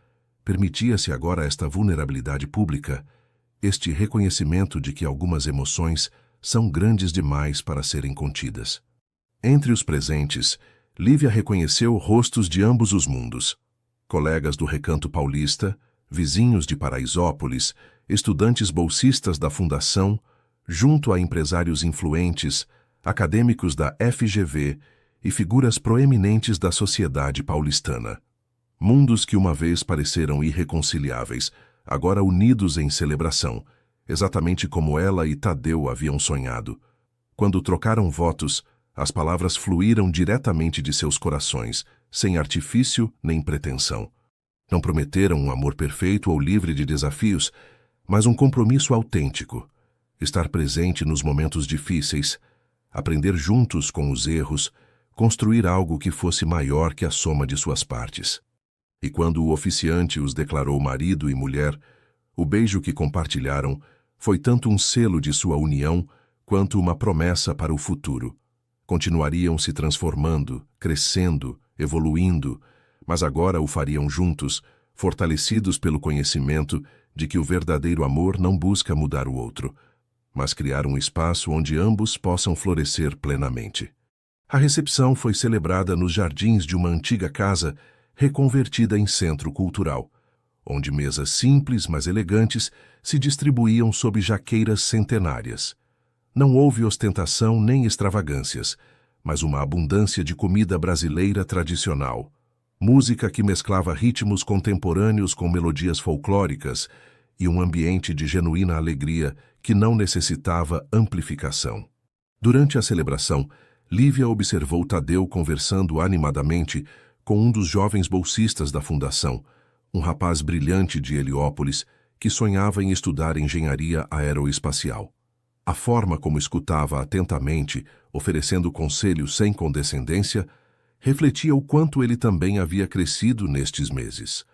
permitia-se agora esta vulnerabilidade pública, este reconhecimento de que algumas emoções são grandes demais para serem contidas. Entre os presentes, Lívia reconheceu rostos de ambos os mundos. Colegas do Recanto Paulista, vizinhos de Paraisópolis, estudantes bolsistas da Fundação, junto a empresários influentes, acadêmicos da FGV e figuras proeminentes da sociedade paulistana. Mundos que uma vez pareceram irreconciliáveis, agora unidos em celebração, exatamente como ela e Tadeu haviam sonhado. Quando trocaram votos, as palavras fluíram diretamente de seus corações, sem artifício nem pretensão. Não prometeram um amor perfeito ou livre de desafios, mas um compromisso autêntico. Estar presente nos momentos difíceis, aprender juntos com os erros, construir algo que fosse maior que a soma de suas partes. E quando o oficiante os declarou marido e mulher, o beijo que compartilharam foi tanto um selo de sua união quanto uma promessa para o futuro. Continuariam se transformando, crescendo, evoluindo, mas agora o fariam juntos, fortalecidos pelo conhecimento de que o verdadeiro amor não busca mudar o outro, mas criar um espaço onde ambos possam florescer plenamente. A recepção foi celebrada nos jardins de uma antiga casa reconvertida em centro cultural, onde mesas simples, mas elegantes, se distribuíam sob jaqueiras centenárias. Não houve ostentação nem extravagâncias, mas uma abundância de comida brasileira tradicional, música que mesclava ritmos contemporâneos com melodias folclóricas e um ambiente de genuína alegria que não necessitava amplificação. Durante a celebração, Lívia observou Tadeu conversando animadamente com um dos jovens bolsistas da Fundação, um rapaz brilhante de Heliópolis que sonhava em estudar engenharia aeroespacial. A forma como escutava atentamente, oferecendo conselhos sem condescendência, refletia o quanto ele também havia crescido nestes meses.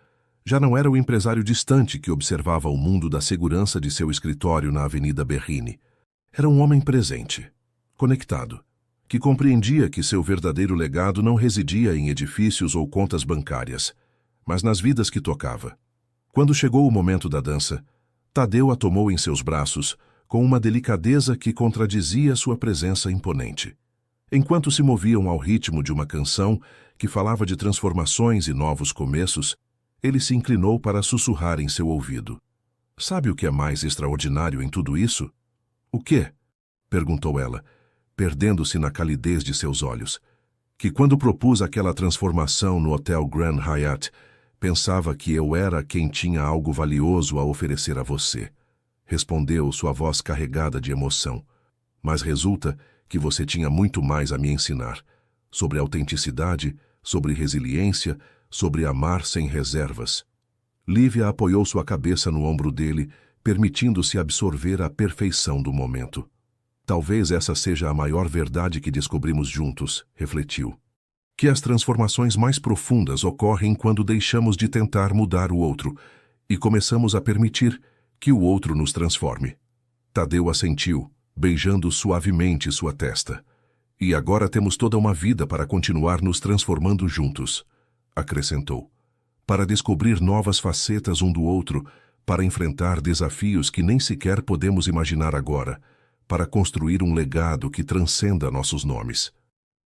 Já não era o empresário distante que observava o mundo da segurança de seu escritório na Avenida Berrini. Era um homem presente, conectado, que compreendia que seu verdadeiro legado não residia em edifícios ou contas bancárias, mas nas vidas que tocava. Quando chegou o momento da dança, Tadeu a tomou em seus braços, com uma delicadeza que contradizia sua presença imponente. Enquanto se moviam ao ritmo de uma canção que falava de transformações e novos começos, ele se inclinou para sussurrar em seu ouvido. Sabe o que é mais extraordinário em tudo isso? O quê? Perguntou ela, perdendo-se na calidez de seus olhos. Que quando propus aquela transformação no Hotel Grand Hyatt, pensava que eu era quem tinha algo valioso a oferecer a você. Respondeu sua voz carregada de emoção. Mas resulta que você tinha muito mais a me ensinar. Sobre autenticidade, sobre resiliência, sobre amar sem reservas. Lívia apoiou sua cabeça no ombro dele, permitindo-se absorver a perfeição do momento. Talvez essa seja a maior verdade que descobrimos juntos, refletiu. Que as transformações mais profundas ocorrem quando deixamos de tentar mudar o outro e começamos a permitir que o outro nos transforme. Tadeu assentiu, beijando suavemente sua testa. E agora temos toda uma vida para continuar nos transformando juntos, acrescentou. Para descobrir novas facetas um do outro, para enfrentar desafios que nem sequer podemos imaginar agora, para construir um legado que transcenda nossos nomes.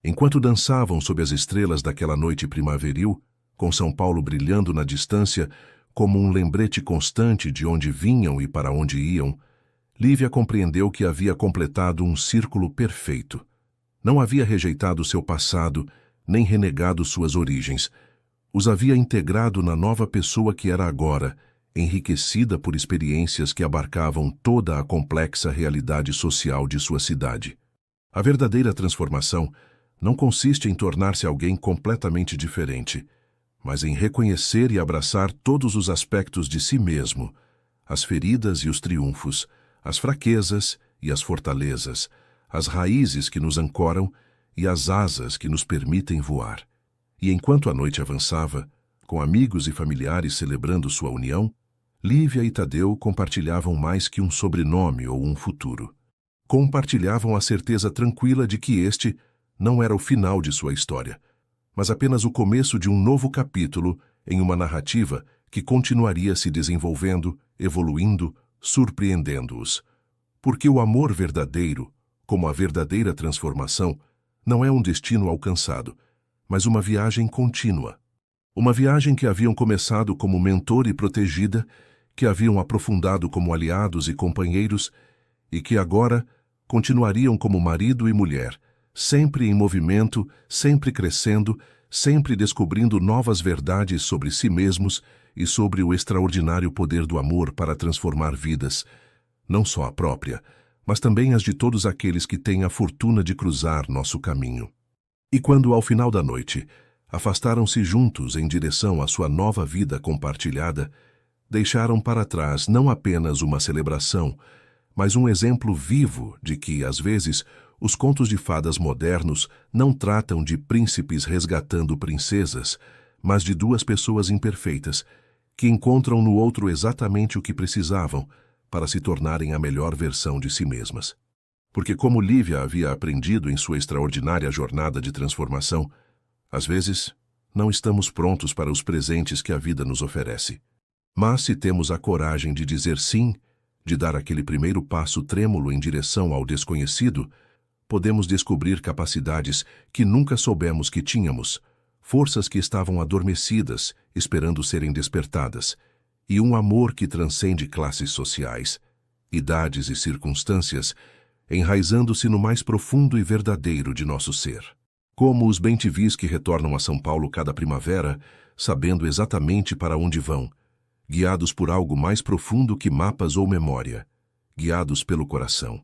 Enquanto dançavam sob as estrelas daquela noite primaveril, com São Paulo brilhando na distância, como um lembrete constante de onde vinham e para onde iam, Lívia compreendeu que havia completado um círculo perfeito. Não havia rejeitado seu passado, nem renegado suas origens. Os havia integrado na nova pessoa que era agora, enriquecida por experiências que abarcavam toda a complexa realidade social de sua cidade. A verdadeira transformação não consiste em tornar-se alguém completamente diferente, mas em reconhecer e abraçar todos os aspectos de si mesmo, as feridas e os triunfos, as fraquezas e as fortalezas, as raízes que nos ancoram e as asas que nos permitem voar. E enquanto a noite avançava, com amigos e familiares celebrando sua união, Lívia e Tadeu compartilhavam mais que um sobrenome ou um futuro. Compartilhavam a certeza tranquila de que este não era o final de sua história, mas apenas o começo de um novo capítulo em uma narrativa que continuaria se desenvolvendo, evoluindo, surpreendendo-os. Porque o amor verdadeiro, como a verdadeira transformação, não é um destino alcançado, mas uma viagem contínua. Uma viagem que haviam começado como mentor e protegida, que haviam aprofundado como aliados e companheiros, e que agora continuariam como marido e mulher, sempre em movimento, sempre crescendo, sempre descobrindo novas verdades sobre si mesmos e sobre o extraordinário poder do amor para transformar vidas, não só a própria, mas também as de todos aqueles que têm a fortuna de cruzar nosso caminho. E quando, ao final da noite, afastaram-se juntos em direção à sua nova vida compartilhada, deixaram para trás não apenas uma celebração, mas um exemplo vivo de que, às vezes, os contos de fadas modernos não tratam de príncipes resgatando princesas, mas de duas pessoas imperfeitas, que encontram no outro exatamente o que precisavam para se tornarem a melhor versão de si mesmas. Porque, como Lívia havia aprendido em sua extraordinária jornada de transformação, às vezes não estamos prontos para os presentes que a vida nos oferece. Mas se temos a coragem de dizer sim, de dar aquele primeiro passo trêmulo em direção ao desconhecido, podemos descobrir capacidades que nunca soubemos que tínhamos, forças que estavam adormecidas, esperando serem despertadas, e um amor que transcende classes sociais, idades e circunstâncias, enraizando-se no mais profundo e verdadeiro de nosso ser. Como os bem-te-vis que retornam a São Paulo cada primavera, sabendo exatamente para onde vão, guiados por algo mais profundo que mapas ou memória, guiados pelo coração.